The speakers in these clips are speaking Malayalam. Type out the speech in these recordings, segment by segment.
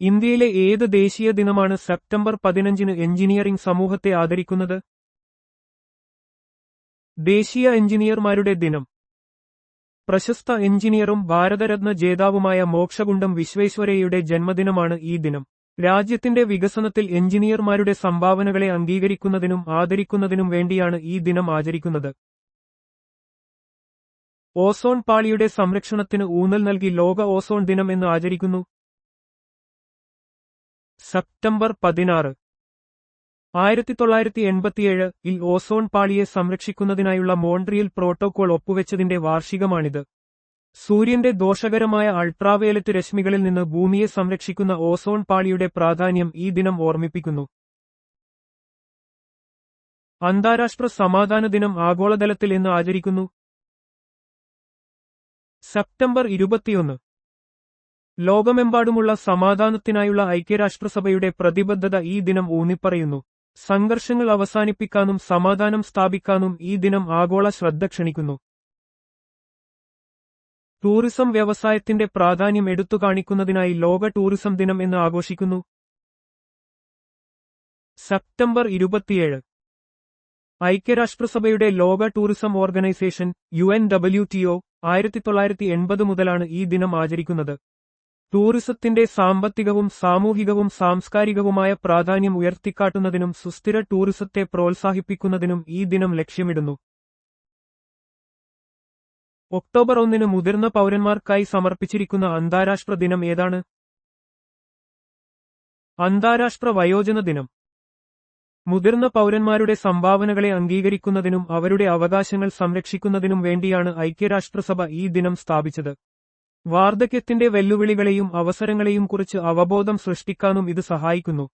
ഇന്ത്യയിലെ ഏത് ദേശീയ ദിനമാണ് സെപ്റ്റംബർ 15-ന് എഞ്ചിനീയറിംഗ് സമൂഹത്തെ ആദരിക്കുന്നത്? ദേശീയ എഞ്ചിനീയർമാരുടെ ദിനം. പ്രശസ്ത എഞ്ചിനീയറും ഭാരതരത്ന ജേതാവുമായ മോക്ഷഗുണ്ടം വിശ്വേശ്വരയ്യയുടെ ജന്മദിനമാണ് ഈ ദിനം. രാജ്യത്തിന്റെ വികസനത്തിൽ എഞ്ചിനീയർമാരുടെ സംഭാവനകളെ അംഗീകരിക്കുന്നതിനും ആദരിക്കുന്നതിനും വേണ്ടിയാണ് ഈ ദിനം ആചരിക്കുന്നത്. ഓസോൺ പാളിയുടെ സംരക്ഷണത്തിന് ഊന്നൽ നൽകി ലോക ഓസോൺ ദിനം എന്ന് ആചരിക്കുന്നു. സെപ്റ്റംബർ 16. 1987-ൽ ഓസോൺ പാളിയെ സംരക്ഷിക്കുന്നതിനായുള്ള മോൺട്രിയൽ പ്രോട്ടോക്കോൾ ഒപ്പുവെച്ചതിന്റെ വാർഷികമാണിത്. സൂര്യന്റെ ദോഷകരമായ അൾട്രാവയലറ്റ് രശ്മികളിൽ നിന്ന് ഭൂമിയെ സംരക്ഷിക്കുന്ന ഓസോൺ പാളിയുടെ പ്രാധാന്യം ഈ ദിനം ഓർമ്മിപ്പിക്കുന്നു. അന്താരാഷ്ട്ര സമാധാന ദിനം ആഗോളതലത്തിൽ എന്ന് ആചരിക്കുന്നു. സെപ്റ്റംബർ 21. ലോകമെമ്പാടുമുള്ള സമാധാനത്തിനായുള്ള ഐക്യരാഷ്ട്രസഭയുടെ പ്രതിബദ്ധത ഈ ദിനം ഊന്നിപ്പറയുന്നു. സംഘർഷങ്ങൾ അവസാനിപ്പിക്കാനും സമാധാനം സ്ഥാപിക്കാനും ഈ ദിനം ആഗോള ശ്രദ്ധ ക്ഷണിക്കുന്നു. ടൂറിസം വ്യവസായത്തിന്റെ പ്രാധാന്യം എടുത്തുകാണിക്കുന്നതിനായി ലോക ടൂറിസം ദിനം എന്ന് ആഘോഷിക്കുന്നു. സെപ്റ്റംബർ 27. ഐക്യരാഷ്ട്രസഭയുടെ ലോക ടൂറിസം ഓർഗനൈസേഷൻ UNWTO 1980 മുതലാണ് ഈ ദിനം ആചരിക്കുന്നത്. ടൂറിസത്തിന്റെ സാമ്പത്തികവും സാമൂഹികവും സാംസ്കാരികവുമായ പ്രാധാന്യം ഉയർത്തിക്കാട്ടുന്നതിനും സുസ്ഥിര ടൂറിസത്തെ പ്രോത്സാഹിപ്പിക്കുന്നതിനും ഈ ദിനം ലക്ഷ്യമിടുന്നു. ഒക്ടോബർ 1-ന് മുതിർന്ന പൗരന്മാർക്കായി സമർപ്പിച്ചിരിക്കുന്ന അന്താരാഷ്ട്ര ദിനം ഏതാണ്? അന്താരാഷ്ട്ര വയോജന ദിനം. മുതിർന്ന പൗരന്മാരുടെ സംഭാവനകളെ അംഗീകരിക്കുന്നതിനും അവരുടെ അവകാശങ്ങൾ സംരക്ഷിക്കുന്നതിനും വേണ്ടിയാണ് ഐക്യരാഷ്ട്രസഭ ഈ ദിനം സ്ഥാപിച്ചത്. വാർദ്ധക്യത്തിന്റെ വെല്ലുവിളികളെയും അവസരങ്ങളെയും കുറിച്ച് അവബോധം സൃഷ്ടിക്കാനും ഇത് സഹായിക്കുന്നു.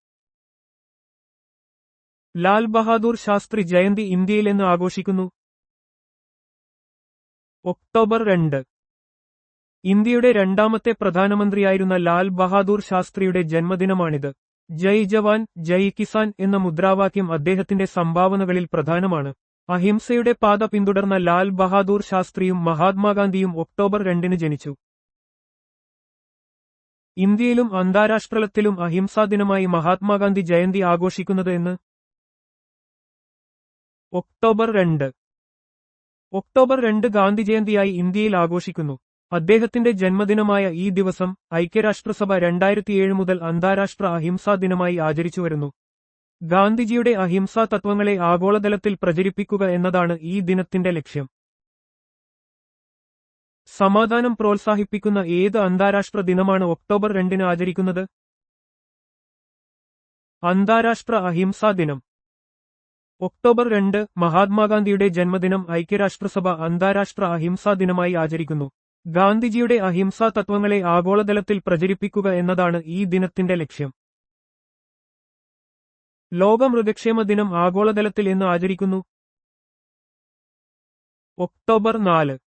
ലാൽ ബഹാദൂർ ശാസ്ത്രി ജയന്തി ഇന്ത്യയിൽ എന്ന് ആഘോഷിക്കുന്നു. ഒക്ടോബർ 2. ഇന്ത്യയുടെ രണ്ടാമത്തെ പ്രധാനമന്ത്രിയായിരുന്ന ലാൽ ബഹാദൂർ ശാസ്ത്രിയുടെ ജന്മദിനമാണിത്. ജയ് ജവാൻ ജയ് കിസാൻ എന്ന മുദ്രാവാക്യം അദ്ദേഹത്തിന്റെ സംഭാവനകളിൽ പ്രധാനമാണ്. അഹിംസയുടെ പാത പിന്തുടർന്ന ലാൽ ബഹാദൂർ ശാസ്ത്രിയും മഹാത്മാഗാന്ധിയും ഒക്ടോബർ 2-ന് ജനിച്ചു. ഇന്ത്യയിലും അന്താരാഷ്ട്രതലത്തിലും അഹിംസാ ദിനമായി മഹാത്മാഗാന്ധി ജയന്തി ആഘോഷിക്കുന്നത് എന്ന്. ഒക്ടോബർ 2. ഒക്ടോബർ 2 ഗാന്ധി ജയന്തിയായി ഇന്ത്യയിൽ ആഘോഷിക്കുന്നു. അദ്ദേഹത്തിന്റെ ജന്മദിനമായ ഈ ദിവസം ഐക്യരാഷ്ട്രസഭ 2007 മുതൽ അന്താരാഷ്ട്ര അഹിംസാ ദിനമായി ആചരിച്ചുവരുന്നു. ഗാന്ധിജിയുടെ അഹിംസാ തത്വങ്ങളെ ആഗോളതലത്തിൽ പ്രചരിപ്പിക്കുക എന്നതാണ് ഈ ദിനത്തിന്റെ ലക്ഷ്യം. സമാധാനം പ്രോത്സാഹിപ്പിക്കുന്ന ഏത് അന്താരാഷ്ട്ര ദിനമാണ് ഒക്ടോബർ 2-ന് ആചരിക്കുന്നത്? അന്താരാഷ്ട്ര അഹിംസാ ദിനം. ഒക്ടോബർ 2 മഹാത്മാഗാന്ധിയുടെ ജന്മദിനം ഐക്യരാഷ്ട്രസഭ അന്താരാഷ്ട്ര അഹിംസാ ദിനമായി ആചരിക്കുന്നു. ഗാന്ധിജിയുടെ അഹിംസാ തത്വങ്ങളെ ആഗോളതലത്തിൽ പ്രചരിപ്പിക്കുക എന്നതാണ് ഈ ദിനത്തിന്റെ ലക്ഷ്യം. ലോക മൃഗക്ഷേമ ദിനം ആഗോളതലത്തിൽ എന്ന് ആചരിക്കുന്നു. ഒക്ടോബർ 4.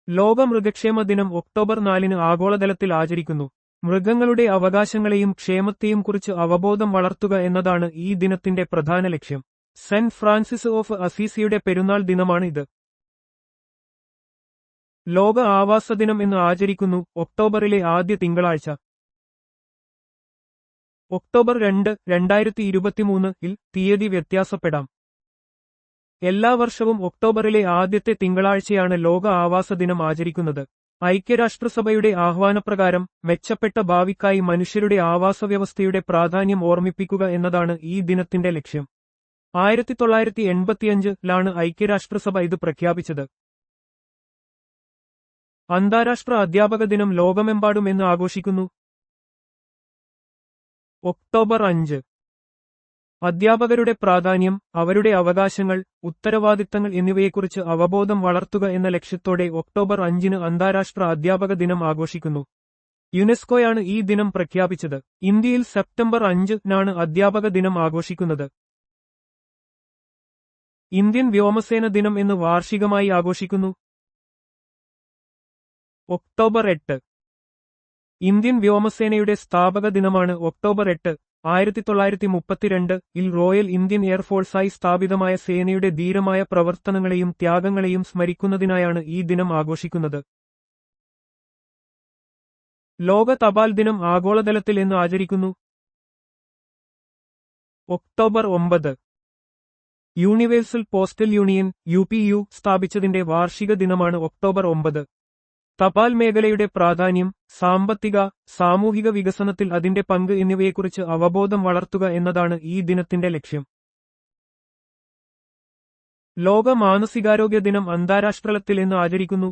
ലോക മൃഗക്ഷേമ ദിനം ഒക്ടോബർ 4-ന് ആഗോളതലത്തിൽ ആചരിക്കുന്നു. മൃഗങ്ങളുടെ അവകാശങ്ങളെയും ക്ഷേമത്തെയും കുറിച്ച് അവബോധം വളർത്തുക എന്നതാണ് ഈ ദിനത്തിന്റെ പ്രധാന ലക്ഷ്യം. സെന്റ് ഫ്രാൻസിസ് ഓഫ് അസീസിയുടെ പെരുന്നാൾ ദിനമാണ് ഇത്. ലോക ആവാസ ദിനം എന്ന് ആചരിക്കുന്നു. ഒക്ടോബറിലെ ആദ്യ തിങ്കളാഴ്ച. ഒക്ടോബർ 2, 2023-ൽ തീയതി വ്യത്യാസപ്പെടാം. എല്ലാ വർഷവും ഒക്ടോബറിലെ ആദ്യത്തെ തിങ്കളാഴ്ചയാണ് ലോക ആവാസ ദിനം ആചരിക്കുന്നത്. ഐക്യരാഷ്ട്രസഭയുടെ ആഹ്വാനപ്രകാരം മെച്ചപ്പെട്ട ഭാവിക്കായി മനുഷ്യരുടെ ആവാസവ്യവസ്ഥയുടെ പ്രാധാന്യം ഓർമ്മിപ്പിക്കുക എന്നതാണ് ഈ ദിനത്തിന്റെ ലക്ഷ്യം. 1985-ലാണ് ഐക്യരാഷ്ട്രസഭ ഇത് പ്രഖ്യാപിച്ചത്. അന്താരാഷ്ട്ര അധ്യാപക ദിനം ലോകമെമ്പാടും എന്ന് ആഘോഷിക്കുന്നു. ഒക്ടോബർ 5. അധ്യാപകരുടെ പ്രാധാന്യം, അവരുടെ അവകാശങ്ങൾ, ഉത്തരവാദിത്തങ്ങൾ എന്നിവയെക്കുറിച്ച് അവബോധം വളർത്തുക എന്ന ലക്ഷ്യത്തോടെ ഒക്ടോബർ 5-ന് അന്താരാഷ്ട്ര അധ്യാപക ദിനം ആഘോഷിക്കുന്നു. യുനെസ്കോയാണ് ഈ ദിനം പ്രഖ്യാപിച്ചത്. ഇന്ത്യയിൽ സെപ്റ്റംബർ 5-നാണ് അധ്യാപക ദിനം ആഘോഷിക്കുന്നത്. ഇന്ത്യൻ വ്യോമസേന ദിനം എന്ന് വാർഷികമായി ആഘോഷിക്കുന്നു. ഒക്ടോബർ 8. ഇന്ത്യൻ വ്യോമസേനയുടെ സ്ഥാപക ദിനമാണ് ഒക്ടോബർ 8. 1932-ൽ റോയൽ ഇന്ത്യൻ എയർഫോഴ്സായി സ്ഥാപിതമായ സേനയുടെ ധീരമായ പ്രവർത്തനങ്ങളെയും ത്യാഗങ്ങളെയും സ്മരിക്കുന്നതിനായാണ് ഈ ദിനം ആഘോഷിക്കുന്നത്. ലോക തപാൽ ദിനം ആഗോളതലത്തിൽ എന്ന് ആചരിക്കുന്നു. October 9 universal postal union UPU സ്ഥാപിച്ചതിന്റെ വാർഷിക ദിനമാണ് ഒക്ടോബർ 9. തപാൽ മേഖലയുടെ പ്രാധാന്യം, സാമ്പത്തിക, സാമൂഹിക വികസനത്തിൽ അതിന്റെ പങ്ക് എന്നിവയെക്കുറിച്ച് അവബോധം വളർത്തുക എന്നതാണ് ഈ ദിനത്തിന്റെ ലക്ഷ്യം. ലോക മാനസികാരോഗ്യ ദിനം അന്താരാഷ്ട്രതലത്തിൽ എന്ന് ആചരിക്കുന്നു.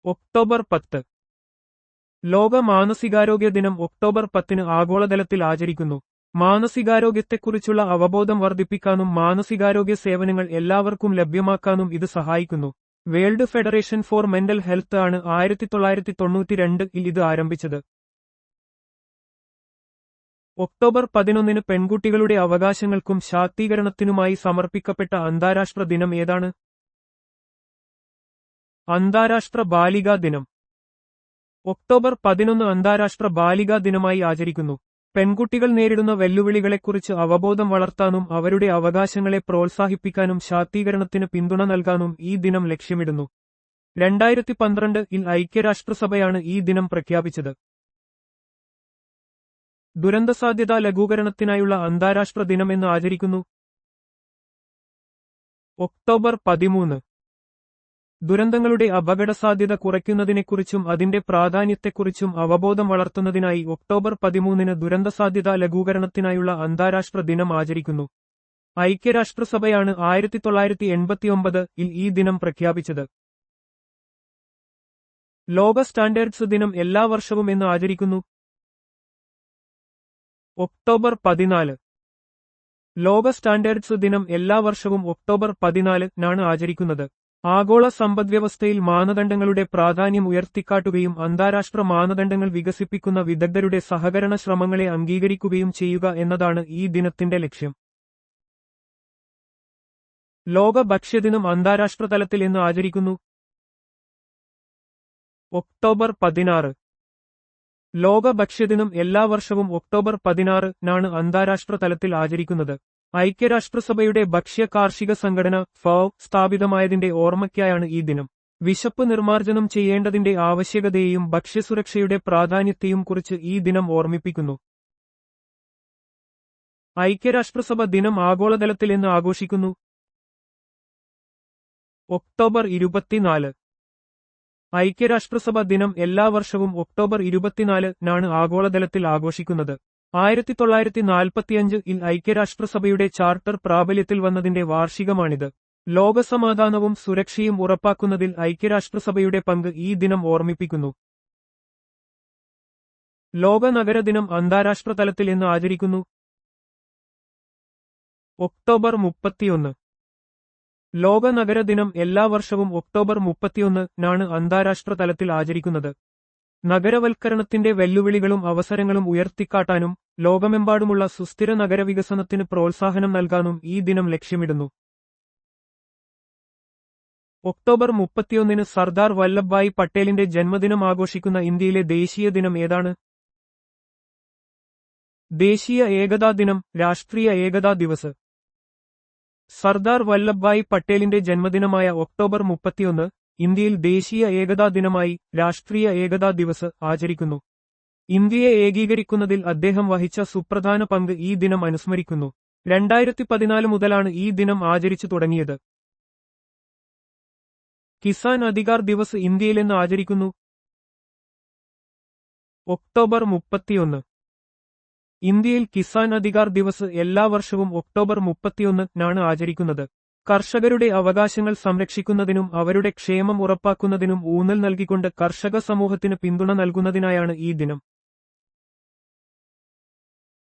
ഒക്ടോബർ 10 ലോക മാനസികാരോഗ്യ ദിനം ഒക്ടോബർ 10 ആഗോളതലത്തിൽ ആചരിക്കുന്നു. മാനസികാരോഗ്യത്തെക്കുറിച്ചുള്ള അവബോധം വർദ്ധിപ്പിക്കാനും മാനസികാരോഗ്യ സേവനങ്ങൾ എല്ലാവർക്കും ലഭ്യമാക്കാനും ഇത് സഹായിക്കുന്നു. World federation for mental health ആണ് 1992 ഇത് ആരംഭിച്ചത്. ഒക്ടോബർ 11 പെൺകുട്ടികളുടെ അവകാശങ്ങൾക്കും ശാക്തീകരണത്തിനുമായി സമർപ്പിക്കപ്പെട്ട അന്താരാഷ്ട്ര ദിനം ഏതാണ്? അന്താരാഷ്ട്ര ബാലികാ ദിനം. ഒക്ടോബർ 11 അന്താരാഷ്ട്ര ബാലികാ ദിനമായി ആചരിക്കുന്നു. പെൺകുട്ടികൾ നേരിടുന്ന വെല്ലുവിളികളെക്കുറിച്ച് അവബോധം വളർത്താനും അവരുടെ അവകാശങ്ങളെ പ്രോത്സാഹിപ്പിക്കാനും ശാക്തീകരണത്തിന് പിന്തുണ നൽകാനും ഈ ദിനം ലക്ഷ്യമിടുന്നു. 2012 ഐക്യരാഷ്ട്രസഭയാണ് ഈ ദിനം പ്രഖ്യാപിച്ചത്. ദുരന്തസാധ്യതാ ലഘൂകരണത്തിനായുള്ള അന്താരാഷ്ട്ര ദിനം എന്ന് ആചരിക്കുന്നു. ഒക്ടോബർ 13 ദുരന്തങ്ങളുടെ അപകടസാധ്യത കുറയ്ക്കുന്നതിനെക്കുറിച്ചും അതിന്റെ പ്രാധാന്യത്തെക്കുറിച്ചും അവബോധം വളർത്തുന്നതിനായി ഒക്ടോബർ 13 ദുരന്തസാധ്യതാ ലഘൂകരണത്തിനായുള്ള അന്താരാഷ്ട്ര ദിനം ആചരിക്കുന്നു. ഐക്യരാഷ്ട്രസഭയാണ് 1989 ഈ ദിനം പ്രഖ്യാപിച്ചത്. ലോക സ്റ്റാൻഡേർഡ്സ് ദിനം എല്ലാ വർഷവും എന്ന് ആചരിക്കുന്നു. ഒക്ടോബർ 14 ലോക സ്റ്റാൻഡേർഡ്സ് ദിനം എല്ലാ വർഷവും ഒക്ടോബർ 14 ആചരിക്കുന്നത്. ആഗോള സമ്പദ്വ്യവസ്ഥയിൽ മാനദണ്ഡങ്ങളുടെ പ്രാധാന്യം ഉയർത്തിക്കാട്ടുകയും അന്താരാഷ്ട്ര മാനദണ്ഡങ്ങൾ വികസിപ്പിക്കുന്ന വിദഗ്ധരുടെ സഹകരണ ശ്രമങ്ങളെ അംഗീകരിക്കുകയും ചെയ്യുക എന്നതാണ് ഈ ദിനത്തിന്റെ ലക്ഷ്യം. ലോക ഭക്ഷ്യദിനം അന്താരാഷ്ട്ര തലത്തിൽ എന്ന് ആചരിക്കുന്നു. ഒക്ടോബർ 16 ലോക ഭക്ഷ്യദിനം എല്ലാ വർഷവും ഒക്ടോബർ 16 അന്താരാഷ്ട്ര തലത്തിൽ ആചരിക്കുന്നത്. ഐക്യരാഷ്ട്രസഭയുടെ ഭക്ഷ്യ കാർഷിക സംഘടന FAO സ്ഥാപിതമായതിന്റെ ഓർമ്മയ്ക്കായാണ് ഈ ദിനം. വിശപ്പ് നിർമ്മാർജ്ജനം ചെയ്യേണ്ടതിന്റെ ആവശ്യകതയെയും ഭക്ഷ്യസുരക്ഷയുടെ പ്രാധാന്യത്തെയും കുറിച്ച് ഈ ദിനം ഓർമ്മിപ്പിക്കുന്നു. ഐക്യരാഷ്ട്രസഭ ദിനം ആഗോളതലത്തിൽ എന്ന് ആഘോഷിക്കുന്നു. ഒക്ടോബർ 24 ഐക്യരാഷ്ട്രസഭ ദിനം എല്ലാ വർഷവും ഒക്ടോബർ 24 ആഗോളതലത്തിൽ ആഘോഷിക്കുന്നത്. 1945 ഐക്യരാഷ്ട്രസഭയുടെ ചാർട്ടർ പ്രാബല്യത്തിൽ വന്നതിന്റെ വാർഷികമാണിത്. ലോകസമാധാനവും സുരക്ഷയും ഉറപ്പാക്കുന്നതിൽ ഐക്യരാഷ്ട്രസഭയുടെ പങ്ക് ഈ ദിനം ഓർമ്മിപ്പിക്കുന്നു. ലോക നഗരദിനം അന്താരാഷ്ട്ര തലത്തിൽ എന്ന് ആചരിക്കുന്നു. ഒക്ടോബർ 31 ലോക നഗരദിനം എല്ലാ വർഷവും ഒക്ടോബർ 31 അന്താരാഷ്ട്ര തലത്തിൽ ആചരിക്കുന്നത്. നഗരവൽക്കരണത്തിന്റെ വെല്ലുവിളികളും അവസരങ്ങളും ഉയർത്തിക്കാട്ടാനും ലോകമെമ്പാടുമുള്ള സുസ്ഥിര നഗരവികസനത്തിന് പ്രോത്സാഹനം നൽകാനും ഈ ദിനം ലക്ഷ്യമിടുന്നു. ഒക്ടോബർ 31 സർദാർ വല്ലഭ്ഭായ് പട്ടേലിന്റെ ജന്മദിനം ആഘോഷിക്കുന്ന ഇന്ത്യയിലെ ദേശീയ ദിനം ഏതാണ്? ദേശീയ ഏകതാ ദിനം, രാഷ്ട്രീയ ഏകതാ ദിവസ്. സർദാർ വല്ലഭ്ഭായ് പട്ടേലിന്റെ ജന്മദിനമായ ഒക്ടോബർ 31 ഇന്ത്യയിൽ ദേശീയ ഏകതാ ദിനമായി രാഷ്ട്രീയ ഏകതാ ദിവസ് ആചരിക്കുന്നു. ഇന്ത്യയെ ഏകീകരിക്കുന്നതിൽ അദ്ദേഹം വഹിച്ച സുപ്രധാന പങ്ക് ഈ ദിനം അനുസ്മരിക്കുന്നു. 2014 മുതലാണ് ഈ ദിനം ആചരിച്ചു തുടങ്ങിയത്. കിസാൻ അധികാർ ദിവസ് ഇന്ത്യയിലെന്ന് ആചരിക്കുന്നു. ഒക്ടോബർ 31 ഇന്ത്യയിൽ കിസാൻ അധികാർ ദിവസ് എല്ലാ വർഷവും ഒക്ടോബർ 31 ആചരിക്കുന്നത്. കർഷകരുടെ അവകാശങ്ങൾ സംരക്ഷിക്കുന്നതിനും അവരുടെ ക്ഷേമം ഉറപ്പാക്കുന്നതിനും ഊന്നൽ നൽകിക്കൊണ്ട് കർഷക സമൂഹത്തിന് പിന്തുണ നൽകുന്നതിനായാണ് ഈ ദിനം.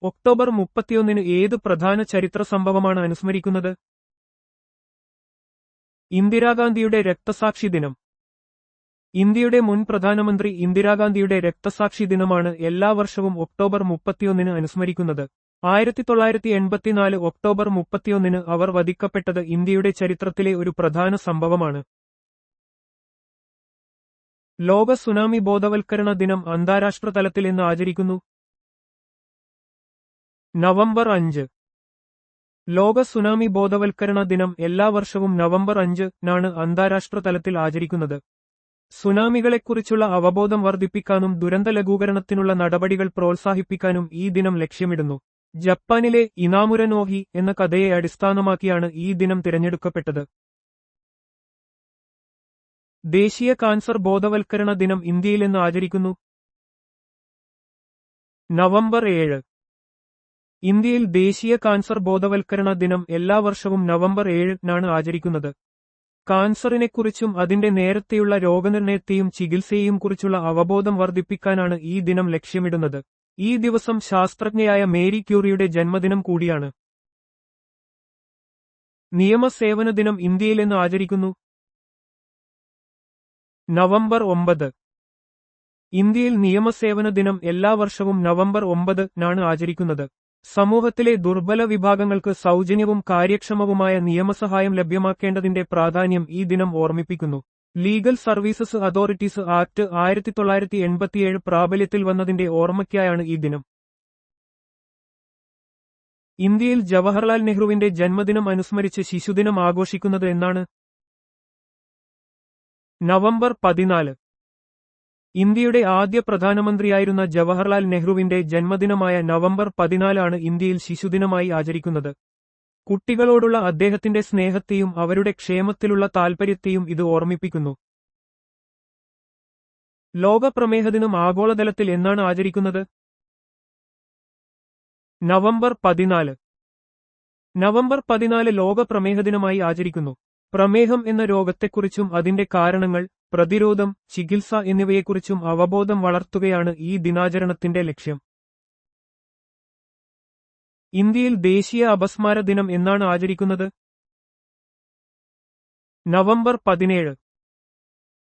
ഒക്ടോബർ 31 ഏത് പ്രധാന ചരിത്ര സംഭവമാണ് അനുസ്മരിക്കുന്നത്? ഇന്ദിരാഗാന്ധിയുടെ രക്തസാക്ഷി ദിനം. ഇന്ത്യയുടെ മുൻ പ്രധാനമന്ത്രി ഇന്ദിരാഗാന്ധിയുടെ രക്തസാക്ഷി ദിനമാണ് എല്ലാ വർഷവും ഒക്ടോബർ 31 അനുസ്മരിക്കുന്നത്. 1984 ഒക്ടോബർ 31 അവർ വധിക്കപ്പെട്ടത് ഇന്ത്യയുടെ ചരിത്രത്തിലെ ഒരു പ്രധാന സംഭവമാണ്. ലോക സുനാമി ബോധവൽക്കരണ ദിനം അന്താരാഷ്ട്ര തലത്തിൽ എന്ന് ആചരിക്കുന്നു. നവംബർ 5 ലോക സുനാമി ബോധവൽക്കരണ ദിനം എല്ലാ വർഷവും നവംബർ 5 അന്താരാഷ്ട്ര തലത്തിൽ ആചരിക്കുന്നത്. സുനാമികളെക്കുറിച്ചുള്ള അവബോധം വർദ്ധിപ്പിക്കാനും ദുരന്ത ലഘൂകരണത്തിനുള്ള നടപടികൾ പ്രോത്സാഹിപ്പിക്കാനും ഈ ദിനം ലക്ഷ്യമിടുന്നു. ജപ്പാനിലെ ഇനാമുര നോഹി എന്ന കഥയെ അടിസ്ഥാനമാക്കിയാണ് ഈ ദിനം തിരഞ്ഞെടുക്കപ്പെട്ടത്. ദേശീയ കാൻസർ ബോധവൽക്കരണ ദിനം ഇന്ത്യയിൽ എന്ന് ആചരിക്കുന്നു. നവംബർ 7. ഇന്ത്യയിൽ ദേശീയ കാൻസർ ബോധവൽക്കരണ ദിനം എല്ലാ വർഷവും നവംബർ 7-നാണ് ആചരിക്കുന്നത്. കാൻസറിനെക്കുറിച്ചും അതിന്റെ നേരത്തെയുള്ള രോഗനിർണയത്തെയും ചികിത്സയെയും കുറിച്ചുള്ള അവബോധം വർദ്ധിപ്പിക്കാനാണ് ഈ ദിനം ലക്ഷ്യമിടുന്നത്. ഈ ദിവസം ശാസ്ത്രജ്ഞയായ മേരി ക്യൂറിയുടെ ജന്മദിനം കൂടിയാണ്. നിയമസേവന ദിനം ഇന്ത്യയിൽ എന്ന് ആചരിക്കുന്നു. നവംബർ 9. ഇന്ത്യയിൽ നിയമസേവന ദിനം എല്ലാ വർഷവും നവംബർ 9-നാണ് ആചരിക്കുന്നത്. സമൂഹത്തിലെ ദുർബല വിഭാഗങ്ങൾക്ക് സൗജന്യവും കാര്യക്ഷമവുമായ നിയമസഹായം ലഭ്യമാക്കേണ്ടതിന്റെ പ്രാധാന്യം ഈ ദിനം ഓർമ്മിപ്പിക്കുന്നു. ലീഗൽ സർവീസസ് അതോറിറ്റീസ് ആക്ട് 1987 പ്രാബല്യത്തിൽ വന്നതിന്റെ ഓർമ്മയ്ക്കായാണ് ഈ ദിനം. ഇന്ത്യയിൽ ജവഹർലാൽ നെഹ്റുവിന്റെ ജന്മദിനം അനുസ്മരിച്ച് ശിശുദിനം ആഘോഷിക്കുന്നത് എന്നാണ്. നവംബർ 14. ഇന്ത്യയുടെ ആദ്യ പ്രധാനമന്ത്രിയായിരുന്ന ജവഹർലാൽ നെഹ്റുവിന്റെ ജന്മദിനമായ നവംബർ 14 ഇന്ത്യയിൽ ശിശുദിനമായി ആചരിക്കുന്നത്. കുട്ടികളോടുള്ള അദ്ദേഹത്തിന്റെ സ്നേഹത്തെയും അവരുടെ ക്ഷേമത്തിലുള്ള താൽപര്യത്തെയും ഇത് ഓർമ്മിപ്പിക്കുന്നു. ലോക പ്രമേഹദിനം ആഗോളതലത്തിൽ എന്നാണ് ആചരിക്കുന്നത്. നവംബർ 14. നവംബർ 14 ലോക പ്രമേഹദിനമായി ആചരിക്കുന്നു. പ്രമേഹം എന്ന രോഗത്തെക്കുറിച്ചും അതിന്റെ കാരണങ്ങൾ, പ്രതിരോധം, ചികിത്സ എന്നിവയെക്കുറിച്ചും അവബോധം വളർത്തുകയാണ് ഈ ദിനാചരണത്തിന്റെ ലക്ഷ്യം. ഇന്ത്യയിൽ ദേശീയ അപസ്മാര ദിനം എന്നാണ് ആചരിക്കുന്നത്. നവംബർ 17.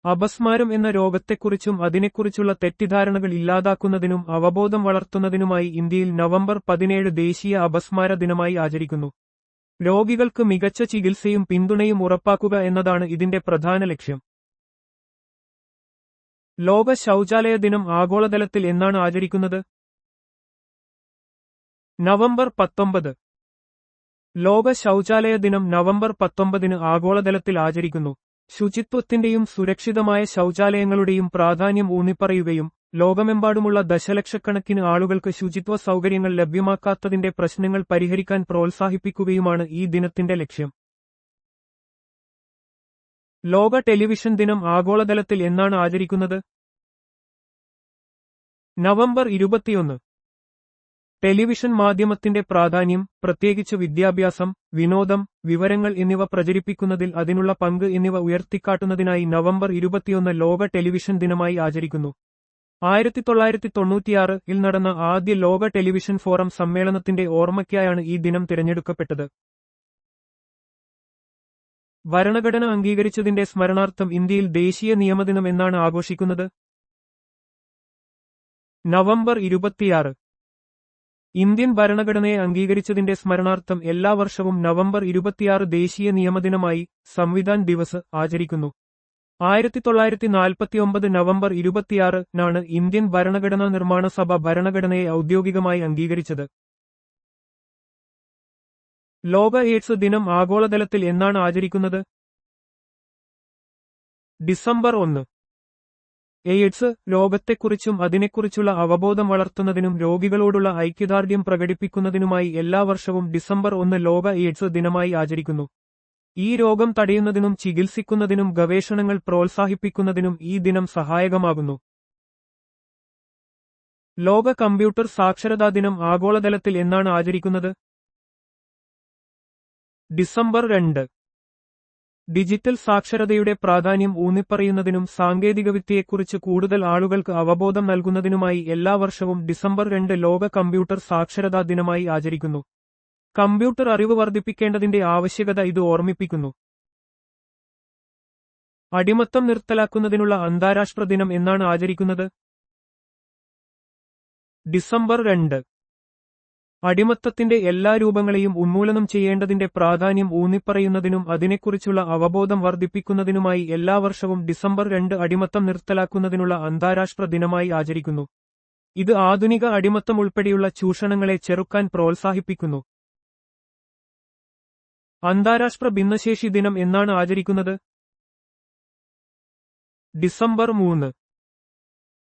അപസ്മാരം എന്ന രോഗത്തെക്കുറിച്ചും അതിനെക്കുറിച്ചുള്ള തെറ്റിദ്ധാരണകൾ ഇല്ലാതാക്കുന്നതിനും അവബോധം വളർത്തുന്നതിനുമായി ഇന്ത്യയിൽ നവംബർ 17 ദേശീയ അപസ്മാര ദിനമായി ആചരിക്കുന്നു. രോഗികൾക്ക് മികച്ച ചികിത്സയും പിന്തുണയും ഉറപ്പാക്കുക എന്നതാണ് ഇതിന്റെ പ്രധാന ലക്ഷ്യം. ലോക ശൗചാലയ ദിനം ആഗോളതലത്തിൽ എന്നാണ് ആചരിക്കുന്നത്. നവംബർ 19. ലോക ശൗചാലയ ദിനം നവംബർ 19 ആഗോളതലത്തിൽ ആചരിക്കുന്നു. ശുചിത്വത്തിന്റെയും സുരക്ഷിതമായ ശൗചാലയങ്ങളുടെയും പ്രാധാന്യം ഊന്നിപ്പറയുകയും ലോകമെമ്പാടുമുള്ള ദശലക്ഷക്കണക്കിന് ആളുകൾക്ക് ശുചിത്വ സൗകര്യങ്ങൾ ലഭ്യമാക്കാത്തതിന്റെ പ്രശ്നങ്ങൾ പരിഹരിക്കാൻ പ്രോത്സാഹിപ്പിക്കുകയുമാണ് ഈ ദിനത്തിന്റെ ലക്ഷ്യം. ലോക ടെലിവിഷൻ ദിനം ആഗോളതലത്തിൽ എന്നാണ് ആചരിക്കുന്നത്. നവംബർ 21. ടെലിവിഷൻ മാധ്യമത്തിന്റെ പ്രാധാന്യം, പ്രത്യേകിച്ച് വിദ്യാഭ്യാസം, വിനോദം, വിവരങ്ങൾ എന്നിവ പ്രചരിപ്പിക്കുന്നതിൽ അതിനുള്ള പങ്ക് എന്നിവ ഉയർത്തിക്കാട്ടുന്നതിനായി നവംബർ 21 ലോക ടെലിവിഷൻ ദിനമായി ആചരിക്കുന്നു. 1996-ൽ നടന്ന ആദ്യ ലോക ടെലിവിഷൻ ഫോറം സമ്മേളനത്തിന്റെ ഓർമ്മയ്ക്കായാണ് ഈ ദിനം തിരഞ്ഞെടുക്കപ്പെട്ടത്. ഭരണഘടന അംഗീകരിച്ചതിന്റെ സ്മരണാർത്ഥം ഇന്ത്യയിൽ ദേശീയ നിയമദിനം എന്നാണ് ആഘോഷിക്കുന്നത്. നവംബർ 26. ഇന്ത്യൻ ഭരണഘടനയെ അംഗീകരിച്ചതിന്റെ സ്മരണാർത്ഥം എല്ലാ വർഷവും നവംബർ 26 ദേശീയ നിയമദിനമായി സംവിധാൻ ദിവസ് ആചരിക്കുന്നു. 1949 നവംബർ 26-നാണ് ഇന്ത്യൻ ഭരണഘടനാ നിർമ്മാണ സഭ ഭരണഘടനയെ ഔദ്യോഗികമായി അംഗീകരിച്ചത്. ലോക എയ്ഡ്സ് ദിനം ആഗോളതലത്തിൽ എന്നാണ് ആചരിക്കുന്നത്. ഡിസംബർ 1. എയ്ഡ്സ് രോഗത്തെക്കുറിച്ചും അതിനെക്കുറിച്ചുള്ള അവബോധം വളർത്തുന്നതിനും രോഗികളോടുള്ള ഐക്യദാർഢ്യം പ്രകടിപ്പിക്കുന്നതിനുമായി എല്ലാ വർഷവും ഡിസംബർ 1 ലോക എയ്ഡ്സ് ദിനമായി ആചരിക്കുന്നു. ഈ രോഗം തടയുന്നതിനും ചികിത്സിക്കുന്നതിനും ഗവേഷണങ്ങൾ പ്രോത്സാഹിപ്പിക്കുന്നതിനും ഈ ദിനം സഹായകമാകുന്നു. ലോക കമ്പ്യൂട്ടർ സാക്ഷരതാ ദിനം ആഗോളതലത്തിൽ എന്നാണ് ആചരിക്കുന്നത്. ഡിസംബർ 2. ഡിജിറ്റൽ സാക്ഷരതയുടെ പ്രാധാന്യം ഊന്നിപ്പറയുന്നതിനും സാങ്കേതികവിദ്യയെക്കുറിച്ച് കൂടുതൽ ആളുകൾക്ക് അവബോധം നൽകുന്നതിനുമായി എല്ലാ വർഷവും ഡിസംബർ 2 ലോക കമ്പ്യൂട്ടർ സാക്ഷരതാ ദിനമായി ആചരിക്കുന്നു. കമ്പ്യൂട്ടർ അറിവ് വർദ്ധിപ്പിക്കേണ്ടതിന്റെ ആവശ്യകത ഇത് ഓർമ്മിപ്പിക്കുന്നു. അടിമത്തം നിർത്തലാക്കുന്നതിനുള്ള അന്താരാഷ്ട്ര ദിനം എന്നാണ് ആചരിക്കുന്നത്. ഡിസംബർ 2. അടിമത്തത്തിന്റെ എല്ലാ രൂപങ്ങളെയും ഉന്മൂലനം ചെയ്യേണ്ടതിന്റെ പ്രാധാന്യം ഊന്നിപ്പറയുന്നതിനും അതിനെക്കുറിച്ചുള്ള അവബോധം വർദ്ധിപ്പിക്കുന്നതിനുമായി എല്ലാ വർഷവും ഡിസംബർ 2 അടിമത്തം നിർത്തലാക്കുന്നതിനുള്ള അന്താരാഷ്ട്ര ദിനമായി ആചരിക്കുന്നു. ഇത് ആധുനിക അടിമത്തം ഉൾപ്പെടെയുള്ള ചൂഷണങ്ങളെ ചെറുക്കാൻ പ്രോത്സാഹിപ്പിക്കുന്നു. അന്താരാഷ്ട്ര ഭിന്നശേഷി ദിനം എന്നാണ് ആചരിക്കുന്നത്. ഡിസംബർ 3.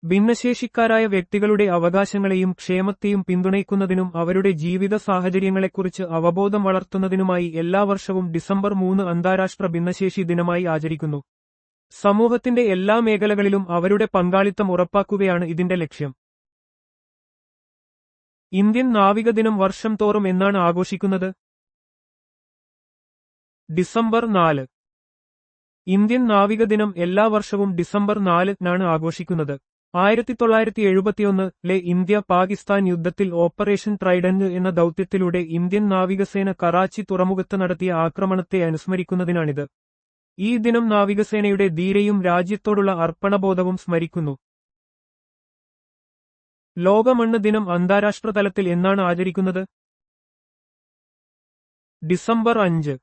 ഭിന്നശേഷിക്കാരായ വ്യക്തികളുടെ അവകാശങ്ങളെയും ക്ഷേമത്തെയും പിന്തുണയ്ക്കുന്നതിനും അവരുടെ ജീവിത സാഹചര്യങ്ങളെക്കുറിച്ച് അവബോധം വളർത്തുന്നതിനുമായി എല്ലാ വർഷവും ഡിസംബർ 3 അന്താരാഷ്ട്ര ഭിന്നശേഷി ദിനമായി ആചരിക്കുന്നു. സമൂഹത്തിന്റെ എല്ലാ മേഖലകളിലും അവരുടെ പങ്കാളിത്തം ഉറപ്പാക്കുകയാണ് ഇതിന്റെ ലക്ഷ്യം. ഇന്ത്യൻ നാവികദിനം വർഷം തോറും എന്നാണ് ആഘോഷിക്കുന്നത്? ഡിസംബർ 4. ഇന്ത്യൻ നാവികദിനം എല്ലാ വർഷവും ഡിസംബർ 4-നാണ് ആഘോഷിക്കുന്നത്. 1971-ലെ ഇന്ത്യ-പാകിസ്ഥാൻ യുദ്ധത്തിൽ ഓപ്പറേഷൻ ട്രൈഡന്റ് എന്ന ദൗത്യത്തിലൂടെ ഇന്ത്യൻ നാവികസേന കറാച്ചി തുറമുഖത്ത് നടത്തിയ ആക്രമണത്തെ അനുസ്മരിക്കുന്നതിനാണിത്. ഈ ദിനം നാവികസേനയുടെ ധീരയും രാജ്യത്തോടുള്ള അർപ്പണബോധവും സ്മരിക്കുന്നു. ലോക മണ്ണ് ദിനം അന്താരാഷ്ട്ര തലത്തിൽ എന്നാണ് ആചരിക്കുന്നത്? ഡിസംബർ 5.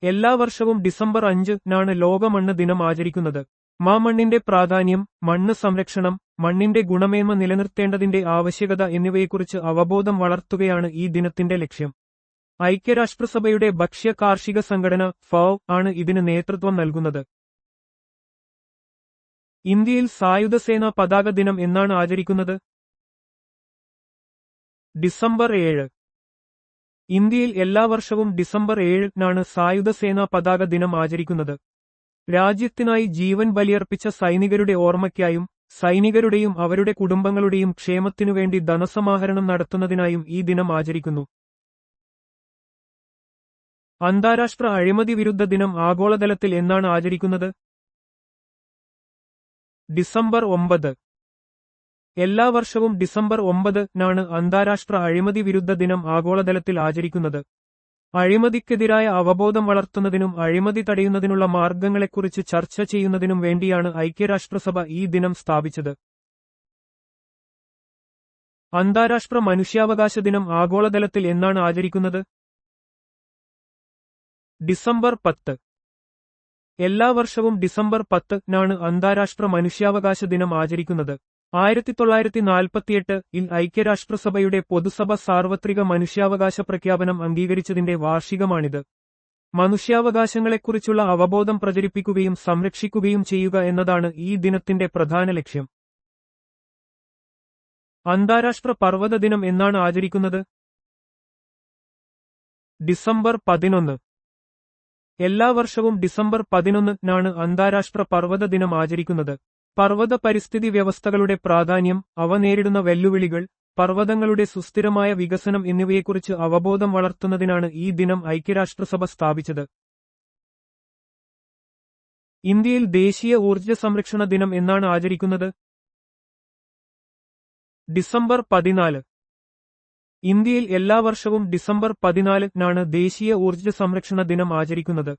എല്ലാ വർഷവും ഡിസംബർ 5-നാണ് ലോക മണ്ണ് ദിനം ആചരിക്കുന്നത്. മണ്ണിന്റെ പ്രാധാന്യം, മണ്ണ് സംരക്ഷണം, മണ്ണിന്റെ ഗുണമേന്മ നിലനിർത്തേണ്ടതിന്റെ ആവശ്യകത എന്നിവയെക്കുറിച്ച് അവബോധം വളർത്തുകയാണ് ഈ ദിനത്തിന്റെ ലക്ഷ്യം. ഐക്യരാഷ്ട്രസഭയുടെ ഭക്ഷ്യ കാർഷിക സംഘടന FAO ആണ് ഇതിന് നേതൃത്വം നൽകുന്നത്. ഇന്ത്യയിൽ സായുധ സേനാ പതാക ദിനം എന്നാണ് ആചരിക്കുന്നത്? ഡിസംബർ 7. ഇന്ത്യയിൽ എല്ലാ വർഷവും ഡിസംബർ 7-നാണ് സായുധ സേനാ പതാക ദിനം ആചരിക്കുന്നത്. രാജ്യത്തിനായി ജീവൻ ബലിയർപ്പിച്ച സൈനികരുടെ ഓർമ്മയ്ക്കായും സൈനികരുടെയും അവരുടെ കുടുംബങ്ങളുടെയും ക്ഷേമത്തിനുവേണ്ടി ധനസമാഹരണം നടത്തുന്നതിനായും ഈ ദിനം ആചരിക്കുന്നു. അന്താരാഷ്ട്ര അഴിമതി വിരുദ്ധ ദിനം ആഗോളതലത്തിൽ എന്നാണ് ആചരിക്കുന്നത്? ഡിസംബർ 9. എല്ലാ വർഷവും ഡിസംബർ 9-നാണ് അന്താരാഷ്ട്ര അഴിമതി വിരുദ്ധ ദിനം ആഗോളതലത്തിൽ ആചരിക്കുന്നത്. അഴിമതിക്കെതിരായ അവബോധം വളർത്തുന്നതിനും അഴിമതി തടയുന്നതിനുള്ള മാർഗങ്ങളെക്കുറിച്ച് ചർച്ച ചെയ്യുന്നതിനും വേണ്ടിയാണ് ഐക്യരാഷ്ട്രസഭ ഈ ദിനം സ്ഥാപിച്ചത്. അന്താരാഷ്ട്ര മനുഷ്യാവകാശ ദിനം ആഗോളതലത്തിൽ എന്നാണ് ആചരിക്കുന്നത്? ഡിസംബർ 10. എല്ലാ വർഷവും ഡിസംബർ 10-നാണ് അന്താരാഷ്ട്ര മനുഷ്യാവകാശ ദിനം ആചരിക്കുന്നത്. 1948-ൽ ഐക്യരാഷ്ട്രസഭയുടെ പൊതുസഭ സാർവത്രിക മനുഷ്യാവകാശ പ്രഖ്യാപനം അംഗീകരിച്ചതിന്റെ വാർഷികമാണിത്. മനുഷ്യാവകാശങ്ങളെക്കുറിച്ചുള്ള അവബോധം പ്രചരിപ്പിക്കുകയും സംരക്ഷിക്കുകയും ചെയ്യുക എന്നതാണ് ഈ ദിനത്തിന്റെ പ്രധാന ലക്ഷ്യം. അന്താരാഷ്ട്ര പർവ്വത ദിനം എന്നാണ് ആചരിക്കുന്നത്? ഡിസംബർ 11. എല്ലാ വർഷവും ഡിസംബർ 11-നാണ് അന്താരാഷ്ട്ര പർവ്വത ദിനം ആചരിക്കുന്നത്. പർവ്വത പരിസ്ഥിതി വ്യവസ്ഥകളുടെ പ്രാധാന്യം, അവ നേരിടുന്ന വെല്ലുവിളികൾ, പർവ്വതങ്ങളുടെ സുസ്ഥിരമായ വികസനം എന്നിവയെക്കുറിച്ച് അവബോധം വളർത്തുന്നതിനാണ് ഈ ദിനം ഐക്യരാഷ്ട്രസഭ സ്ഥാപിച്ചത്. ഇന്ത്യയിൽ ദേശീയ ഊർജ്ജ സംരക്ഷണ ദിനം എന്നാണ് ആചരിക്കുന്നത്? ഡിസംബർ 14. ഇന്ത്യയിൽ എല്ലാ വർഷവും ഡിസംബർ 14-നാണ് ദേശീയ ഊർജ്ജ സംരക്ഷണ ദിനം ആചരിക്കുന്നത്.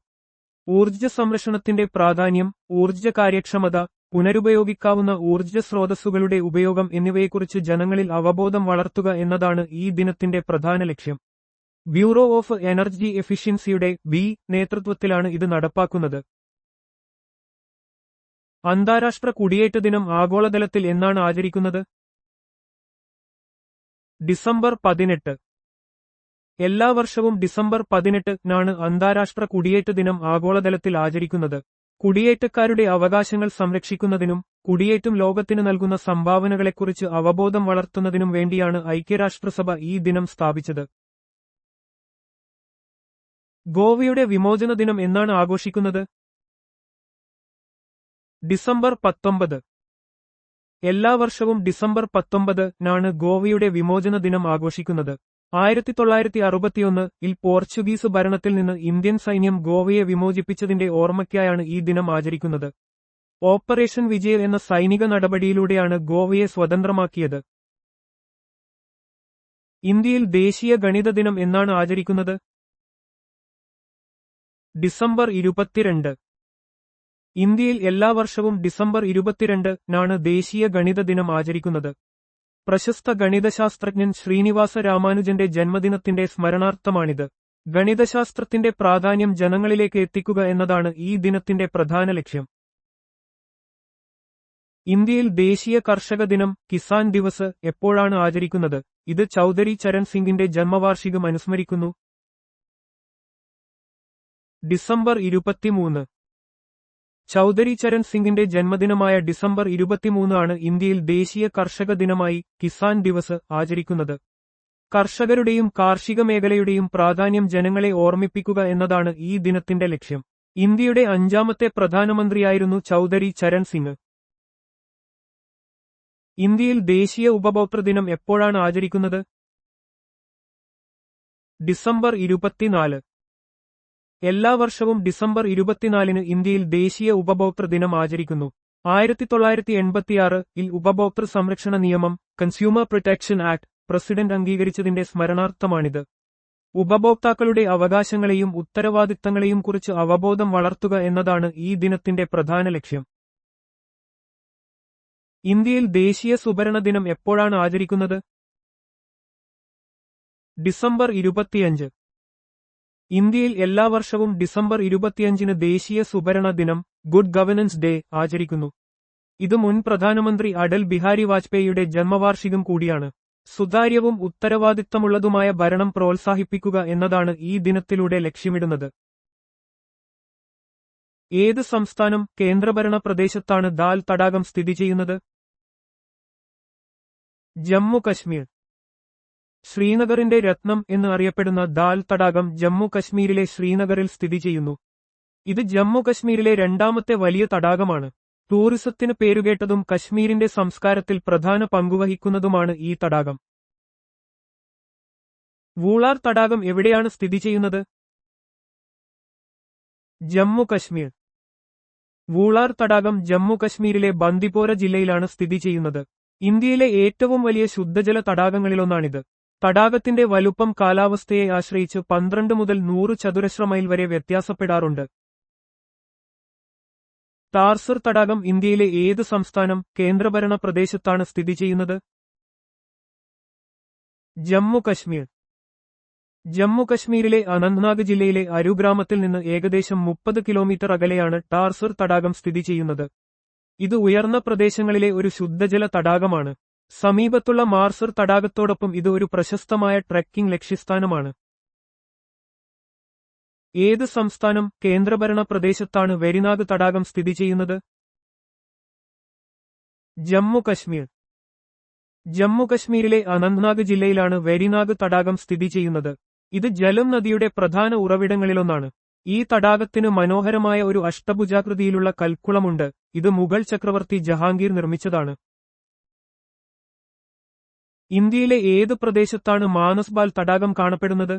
ഊർജ്ജ സംരക്ഷണത്തിന്റെ പ്രാധാന്യം, ഊർജ്ജ കാര്യക്ഷമത, പുനരുപയോഗിക്കാവുന്ന ഊർജ്ജ സ്രോതസ്സുകളുടെ ഉപയോഗം എന്നിവയെക്കുറിച്ച് ജനങ്ങളിൽ അവബോധം വളർത്തുക എന്നതാണ് ഈ ദിനത്തിന്റെ പ്രധാന ലക്ഷ്യം. ബ്യൂറോ ഓഫ് എനർജി എഫിഷ്യൻസിയുടെ നേതൃത്വത്തിലാണ് ഇത് നടപ്പാക്കുന്നത്. അന്താരാഷ്ട്ര കുടിയേറ്റ ദിനം ആഗോളതലത്തിൽ എന്നാണ് ആചരിക്കുന്നത്? ഡിസംബർ 18. എല്ലാ വർഷവും ഡിസംബർ 18-നാണ് അന്താരാഷ്ട്ര കുടിയേറ്റ ദിനം ആഗോളതലത്തിൽ ആചരിക്കുന്നത്. കുടിയേറ്റക്കാരുടെ അവകാശങ്ങൾ സംരക്ഷിക്കുന്നതിനും കുടിയേറ്റം ലോകത്തിന് നൽകുന്ന സംഭാവനകളെക്കുറിച്ച് അവബോധം വളർത്തുന്നതിനും വേണ്ടിയാണ് ഐക്യരാഷ്ട്രസഭ ഈ ദിനം സ്ഥാപിച്ചത്. ഗോവയുടെ വിമോചന ദിനം എന്നാണ് ആഘോഷിക്കുന്നത്? ഡിസംബർ 19. എല്ലാ വർഷവും ഡിസംബർ 19-നാണ് ഗോവയുടെ വിമോചന ദിനം ആഘോഷിക്കുന്നത്. 1961-ൽ പോർച്ചുഗീസ് ഭരണത്തിൽ നിന്ന് ഇന്ത്യൻ സൈന്യം ഗോവയെ വിമോചിപ്പിച്ചതിന്റെ ഓർമ്മയ്ക്കായാണ് ഈ ദിനം ആചരിക്കുന്നത്. ഓപ്പറേഷൻ വിജയ് എന്ന സൈനിക നടപടിയിലൂടെയാണ് ഗോവയെ സ്വതന്ത്രമാക്കിയത്. ഇന്ത്യയിൽ ദേശീയ ഗണിത ദിനം എന്നാണ് ആചരിക്കുന്നത്? ഡിസംബർ 22. ഇന്ത്യയിൽ എല്ലാ വർഷവും ഡിസംബർ 22-നാണ് ദേശീയ ഗണിത ദിനം ആചരിക്കുന്നത്. പ്രശസ്ത ഗണിതശാസ്ത്രജ്ഞൻ ശ്രീനിവാസ രാമാനുജന്റെ ജന്മദിനത്തിന്റെ സ്മരണാർത്ഥമാണിത്. ഗണിതശാസ്ത്രത്തിന്റെ പ്രാധാന്യം ജനങ്ങളിലേക്ക് എത്തിക്കുക എന്നതാണ് ഈ ദിനത്തിന്റെ പ്രധാന ലക്ഷ്യം. ഇന്ത്യയിൽ ദേശീയ കർഷക ദിനം കിസാൻ ദിവസ് എപ്പോഴാണ് ആചരിക്കുന്നത്? ഇത് ചൌധരി ചരൺ സിംഗിന്റെ ജന്മവാർഷികം അനുസ്മരിക്കുന്നു. ഡിസംബർ 23. ചൗധരി ചരൺ സിംഗിന്റെ ജന്മദിനമായ ഡിസംബർ 23 ആണ് ഇന്ത്യയിൽ ദേശീയ കർഷക ദിനമായി കിസാൻ ദിവസ് ആചരിക്കുന്നത്. കർഷകരുടെയും കാർഷിക മേഖലയുടെയും പ്രാധാന്യം ജനങ്ങളെ ഓർമ്മിപ്പിക്കുക എന്നതാണ് ഈ ദിനത്തിന്റെ ലക്ഷ്യം. ഇന്ത്യയുടെ 5ാമത്തെ പ്രധാനമന്ത്രിയായിരുന്നു ചൗധരി ചരൺ സിംഗ്. ഇന്ത്യയിൽ ദേശീയ ഉപഭോക്തൃ ദിനം എപ്പോഴാണ് ആചരിക്കുന്നത്? ഡിസംബർ 24. എല്ലാ വർഷവും ഡിസംബർ 24-ന് ഇന്ത്യയിൽ ദേശീയ ഉപഭോക്തൃ ദിനം ആചരിക്കുന്നു. 1986-ൽ ഉപഭോക്തൃ സംരക്ഷണ നിയമം കൺസ്യൂമർ പ്രൊട്ടക്ഷൻ ആക്ട് പ്രസിഡന്റ് അംഗീകരിച്ചതിന്റെ സ്മരണാർത്ഥമാണിത്. ഉപഭോക്താക്കളുടെ അവകാശങ്ങളെയും ഉത്തരവാദിത്തങ്ങളെയും കുറിച്ച് അവബോധം വളർത്തുക എന്നതാണ് ഈ ദിനത്തിന്റെ പ്രധാന ലക്ഷ്യം. ഇന്ത്യയിൽ ദേശീയ സുഭരണ ദിനം എപ്പോഴാണ് ആചരിക്കുന്നത്? ഡിസംബർ 25. ഇന്ത്യയിൽ എല്ലാ വർഷവും ഡിസംബർ 25-ന് ദേശീയ സുഭരണ ദിനം ഗുഡ് ഗവർണൻസ് ഡേ ആചരിക്കുന്നു. ഇത് മുൻ പ്രധാനമന്ത്രി അടൽ ബിഹാരി വാജ്പേയിയുടെ ജന്മവാർഷികം കൂടിയാണ്. സുതാര്യവും ഉത്തരവാദിത്തമുള്ളതുമായ ഭരണം പ്രോത്സാഹിപ്പിക്കുക എന്നതാണ് ഈ ദിനത്തിലൂടെ ലക്ഷ്യമിടുന്നത്. ഏത് സംസ്ഥാനം കേന്ദ്രഭരണ പ്രദേശത്താണ് ദാൽ തടാകം സ്ഥിതി ചെയ്യുന്നത്? ജമ്മു കശ്മീർ. ശ്രീനഗറിന്റെ രത്നം എന്ന് അറിയപ്പെടുന്ന ദാൽ തടാകം ജമ്മു കശ്മീരിലെ ശ്രീനഗറിൽ സ്ഥിതി ചെയ്യുന്നു. ഇത് ജമ്മു കശ്മീരിലെ 2ാമത്തെ വലിയ തടാകമാണ്. ടൂറിസത്തിന് പേരുകേട്ടതും കശ്മീരിന്റെ സംസ്കാരത്തിൽ പ്രധാന പങ്കുവഹിക്കുന്നതുമാണ് ഈ തടാകം. വൂളാർ തടാകം എവിടെയാണ് സ്ഥിതി ചെയ്യുന്നത്? ജമ്മു കശ്മീർ. വൂളാർ തടാകം ജമ്മു കശ്മീരിലെ ബന്ദിപ്പോര ജില്ലയിലാണ് സ്ഥിതി ചെയ്യുന്നത്. ഇന്ത്യയിലെ ഏറ്റവും വലിയ ശുദ്ധജല തടാകങ്ങളിലൊന്നാണിത്. തടാകത്തിന്റെ വലുപ്പം കാലാവസ്ഥയെ ആശ്രയിച്ച് 12 മുതൽ 100 ചതുരശ്ര മൈൽ വരെ വ്യത്യാസപ്പെടാറുണ്ട്. താർസർ തടാകം ഇന്ത്യയിലെ ഏത് സംസ്ഥാനം കേന്ദ്രഭരണ പ്രദേശത്താണ് സ്ഥിതി ചെയ്യുന്നത്? ജമ്മു കശ്മീർ. ജമ്മു കശ്മീരിലെ അനന്ത്നാഗ് ജില്ലയിലെ അരു ഗ്രാമത്തിൽ നിന്ന് ഏകദേശം 30 കിലോമീറ്റർ അകലെയാണ് ടാർസർ തടാകം സ്ഥിതി ചെയ്യുന്നത്. ഇത് ഉയർന്ന പ്രദേശങ്ങളിലെ ഒരു ശുദ്ധജല തടാകമാണ്. സമീപത്തുള്ള മാർസർ തടാകത്തോടൊപ്പം ഇത് ഒരു പ്രശസ്തമായ ട്രെക്കിംഗ് ലക്ഷ്യസ്ഥാനമാണ്. ഏത് സംസ്ഥാനം കേന്ദ്രഭരണ പ്രദേശത്താണ് വെരിനാഗ് തടാകം സ്ഥിതി ചെയ്യുന്നത്? ജമ്മു കശ്മീർ. ജമ്മു കശ്മീരിലെ അനന്ത്നാഗ് ജില്ലയിലാണ് വെരിനാഗ് തടാകം സ്ഥിതി ചെയ്യുന്നത്. ഇത് ജലം നദിയുടെ പ്രധാന ഉറവിടങ്ങളിലൊന്നാണ്. ഈ തടാകത്തിന് മനോഹരമായ ഒരു അഷ്ടഭുജാകൃതിയിലുള്ള കൽക്കുളമുണ്ട്. ഇത് മുഗൾ ചക്രവർത്തി ജഹാംഗീർ നിർമ്മിച്ചതാണ്. ഇന്ത്യയിലെ ഏത് പ്രദേശത്താണ് മാനസ്ബാൽ തടാകം കാണപ്പെടുന്നത്?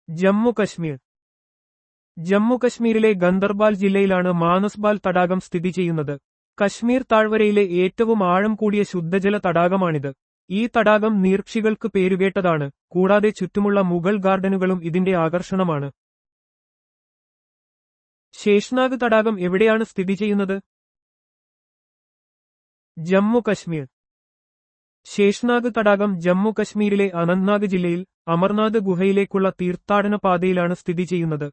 ജമ്മു കശ്മീർ. ജമ്മു കശ്മീരിലെ ഗന്ദർബാൽ ജില്ലയിലാണ് മാനസ്ബാൽ തടാകം സ്ഥിതി ചെയ്യുന്നത്. കശ്മീർ താഴ്വരയിലെ ഏറ്റവും ആഴം കൂടിയ ശുദ്ധജല തടാകമാണിത്. ഈ തടാകം നീർക്ഷികൾക്ക് പേരുകേട്ടതാണ്. കൂടാതെ ചുറ്റുമുള്ള മുഗൾ ഗാർഡനുകളും ഇതിന്റെ ആകർഷണമാണ്. ശേഷ്നാഗ് തടാകം എവിടെയാണ് സ്ഥിതി ചെയ്യുന്നത്? ജമ്മു കശ്മീർ. ശേഷ്നാഗ് തടാകം ജമ്മു കശ്മീരിലെ അനന്ത്നാഗ് ജില്ലയിൽ അമർനാഥ് ഗുഹയിലേക്കുള്ള തീർത്ഥാടന പാതയിലാണ് സ്ഥിതി ചെയ്യുന്നത്.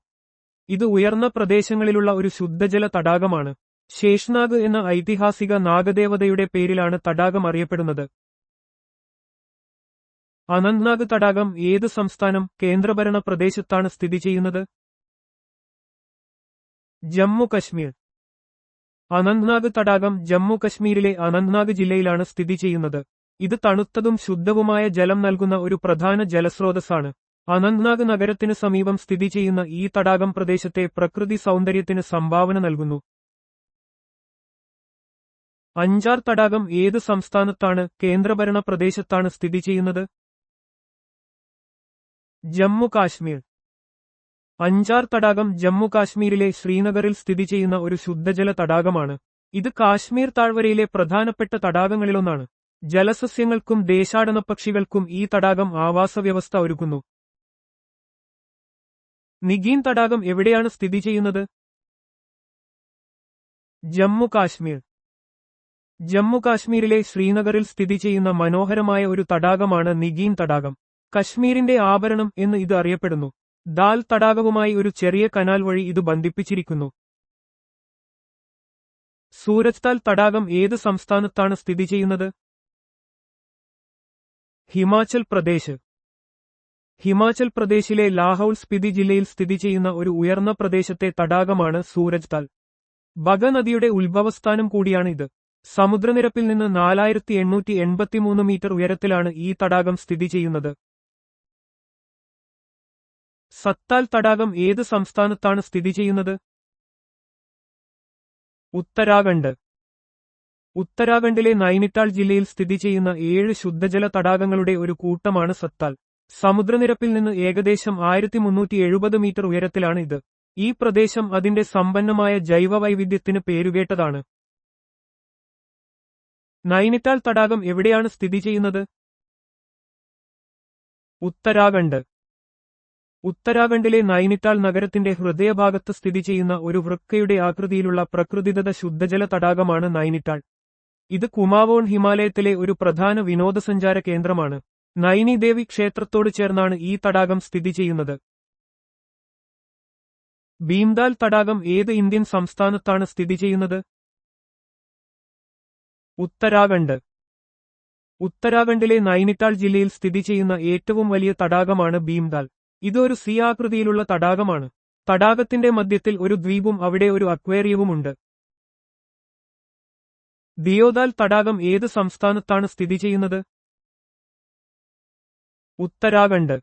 ഇത് ഉയർന്ന പ്രദേശങ്ങളിലുള്ള ഒരു ശുദ്ധജല തടാകമാണ്. ശേഷ്നാഗ് എന്ന ഐതിഹാസിക നാഗദേവതയുടെ പേരിലാണ് തടാകം അറിയപ്പെടുന്നത്. അനന്ത്നാഗ് തടാകം ഏത് സംസ്ഥാനം കേന്ദ്രഭരണ പ്രദേശത്താണ് സ്ഥിതി ചെയ്യുന്നത്? ജമ്മു കശ്മീർ. അനന്ത്നാഗ് തടാകം ജമ്മു കശ്മീരിലെ അനന്ത്നാഗ് ജില്ലയിലാണ് സ്ഥിതി ചെയ്യുന്നത്. ഇത് തണുത്തതും ശുദ്ധവുമായ ജലം നൽകുന്ന ഒരു പ്രധാന ജലസ്രോതസ്സാണ്. അനന്ത്നാഗ് നഗരത്തിന് സമീപം സ്ഥിതി ചെയ്യുന്ന ഈ തടാകം പ്രദേശത്തെ പ്രകൃതി സൗന്ദര്യത്തിന് സംഭാവന നൽകുന്നു. അഞ്ചാർ തടാകം ഏത് സംസ്ഥാനത്താണ് കേന്ദ്രഭരണ പ്രദേശത്താണ് സ്ഥിതി ചെയ്യുന്നത്? ജമ്മു കാശ്മീർ. അഞ്ചാർ തടാകം ജമ്മു കാശ്മീരിലെ ശ്രീനഗറിൽ സ്ഥിതി ചെയ്യുന്ന ഒരു ശുദ്ധജല തടാകമാണ്. ഇത് കാശ്മീർ താഴ്വരയിലെ പ്രധാനപ്പെട്ട തടാകങ്ങളിലൊന്നാണ്. ജലസസ്യങ്ങൾക്കും ദേശാടനപ്പക്ഷികൾക്കും ഈ തടാകം ആവാസവ്യവസ്ഥ ഒരുക്കുന്നു. നിഗീൻ തടാകം എവിടെയാണ് സ്ഥിതി ചെയ്യുന്നത്? ജമ്മു കാശ്മീർ. ജമ്മു കാശ്മീരിലെ ശ്രീനഗറിൽ സ്ഥിതി ചെയ്യുന്ന മനോഹരമായ ഒരു തടാകമാണ് നിഗീൻ തടാകം. കശ്മീരിന്റെ ആഭരണം എന്ന് ഇത് അറിയപ്പെടുന്നു. ദാൽ തടാകവുമായി ഒരു ചെറിയ കനാൽ വഴി ഇത് ബന്ധിപ്പിച്ചിരിക്കുന്നു. സൂരജ്താൽ തടാകം ഏത് സംസ്ഥാനത്താണ് സ്ഥിതി ചെയ്യുന്നത്? ഹിമാചൽ പ്രദേശ്. ഹിമാചൽ പ്രദേശിലെ ലാഹൌൽ സ്പിതി ജില്ലയിൽ സ്ഥിതി ചെയ്യുന്ന ഒരു ഉയർന്ന പ്രദേശത്തെ തടാകമാണ് സൂരജ് താൽ. ബഗ നദിയുടെ ഉത്ഭവസ്ഥാനം കൂടിയാണ് ഇത്. സമുദ്രനിരപ്പിൽ നിന്ന് 4883 മീറ്റർ ഉയരത്തിലാണ് ഈ തടാകം സ്ഥിതി ചെയ്യുന്നത്. സത്താൽ തടാകം ഏത് സംസ്ഥാനത്താണ് സ്ഥിതി ചെയ്യുന്നത്? ഉത്തരാഖണ്ഡ്. ഉത്തരാഖണ്ഡിലെ നൈനിറ്റാൾ ജില്ലയിൽ സ്ഥിതി ചെയ്യുന്ന 7 ശുദ്ധജല തടാകങ്ങളുടെ ഒരു കൂട്ടമാണ് സത്താൽ. സമുദ്രനിരപ്പിൽ നിന്ന് ഏകദേശം 1370 മീറ്റർ ഉയരത്തിലാണ് ഇത്. ഈ പ്രദേശം അതിന്റെ സമ്പന്നമായ ജൈവവൈവിധ്യത്തിന് പേരുകേട്ടതാണ്. നൈനിറ്റാൾ തടാകം എവിടെയാണ് സ്ഥിതി ചെയ്യുന്നത്? ഉത്തരാഖണ്ഡ്. ഉത്തരാഖണ്ഡിലെ നൈനിറ്റാൾ നഗരത്തിന്റെ ഹൃദയഭാഗത്ത് സ്ഥിതി ചെയ്യുന്ന ഒരു വൃക്കയുടെ ആകൃതിയിലുള്ള പ്രകൃതിദത്ത ശുദ്ധജല തടാകമാണ് നൈനിറ്റാൾ. ഇത് കുമാവോൺ ഹിമാലയത്തിലെ ഒരു പ്രധാന വിനോദസഞ്ചാര കേന്ദ്രമാണ്. നൈനി ദേവി ക്ഷേത്രത്തോട് ചേർന്നാണ് ഈ തടാകം സ്ഥിതി ചെയ്യുന്നത്. ഭീംതാൽ തടാകം ഏത് ഇന്ത്യൻ സംസ്ഥാനത്താണ് സ്ഥിതി ചെയ്യുന്നത്? ഉത്തരാഖണ്ഡ്. ഉത്തരാഖണ്ഡിലെ നൈനിറ്റാൾ ജില്ലയിൽ സ്ഥിതി ചെയ്യുന്ന ഏറ്റവും വലിയ തടാകമാണ് ഭീംതാൽ. ഇത് ഒരു സി ആകൃതിയിലുള്ള തടാകമാണ്. തടാകത്തിന്റെ മധ്യത്തിൽ ഒരു ദ്വീപും അവിടെ ഒരു അക്വേറിയവുമുണ്ട്. ദിയോദാൽ തടാകം ഏത് സംസ്ഥാനത്താണ് സ്ഥിതി ചെയ്യുന്നത്? ഉത്തരാഖണ്ഡ്.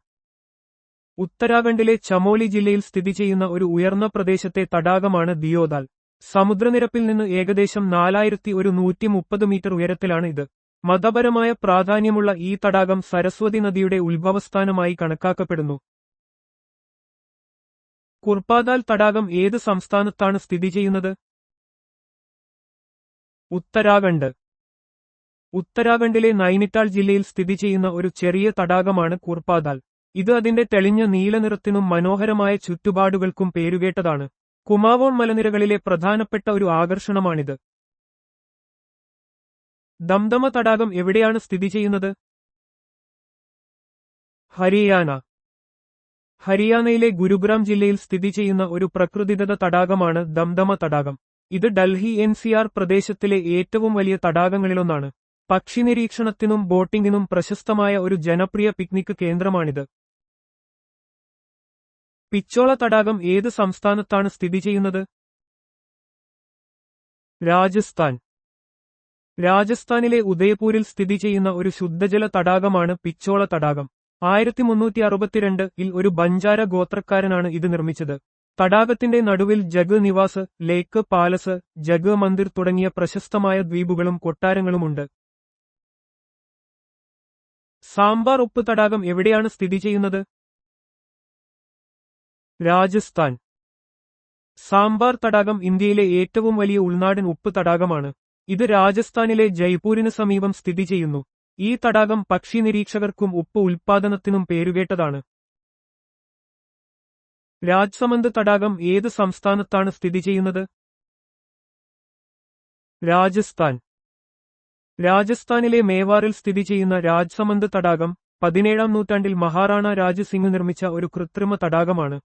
ഉത്തരാഖണ്ഡിലെ ചമോലി ജില്ലയിൽ സ്ഥിതി ചെയ്യുന്ന ഒരു ഉയർന്ന പ്രദേശത്തെ തടാകമാണ് ദിയോദാൽ. സമുദ്രനിരപ്പിൽ നിന്ന് ഏകദേശം 4130 മീറ്റർ ഉയരത്തിലാണ് ഇത്. മതപരമായ പ്രാധാന്യമുള്ള ഈ തടാകം സരസ്വതി നദിയുടെ ഉത്ഭവസ്ഥാനമായി കണക്കാക്കപ്പെടുന്നു. കുർപ്പാദാൽ തടാകം ഏത് സംസ്ഥാനത്താണ് സ്ഥിതി ചെയ്യുന്നത്? ഉത്തരാഖണ്ഡ്. ഉത്തരാഖണ്ഡിലെ നൈനിറ്റാൾ ജില്ലയിൽ സ്ഥിതി ചെയ്യുന്ന ഒരു ചെറിയ തടാകമാണ് കുർപ്പാദാൽ. ഇത് അതിന്റെ തെളിഞ്ഞ നീലനിറത്തിനും മനോഹരമായ ചുറ്റുപാടുകൾക്കും പേരുകേട്ടതാണ്. കുമാവോൺ മലനിരകളിലെ പ്രധാനപ്പെട്ട ഒരു ആകർഷണമാണിത്. ദംദമ തടാകം എവിടെയാണ് സ്ഥിതി ചെയ്യുന്നത്? ഹരിയാന. ഹരിയാനയിലെ ഗുരുഗ്രാം ജില്ലയിൽ സ്ഥിതി ചെയ്യുന്ന ഒരു പ്രകൃതിദത്ത തടാകമാണ് ദംദമ തടാകം. ഇത് ഡൽഹി NCR പ്രദേശത്തിലെ ഏറ്റവും വലിയ തടാകങ്ങളിലൊന്നാണ്. പക്ഷി നിരീക്ഷണത്തിനും ബോട്ടിംഗിനും പ്രശസ്തമായ ഒരു ജനപ്രിയ പിക്നിക് കേന്ദ്രമാണിത്. പിച്ചോള തടാകം ഏത് സംസ്ഥാനത്താണ് സ്ഥിതി ചെയ്യുന്നത്? രാജസ്ഥാൻ. രാജസ്ഥാനിലെ ഉദയപൂരിൽ സ്ഥിതി ചെയ്യുന്ന ഒരു ശുദ്ധജല തടാകമാണ് പിച്ചോള തടാകം. 1362-ൽ ഒരു ബഞ്ചാര ഗോത്രക്കാരനാണ് ഇത് നിർമ്മിച്ചത്. തടാകത്തിന്റെ നടുവിൽ ജഗ് നിവാസ്, ലേക്ക് പാലസ്, ജഗ് മന്ദിർ തുടങ്ങിയ പ്രശസ്തമായ ദ്വീപുകളും കൊട്ടാരങ്ങളുമുണ്ട്. സാമ്പാർ ഉപ്പ് തടാകം എവിടെയാണ് സ്ഥിതി ചെയ്യുന്നത്? രാജസ്ഥാൻ. സാമ്പാർ തടാകം ഇന്ത്യയിലെ ഏറ്റവും വലിയ ഉൾനാടൻ ഉപ്പ് തടാകമാണ്. ഇത് രാജസ്ഥാനിലെ ജയ്പൂരിന് സമീപം സ്ഥിതി ചെയ്യുന്നു. ഈ തടാകം പക്ഷി നിരീക്ഷകർക്കും ഉപ്പ് ഉൽപ്പാദനത്തിനും പേരുകേട്ടതാണ്. രാജ്സമന്ദ് തടാകം ഏത് സംസ്ഥാനത്താണ് സ്ഥിതി ചെയ്യുന്നത്? രാജസ്ഥാൻ. രാജസ്ഥാനിലെ മേവാറിൽ സ്ഥിതി ചെയ്യുന്ന രാജ്സമന്ദ് തടാകം 17-ാം നൂറ്റാണ്ടിൽ മഹാറാണ രാജ് സിംഗ് നിർമ്മിച്ച ഒരു കൃത്രിമ തടാകമാണ്.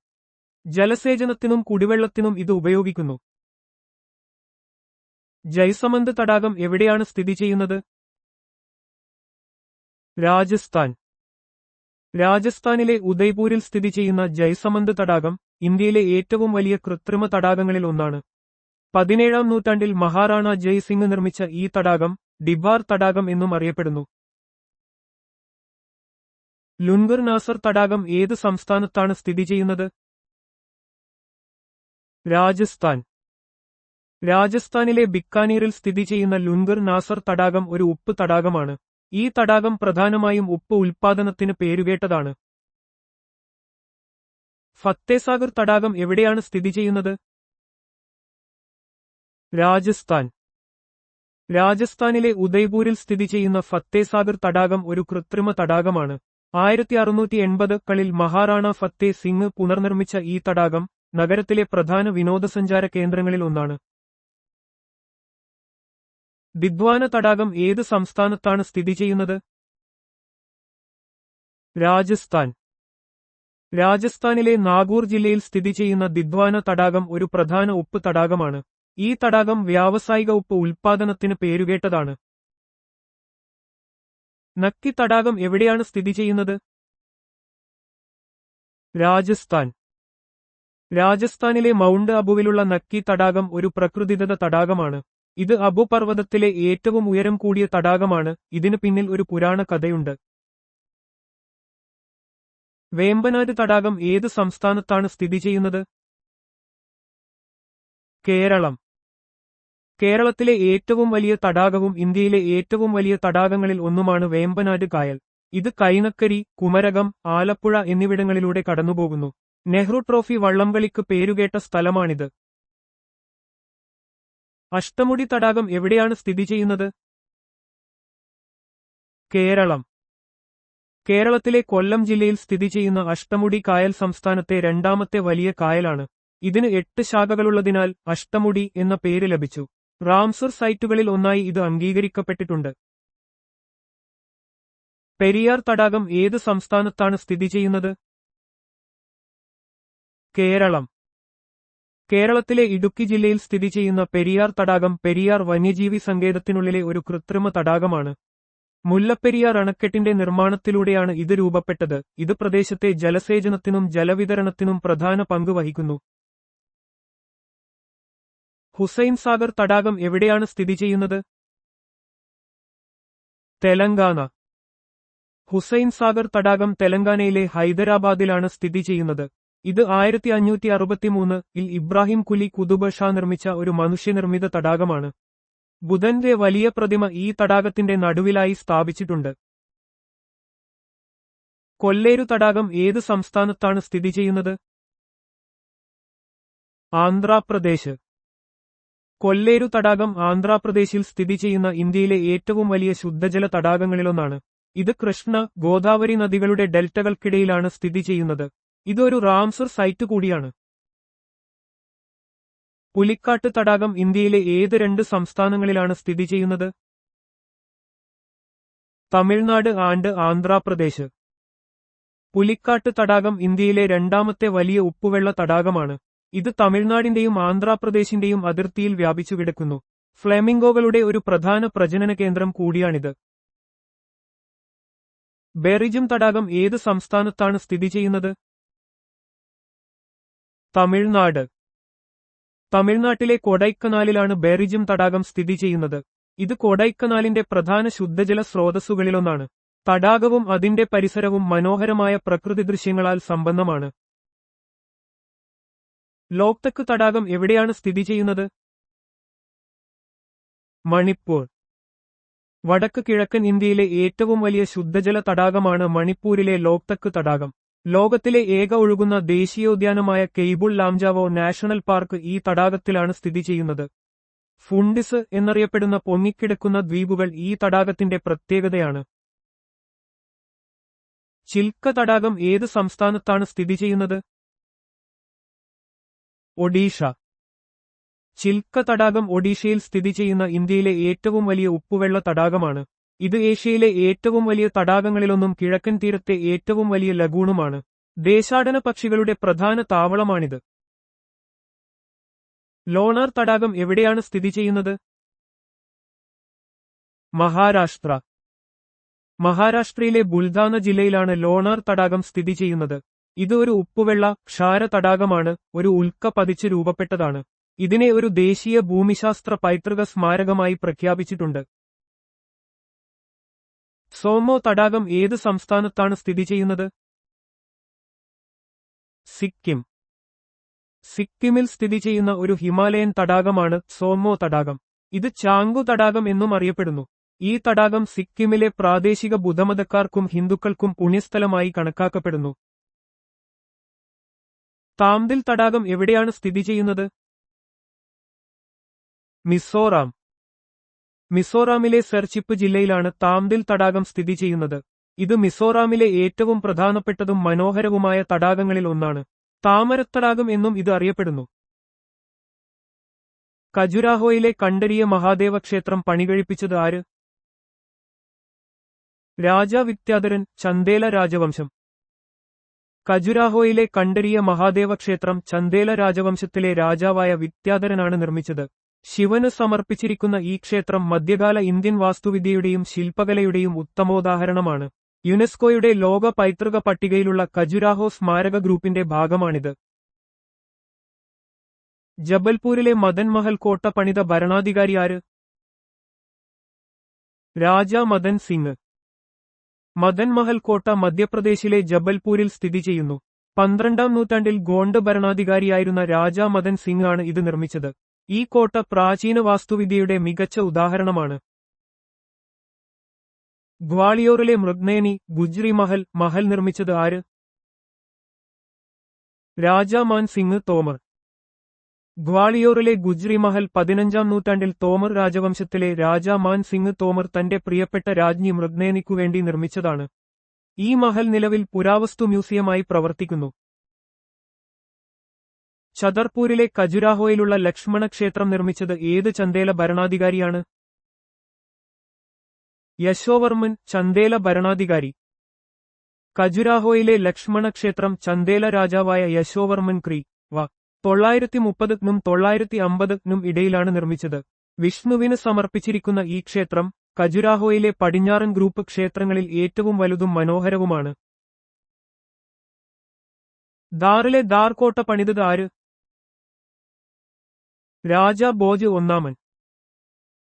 ജലസേചനത്തിനും കുടിവെള്ളത്തിനും ഇത് ഉപയോഗിക്കുന്നു. ജയ്സമന്ദ് തടാകം എവിടെയാണ് സ്ഥിതി ചെയ്യുന്നത്? രാജസ്ഥാൻ. രാജസ്ഥാനിലെ ഉദയ്പൂരിൽ സ്ഥിതി ചെയ്യുന്ന ജയ്സമന്ദ് തടാകം ഇന്ത്യയിലെ ഏറ്റവും വലിയ കൃത്രിമ തടാകങ്ങളിൽ ഒന്നാണ്. 17-ാം നൂറ്റാണ്ടിൽ മഹാറാണ ജയ് സിംഗ് നിർമ്മിച്ച ഈ തടാകം ഡിബാർ തടാകം എന്നും അറിയപ്പെടുന്നു. ലുൻഗർ നാസർ തടാകം ഏത് സംസ്ഥാനത്താണ് സ്ഥിതി ചെയ്യുന്നത്? രാജസ്ഥാൻ. രാജസ്ഥാനിലെ ബിക്കാനീറിൽ സ്ഥിതി ചെയ്യുന്ന ലുൻഗർ നാസർ തടാകം ഒരു ഉപ്പ് തടാകമാണ്. ഈ തടാകം പ്രധാനമായും ഉപ്പ് ഉൽപ്പാദനത്തിന് പേരുകേട്ടതാണ്. ഫത്തേസാഗർ തടാകം എവിടെയാണ് സ്ഥിതി ചെയ്യുന്നത്? രാജസ്ഥാൻ. രാജസ്ഥാനിലെ ഉദയ്പൂരിൽ സ്ഥിതി ചെയ്യുന്ന ഫത്തേസാഗർ തടാകം ഒരു കൃത്രിമ തടാകമാണ്. 1680-കളിൽ മഹാറാണ ഫത്തേ സിംഗ് പുനർനിർമ്മിച്ച ഈ തടാകം നഗരത്തിലെ പ്രധാന വിനോദസഞ്ചാര കേന്ദ്രങ്ങളിൽ ഒന്നാണ്. ദിദ്വാന തടാകം ഏത് സംസ്ഥാനത്താണ് സ്ഥിതി ചെയ്യുന്നത്? രാജസ്ഥാൻ. രാജസ്ഥാനിലെ നാഗൂർ ജില്ലയിൽ സ്ഥിതി ചെയ്യുന്ന ദിദ്വാന തടാകം ഒരു പ്രധാന ഉപ്പ് തടാകമാണ്. ഈ തടാകം വ്യാവസായിക ഉപ്പ് ഉൽപ്പാദനത്തിന് പേരുകേട്ടതാണ്. നക്കി തടാകം എവിടെയാണ് സ്ഥിതി ചെയ്യുന്നത്? രാജസ്ഥാൻ. രാജസ്ഥാനിലെ മൗണ്ട് അബുവിലുള്ള നക്കി തടാകം ഒരു പ്രകൃതിദത്ത തടാകമാണ്. ഇത് അബു പർവ്വതത്തിലെ ഏറ്റവും ഉയരം കൂടിയ തടാകമാണ്. ഇതിനു പിന്നിൽ ഒരു പുരാണ കഥയുണ്ട്. വേമ്പനാട് തടാകം ഏത് സംസ്ഥാനത്താണ് സ്ഥിതി ചെയ്യുന്നത്? കേരളം. കേരളത്തിലെ ഏറ്റവും വലിയ തടാകവും ഇന്ത്യയിലെ ഏറ്റവും വലിയ തടാകങ്ങളിൽ ഒന്നുമാണ് വേമ്പനാട് കായൽ. ഇത് കൈനക്കരി, കുമരകം, ആലപ്പുഴ എന്നിവിടങ്ങളിലൂടെ കടന്നുപോകുന്നു. നെഹ്റു ട്രോഫി വള്ളംകളിക്ക് പേരുകേട്ട സ്ഥലമാണിത്. അഷ്ടമുടി തടാകം എവിടെയാണ് സ്ഥിതി ചെയ്യുന്നത്? കേരളം. കേരളത്തിലെ കൊല്ലം ജില്ലയിൽ സ്ഥിതി ചെയ്യുന്ന അഷ്ടമുടി കായൽ സംസ്ഥാനത്തെ രണ്ടാമത്തെ വലിയ കായലാണ്. ഇതിന് 8 ശാഖകളുള്ളതിനാൽ അഷ്ടമുടി എന്ന പേര് ലഭിച്ചു. റാംസർ സൈറ്റുകളിൽ ഒന്നായി ഇത് അംഗീകരിക്കപ്പെട്ടിട്ടുണ്ട്. പെരിയാർ തടാകം ഏത് സംസ്ഥാനത്താണ് സ്ഥിതി ചെയ്യുന്നത്? കേരളം. കേരളത്തിലെ ഇടുക്കി ജില്ലയിൽ സ്ഥിതി ചെയ്യുന്ന പെരിയാർ തടാകം പെരിയാർ വന്യജീവി സങ്കേതത്തിനുള്ളിലെ ഒരു കൃത്രിമ തടാകമാണ്. മുല്ലപ്പെരിയാർ അണക്കെട്ടിന്റെ നിർമ്മാണത്തിലൂടെയാണ് ഇത് രൂപപ്പെട്ടത്. ഇത് പ്രദേശത്തെ ജലസേചനത്തിനും ജലവിതരണത്തിനും പ്രധാന പങ്ക് വഹിക്കുന്നു. ഹുസൈൻ സാഗർ തടാകം എവിടെയാണ് സ്ഥിതി ചെയ്യുന്നത്? തെലങ്കാന. ഹുസൈൻ സാഗർ തടാകം തെലങ്കാനയിലെ ഹൈദരാബാദിലാണ് സ്ഥിതി ചെയ്യുന്നത്. ഇത് 1563-ൽ ഇബ്രാഹിം കുലി കുതുബ് ഷാ നിർമ്മിച്ച ഒരു മനുഷ്യനിർമ്മിത തടാകമാണ്. ബുധന്റെ വലിയ പ്രതിമ ഈ തടാകത്തിന്റെ നടുവിലായി സ്ഥാപിച്ചിട്ടുണ്ട്. കൊല്ലേരു തടാകം ഏത് സംസ്ഥാനത്താണ് സ്ഥിതി ചെയ്യുന്നത്? ആന്ധ്രാപ്രദേശ്. കൊല്ലേരു തടാകം ആന്ധ്രാപ്രദേശിൽ സ്ഥിതി ചെയ്യുന്ന ഇന്ത്യയിലെ ഏറ്റവും വലിയ ശുദ്ധജല തടാകങ്ങളിലൊന്നാണ്. ഇത് കൃഷ്ണ, ഗോദാവരി നദികളുടെ ഡെൽറ്റകൾക്കിടയിലാണ് സ്ഥിതി ചെയ്യുന്നത്. ഇതൊരു റാംസർ സൈറ്റ് കൂടിയാണ്. പുലിക്കാട്ട് തടാകം ഇന്ത്യയിലെ ഏത് 2 സംസ്ഥാനങ്ങളിലാണ് സ്ഥിതി ചെയ്യുന്നത്? തമിഴ്നാട് ആൻഡ് ആന്ധ്രാപ്രദേശ്. പുലിക്കാട്ട് തടാകം ഇന്ത്യയിലെ രണ്ടാമത്തെ വലിയ ഉപ്പുവെള്ള തടാകമാണ്. ഇത് തമിഴ്നാടിന്റെയും ആന്ധ്രാപ്രദേശിന്റെയും അതിർത്തിയിൽ വ്യാപിച്ചു കിടക്കുന്നു. ഫ്ലെമിംഗോകളുടെ ഒരു പ്രധാന പ്രജനന കേന്ദ്രം കൂടിയാണിത്. ബെറിജം തടാകം ഏത് സംസ്ഥാനത്താണ് സ്ഥിതി ചെയ്യുന്നത്? തമിഴ്നാട്. തമിഴ്നാട്ടിലെ കൊടൈക്കനാലിലാണ് ബെറിജം തടാകം സ്ഥിതി ചെയ്യുന്നത്. ഇത് കൊടൈക്കനാലിന്റെ പ്രധാന ശുദ്ധജല സ്രോതസ്സുകളിലൊന്നാണ്. തടാകവും അതിന്റെ പരിസരവും മനോഹരമായ പ്രകൃതി ദൃശ്യങ്ങളാൽ സമ്പന്നമാണ്. ലോക്തക് തടാകം എവിടെയാണ് സ്ഥിതി ചെയ്യുന്നത്? മണിപ്പൂർ. വടക്ക് കിഴക്കൻ ഇന്ത്യയിലെ ഏറ്റവും വലിയ ശുദ്ധജല തടാകമാണ് മണിപ്പൂരിലെ ലോക്തക് തടാകം. ലോകത്തിലെ ഏക ഒഴുകുന്ന ദേശീയോദ്യാനമായ കെയ്ബുൾ ലാംജാവോ നാഷണൽ പാർക്ക് ഈ തടാകത്തിലാണ് സ്ഥിതി ചെയ്യുന്നത്. ഫുണ്ടിസ് എന്നറിയപ്പെടുന്ന പൊങ്ങിക്കിടക്കുന്ന ദ്വീപുകൾ ഈ തടാകത്തിന്റെ പ്രത്യേകതയാണ്. ചിൽക്ക തടാകം ഏത് സംസ്ഥാനത്താണ് സ്ഥിതി ചെയ്യുന്നത്? ഒഡീഷ. ചിൽക്ക തടാകം ഒഡീഷയിൽ സ്ഥിതി ചെയ്യുന്ന ഇന്ത്യയിലെ ഏറ്റവും വലിയ ഉപ്പുവെള്ള തടാകമാണ്. ഇത് ഏഷ്യയിലെ ഏറ്റവും വലിയ തടാകങ്ങളിലൊന്നും കിഴക്കൻ തീരത്തെ ഏറ്റവും വലിയ ലഗൂണുമാണ്. ദേശാടന പക്ഷികളുടെ പ്രധാന താവളമാണിത്. ലോണാർ തടാകം എവിടെയാണ് സ്ഥിതി ചെയ്യുന്നത്? മഹാരാഷ്ട്ര. മഹാരാഷ്ട്രയിലെ ബുൽധാന ജില്ലയിലാണ് ലോണാർ തടാകം സ്ഥിതി ചെയ്യുന്നത്. ഇത് ഒരു ഉപ്പുവെള്ള ക്ഷാര തടാകമാണ്. ഒരു ഉൽക്ക പതിച്ച് രൂപപ്പെട്ടതാണ്. ഇതിനെ ഒരു ദേശീയ ഭൂമിശാസ്ത്ര പൈതൃക സ്മാരകമായി പ്രഖ്യാപിച്ചിട്ടുണ്ട്. സോമോ തടാകം ഏത് സംസ്ഥാനത്താണ് സ്ഥിതി ചെയ്യുന്നത്? സിക്കിം. സിക്കിമിൽ സ്ഥിതി ചെയ്യുന്ന ഒരു ഹിമാലയൻ തടാകമാണ് സോമോ തടാകം. ഇത് ചാങ്കു തടാകം എന്നും അറിയപ്പെടുന്നു. ഈ തടാകം സിക്കിമിലെ പ്രാദേശിക ബുദ്ധമതക്കാർക്കും ഹിന്ദുക്കൾക്കും പുണ്യസ്ഥലമായി കണക്കാക്കപ്പെടുന്നു. താംതിൽ തടാകം എവിടെയാണ് സ്ഥിതി ചെയ്യുന്നത്? മിസോറാം. മിസോറാമിലെ സെർച്ചിപ്പ് ജില്ലയിലാണ് താംതിൽ തടാകം സ്ഥിതി ചെയ്യുന്നത്. ഇത് മിസോറാമിലെ ഏറ്റവും പ്രധാനപ്പെട്ടതും മനോഹരവുമായ തടാകങ്ങളിൽ ഒന്നാണ്. താമരത്തടാകം എന്നും ഇത് അറിയപ്പെടുന്നു. ഖജുരാഹോയിലെ കണ്ഡരിയ മഹാദേവ ക്ഷേത്രം പണികഴിപ്പിച്ചത് ആര്? രാജാ വിദ്യാധരൻ, ചന്ദേല രാജവംശം. ഖജുരാഹോയിലെ കണ്ഡരിയ മഹാദേവ ക്ഷേത്രം ചന്ദേല രാജവംശത്തിലെ രാജാവായ വിദ്യാധരനാണ് നിർമ്മിച്ചത്. ശിവന് സമർപ്പിച്ചിരിക്കുന്ന ഈ ക്ഷേത്രം മധ്യകാല ഇന്ത്യൻ വാസ്തുവിദ്യയുടെയും ശില്പകലയുടെയും ഉത്തമോദാഹരണമാണ്. യുനെസ്കോയുടെ ലോക പൈതൃക പട്ടികയിലുള്ള ഖജുരാഹോ സ്മാരക ഗ്രൂപ്പിന്റെ ഭാഗമാണിത്. ജബൽപൂരിലെ മദൻ മഹൽ കോട്ട പണിത ഭരണാധികാരി ആര്? രാജാ മദൻ സിംഗ്. മദൻ മഹൽ കോട്ട മധ്യപ്രദേശിലെ ജബൽപൂരിൽ സ്ഥിതി ചെയ്യുന്നു. 12ാം നൂറ്റാണ്ടിൽ ഗോണ്ട് ഭരണാധികാരിയായിരുന്ന രാജാ മദൻ സിംഗ് ആണ് ഇത് നിർമ്മിച്ചത്. ഈ കോട്ട പ്രാചീന വാസ്തുവിദ്യയുടെ മികച്ച ഉദാഹരണമാണ്. ഗ്വാളിയോറിലെ മൃഗ്നേനി ഗുജ്രി മഹൽ നിർമ്മിച്ചത് ആര്? രാജാ മാൻ സിംഗ് തോമർ. ഗ്വാളിയോറിലെ ഗുജ്രി മഹൽ 15ാം നൂറ്റാണ്ടിൽ തോമർ രാജവംശത്തിലെ രാജാ മാൻ സിംഗ് തോമർ തന്റെ പ്രിയപ്പെട്ട രാജ്ഞി മൃഗ്നേനിക്കുവേണ്ടി നിർമ്മിച്ചതാണ്. ഈ മഹൽ നിലവിൽ പുരാവസ്തു മ്യൂസിയമായി പ്രവർത്തിക്കുന്നു. ഛതർപൂരിലെ ഖജുരാഹോയിലുള്ള ലക്ഷ്മണ ക്ഷേത്രം നിർമ്മിച്ചത് ഏത് ചന്ദേല ഭരണാധികാരിയാണ്? യശോവർമൻ ചന്ദേല ഭരണാധികാരി. ഖജുരാഹോയിലെ ലക്ഷ്മണ ക്ഷേത്രം ചന്ദേല രാജാവായ യശോവർമൻ ക്രി. 930നും 950നും ഇടയിലാണ് നിർമ്മിച്ചത്. വിഷ്ണുവിന് സമർപ്പിച്ചിരിക്കുന്ന ഈ ക്ഷേത്രം ഖജുരാഹോയിലെ പടിഞ്ഞാറൻ ഗ്രൂപ്പ് ക്ഷേത്രങ്ങളിൽ ഏറ്റവും വലുതും മനോഹരവുമാണ്. ദാറിലെ ദാർ കോട്ട പണിതത് ആര്? രാജാ ഭോജ് ഒന്നാമൻ.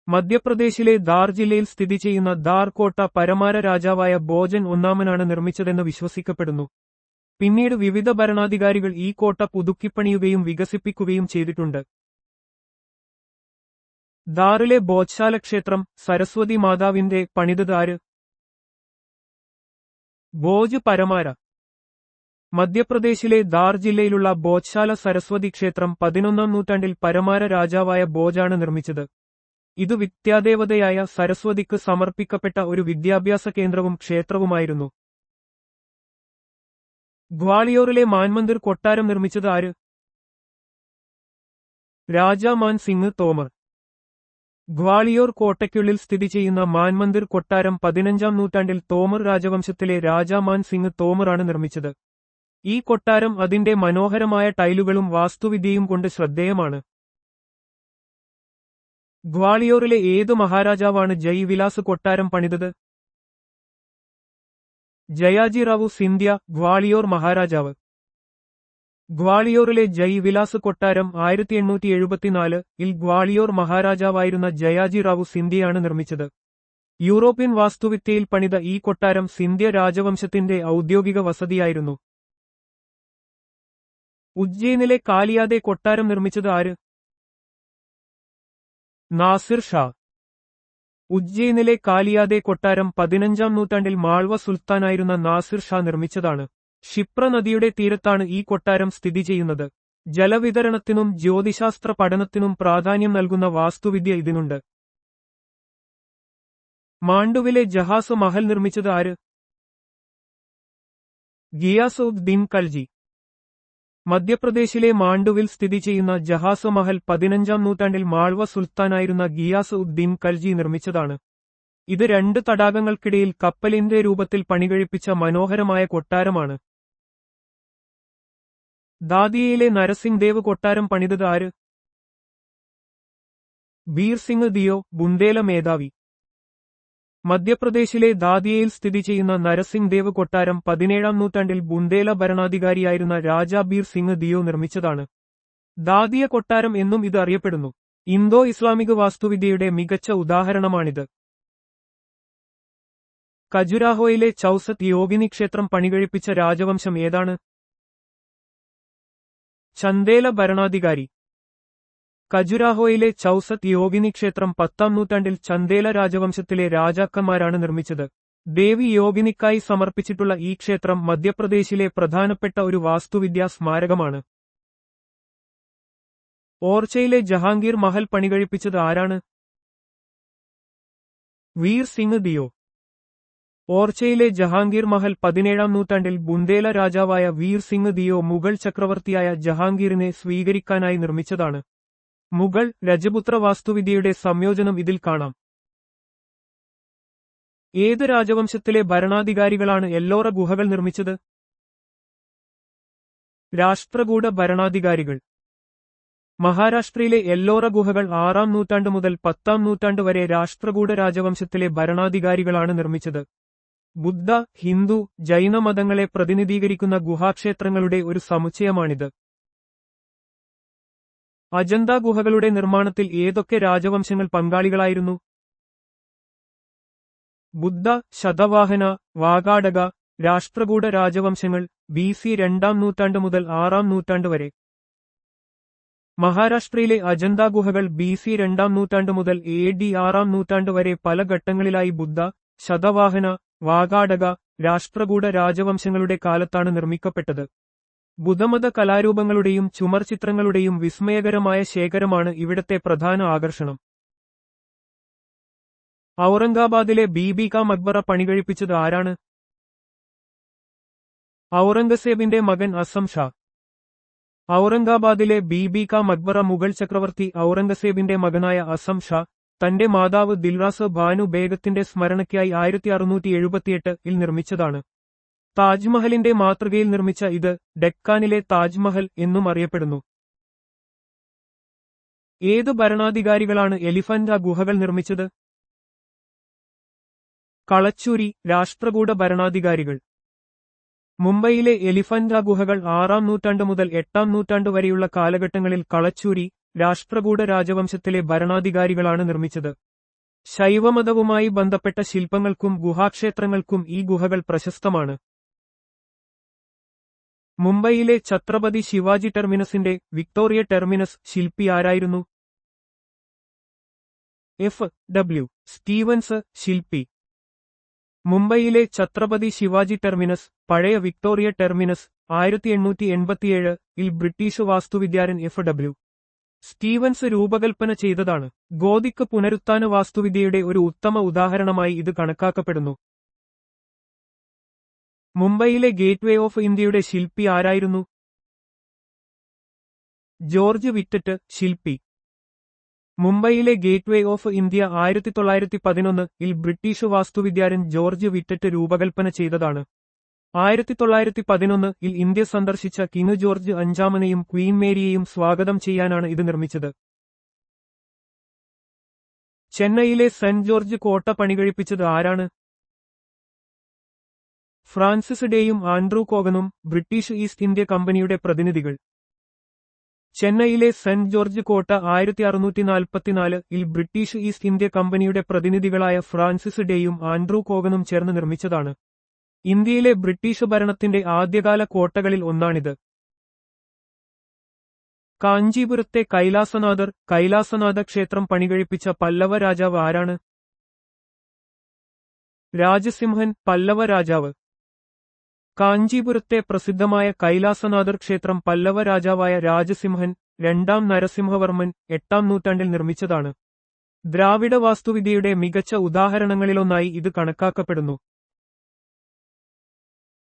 മധ്യപ്രദേശിലെ ദാർ ജില്ലയിൽ സ്ഥിതി ചെയ്യുന്ന ദാർ കോട്ട പരമാര രാജാവായ ഭോജൻ ഒന്നാമനാണ് നിർമ്മിച്ചതെന്ന് വിശ്വസിക്കപ്പെടുന്നു. പിന്നീട് വിവിധ ഭരണാധികാരികൾ ഈ കോട്ട പുതുക്കിപ്പണിയുകയും വികസിപ്പിക്കുകയും ചെയ്തിട്ടുണ്ട്. ദാറിലെ ബോധ്ശാല ക്ഷേത്രം സരസ്വതി മാതാവിന്റെ പണിതത് ആര്? ഭോജ് പരമാര. മധ്യപ്രദേശിലെ ദാർ ജില്ലയിലുള്ള ബോധ്ശാല സരസ്വതി ക്ഷേത്രം 11ാം നൂറ്റാണ്ടിൽ പരമാര രാജാവായ ഭോജാണ് നിർമ്മിച്ചത്. ഇത് വിദ്യാദേവതയായ സരസ്വതിക്ക് സമർപ്പിക്കപ്പെട്ട ഒരു വിദ്യാഭ്യാസ കേന്ദ്രവും ക്ഷേത്രവുമായിരുന്നു. ഗ്വാളിയോറിലെ മാൻമന്ദിർ കൊട്ടാരം നിർമ്മിച്ചത് ആര്? രാജാ മാൻ സിംഗ് തോമർ. ഗ്വാളിയോർ കോട്ടയ്ക്കുള്ളിൽ സ്ഥിതി ചെയ്യുന്ന മാൻമന്ദിർ കൊട്ടാരം 15ാം നൂറ്റാണ്ടിൽ തോമർ രാജവംശത്തിലെ രാജാ മാൻ സിംഗ് തോമറാണ് നിർമ്മിച്ചത്. ഈ കൊട്ടാരം അതിന്റെ മനോഹരമായ ടൈലുകളും വാസ്തുവിദ്യയും കൊണ്ട് ശ്രദ്ധേയമാണ്. ഗ്വാളിയോറിലെ ഏതു മഹാരാജാവാണ് ജയ് വിലാസ് കൊട്ടാരം പണിതത്? ജയാജി റാവു സിന്ധ്യ ഗ്വാളിയോർ മഹാരാജാവ്. ഗ്വാളിയോറിലെ ജയ് വിലാസ് കൊട്ടാരം 1874-ൽ ഗ്വാളിയോർ മഹാരാജാവായിരുന്ന ജയാജി റാവു സിന്ധ്യയാണ് നിർമ്മിച്ചത്. യൂറോപ്യൻ വാസ്തുവിദ്യയിൽ പണിത ഈ കൊട്ടാരം സിന്ധ്യ രാജവംശത്തിന്റെ ഔദ്യോഗിക വസതിയായിരുന്നു. ഉജ്ജയിനിലെ കാലിയാദെ കൊട്ടാരം നിർമ്മിച്ചത് ആര്? നാസിർ ഷാ. ഉജ്ജയിനിലെ കാലിയാദെ കൊട്ടാരം 15ാം നൂറ്റാണ്ടിൽ മാൾവ സുൽത്താനായിരുന്ന നാസിർ ഷാ നിർമ്മിച്ചതാണ്. ക്ഷിപ്ര നദിയുടെ തീരത്താണ് ഈ കൊട്ടാരം സ്ഥിതി ചെയ്യുന്നത്. ജലവിതരണത്തിനും ജ്യോതിശാസ്ത്ര പഠനത്തിനും പ്രാധാന്യം നൽകുന്ന വാസ്തുവിദ്യ ഇതിനുണ്ട്. മാണ്ഡുവിലെ ജഹാസ് മഹൽ നിർമ്മിച്ചത് ആര്? ഗിയാസുദ്ദീൻ ഖൽജി. മധ്യപ്രദേശിലെ മാണ്ഡുവിൽ സ്ഥിതി ചെയ്യുന്ന ജഹാസ് മഹൽ 15ാം നൂറ്റാണ്ടിൽ മാൾവ സുൽത്താനായിരുന്ന ഗിയാസ് ഉദ്ദീൻ ഖൽജി നിർമ്മിച്ചതാണ്. ഇത് 2 തടാകങ്ങൾക്കിടയിൽ കപ്പലിന്റെ രൂപത്തിൽ പണികഴിപ്പിച്ച മനോഹരമായ കൊട്ടാരമാണ്. ദാദിയയിലെ നരസിംഗ് ദേവ് കൊട്ടാരം പണിതത് ആര്? ബീർ സിംഗ് ദിയോ ബുന്ദേല മേധാവി. മധ്യപ്രദേശിലെ ദാദിയയിൽ സ്ഥിതി ചെയ്യുന്ന നരസിംഗ് ദേവ് കൊട്ടാരം 17ാം നൂറ്റാണ്ടിൽ ബുന്ദേല ഭരണാധികാരിയായിരുന്ന രാജാ ബീർ സിംഗ് ദിയോ നിർമ്മിച്ചതാണ്. ദാദിയ കൊട്ടാരം എന്നും ഇത് അറിയപ്പെടുന്നു. ഇന്തോ ഇസ്ലാമിക് വാസ്തുവിദ്യയുടെ മികച്ച ഉദാഹരണമാണിത്. ഖജുരാഹോയിലെ ചൌസത്ത് യോഗിനി ക്ഷേത്രം പണികഴിപ്പിച്ച രാജവംശം ഏതാണ്? ചന്ദേല ഭരണാധികാരി. ഖജുരാഹോയിലെ ചൌസത്ത് യോഗിനി ക്ഷേത്രം 10ാം നൂറ്റാണ്ടിൽ ചന്ദേല രാജവംശത്തിലെ രാജാക്കന്മാരാണ് നിർമ്മിച്ചത്. ദേവി യോഗിനിക്കായി സമർപ്പിച്ചിട്ടുള്ള ഈ ക്ഷേത്രം മധ്യപ്രദേശിലെ പ്രധാനപ്പെട്ട ഒരു വാസ്തുവിദ്യാ സ്മാരകമാണ്. ഓർച്ചയിലെ ജഹാംഗീർ മഹൽ പണികഴിപ്പിച്ചത് ആരാണ്? വീർ സിംഗ് ദിയോ. ഓർച്ചയിലെ ജഹാംഗീർ മഹൽ 17ാം നൂറ്റാണ്ടിൽ ബുന്ദേല രാജാവായ വീർ സിംഗ് ദിയോ മുഗൾ ചക്രവർത്തിയായ ജഹാംഗീറിനെ സ്വീകരിക്കാനായി നിർമ്മിച്ചതാണ്. മുഗൾ രജപുത്ര വാസ്തുവിദ്യയുടെ സംയോജനം ഇതിൽ കാണാം. ഏത് രാജവംശത്തിലെ ഭരണാധികാരികളാണ് എല്ലോറ ഗുഹകൾ നിർമ്മിച്ചത്? രാഷ്ട്രകൂട ഭരണാധികാരികൾ. മഹാരാഷ്ട്രയിലെ എല്ലോറ ഗുഹകൾ 6ാം നൂറ്റാണ്ട് മുതൽ 10ാം നൂറ്റാണ്ട് വരെ രാഷ്ട്രകൂട രാജവംശത്തിലെ ഭരണാധികാരികളാണ് നിർമ്മിച്ചത്. ബുദ്ധ, ഹിന്ദു, ജൈന മതങ്ങളെ പ്രതിനിധീകരിക്കുന്ന ഗുഹാക്ഷേത്രങ്ങളുടെ ഒരു സമുച്ചയമാണിത്. അജന്ത ഗുഹകളുടെ നിർമ്മാണത്തിൽ ഏതൊക്കെ രാജവംശങ്ങൾ പങ്കാളികളായിരുന്നു? ബുദ്ധ, ശതവാഹന, വാകാടക, രാഷ്ട്രകൂട രാജവംശങ്ങൾ BC 2-ാം നൂറ്റാണ്ട് മുതൽ 6-ാം നൂറ്റാണ്ട് വരെ. മഹാരാഷ്ട്രയിലെ അജന്ത ഗുഹകൾ BC 2-ാം നൂറ്റാണ്ട് മുതൽ AD 6-ാം നൂറ്റാണ്ട് വരെ പല ഘട്ടങ്ങളിലായി ബുദ്ധ, ശതവാഹന, വാകാടക, രാഷ്ട്രകൂട രാജവംശങ്ങളുടെ കാലത്താണ് നിർമ്മിക്കപ്പെട്ടത്. ബുദ്ധമത കലാരൂപങ്ങളുടെയും ചുമർചിത്രങ്ങളുടെയും വിസ്മയകരമായ ശേഖരമാണ് ഇവിടത്തെ പ്രധാന ആകർഷണം. ഔറംഗാബാദിലെ ബീബി കാ മക്ബറ പണികഴിപ്പിച്ചത് ആരാണ്? ഔറംഗസേബിന്റെ മകൻ അസം ഷാ. ഔറംഗാബാദിലെ ബീബി കാ മക്ബറ മുഗൾ ചക്രവർത്തി ഔറംഗസേബിന്റെ മകനായ അസം ഷാ തന്റെ മാതാവ് ദിൽറാസ് ബാനു ബേഗത്തിന്റെ സ്മരണയ്ക്കായി 1678-ൽ നിർമ്മിച്ചതാണ്. താജ്മഹലിന്റെ മാതൃകയിൽ നിർമ്മിച്ച ഇത് ഡെക്കാനിലെ താജ്മഹൽ എന്നും അറിയപ്പെടുന്നു. ഏത് ഭരണാധികാരികളാണ് എലിഫന്റ ഗുഹകൾ നിർമ്മിച്ചത്? കളച്ചൂരി, രാഷ്ട്രകൂട ഭരണാധികാരികൾ. മുംബൈയിലെ എലിഫന്റ ഗുഹകൾ 6-ാം നൂറ്റാണ്ട് മുതൽ 8-ാം നൂറ്റാണ്ട് വരെയുള്ള കാലഘട്ടങ്ങളിൽ കളച്ചൂരി, രാഷ്ട്രകൂട രാജവംശത്തിലെ ഭരണാധികാരികളാണ് നിർമ്മിച്ചത്. ശൈവമതവുമായി ബന്ധപ്പെട്ട ശില്പങ്ങൾക്കും ഗുഹാക്ഷേത്രങ്ങൾക്കും ഈ ഗുഹകൾ പ്രശസ്തമാണ്. മുംബൈയിലെ ഛത്രപതി ശിവാജി ടെർമിനസിന്റെ വിക്ടോറിയ ടെർമിനസ് ശില്പി ആരായിരുന്നു? F.W. സ്റ്റീവൻസ്, ശില്പി. മുംബൈയിലെ ഛത്രപതി ശിവാജി ടെർമിനസ്, പഴയ വിക്ടോറിയ ടെർമിനസ്, 1887-ൽ ബ്രിട്ടീഷ് വാസ്തുവിദ്യാരൻ F.W. സ്റ്റീവൻസ് രൂപകൽപ്പന ചെയ്തതാണ്. ഗോതിക് പുനരുത്ഥാന വാസ്തുവിദ്യയുടെ ഒരു ഉത്തമ ഉദാഹരണമായി ഇത് കണക്കാക്കപ്പെടുന്നു. മുംബൈയിലെ ഗേറ്റ്വേ ഓഫ് ഇന്ത്യയുടെ ശില്പി ആരായിരുന്നു? ജോർജ് വിറ്ററ്റ്, ശില്പി. മുംബൈയിലെ ഗേറ്റ്വേ ഓഫ് ഇന്ത്യ 1911-ൽ ബ്രിട്ടീഷ് വാസ്തുവിദ്യാരൻ ജോർജ് വിറ്ററ്റ് രൂപകൽപ്പന ചെയ്തതാണ്. 1911-ൽ ഇന്ത്യ സന്ദർശിച്ച കിങ് ജോർജ് അഞ്ചാമനെയും ക്വീൻ മേരിയെയും സ്വാഗതം ചെയ്യാനാണ് ഇത് നിർമ്മിച്ചത്. ചെന്നൈയിലെ സെന്റ് ജോർജ് കോട്ട പണികഴിപ്പിച്ചത് ആരാണ്? ഫ്രാൻസിസ് ഡേയും ആൻഡ്രൂ കോഗനും, ബ്രിട്ടീഷ് ഈസ്റ്റ് ഇന്ത്യ കമ്പനിയുടെ പ്രതിനിധികൾ. ചെന്നൈയിലെ സെന്റ് ജോർജ് കോട്ട 1644-ൽ ബ്രിട്ടീഷ് ഈസ്റ്റ് ഇന്ത്യ കമ്പനിയുടെ പ്രതിനിധികളായ ഫ്രാൻസിസ് ഡേയും ആൻഡ്രൂ കോഗനും ചേർന്ന് നിർമ്മിച്ചതാണ്. ഇന്ത്യയിലെ ബ്രിട്ടീഷ് ഭരണത്തിന്റെ ആദ്യകാല കോട്ടകളിൽ ഒന്നാണിത്. കാഞ്ചീപുരത്തെ കൈലാസനാഥ ക്ഷേത്രം പണികഴിപ്പിച്ച പല്ലവ രാജാവ് ആരാണ്? രാജസിംഹൻ, പല്ലവ രാജാവ്. കാഞ്ചീപുരത്തെ പ്രസിദ്ധമായ കൈലാസനാഥർ ക്ഷേത്രം പല്ലവ രാജാവായ രാജസിംഹൻ 2-ാം നരസിംഹവർമ്മൻ 8-ാം നൂറ്റാണ്ടിൽ നിർമ്മിച്ചതാണ്. ദ്രാവിഡ വാസ്തുവിദ്യയുടെ മികച്ച ഉദാഹരണങ്ങളിലൊന്നായി ഇത് കണക്കാക്കപ്പെടുന്നു.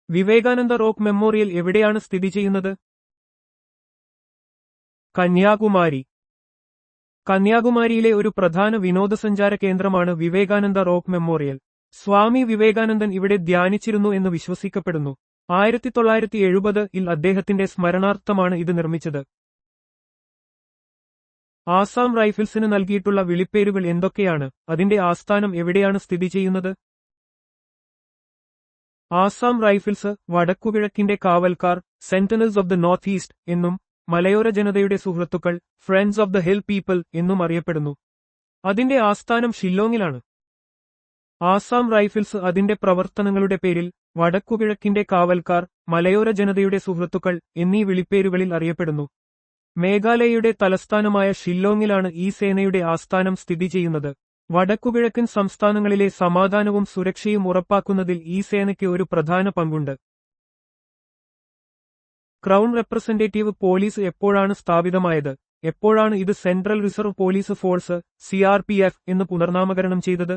വിവേകാനന്ദ റോക്ക് മെമ്മോറിയൽ എവിടെയാണ് സ്ഥിതി ചെയ്യുന്നത്? കന്യാകുമാരി. കന്യാകുമാരിയിലെ ഒരു പ്രധാന വിനോദസഞ്ചാര കേന്ദ്രമാണ് വിവേകാനന്ദ റോക്ക് മെമ്മോറിയൽ. സ്വാമി വിവേകാനന്ദൻ ഇവിടെ ധ്യാനിച്ചിരുന്നു എന്ന് വിശ്വസിക്കപ്പെടുന്നു. 1970-ൽ അദ്ദേഹത്തിന്റെ സ്മരണാർത്ഥമാണ് ഇത് നിർമ്മിച്ചത്. ആസാം റൈഫിൾസിന് നൽകിയിട്ടുള്ള വിളിപ്പേരുകൾ എന്തൊക്കെയാണ്? അതിന്റെ ആസ്ഥാനം എവിടെയാണ് സ്ഥിതി ചെയ്യുന്നത്? ആസാം റൈഫിൾസ്, വടക്കുകിഴക്കിന്റെ കാവൽക്കാർ, sentinels of the north east എന്നും മലയോര ജനതയുടെ സുഹൃത്തുക്കൾ, friends of the hill people എന്നും അറിയപ്പെടുന്നു. അതിന്റെ ആസ്ഥാനം ഷില്ലോങ്ങിലാണ്. ആസാം റൈഫിൾസ് അതിന്റെ പ്രവർത്തനങ്ങളുടെ പേരിൽ വടക്കുകിഴക്കിന്റെ കാവൽക്കാർ, മലയോര ജനതയുടെ സുഹൃത്തുക്കൾ എന്നീ വിളിപ്പേരുകളിൽ അറിയപ്പെടുന്നു. മേഘാലയയുടെ തലസ്ഥാനമായ ഷില്ലോങ്ങിലാണ് ഈ സേനയുടെ ആസ്ഥാനം സ്ഥിതി ചെയ്യുന്നത്. വടക്കുകിഴക്കൻ സംസ്ഥാനങ്ങളിലെ സമാധാനവും സുരക്ഷയും ഉറപ്പാക്കുന്നതിൽ ഈ സേനയ്ക്ക് ഒരു പ്രധാന പങ്കുണ്ട്. ക്രൗൺ റെപ്രസെന്റേറ്റീവ് പോലീസ് എപ്പോഴാണ് സ്ഥാപിതമായത്? എപ്പോഴാണ് ഇത് central reserve police force CRPF എന്ന് പുനർനാമകരണം ചെയ്തത്?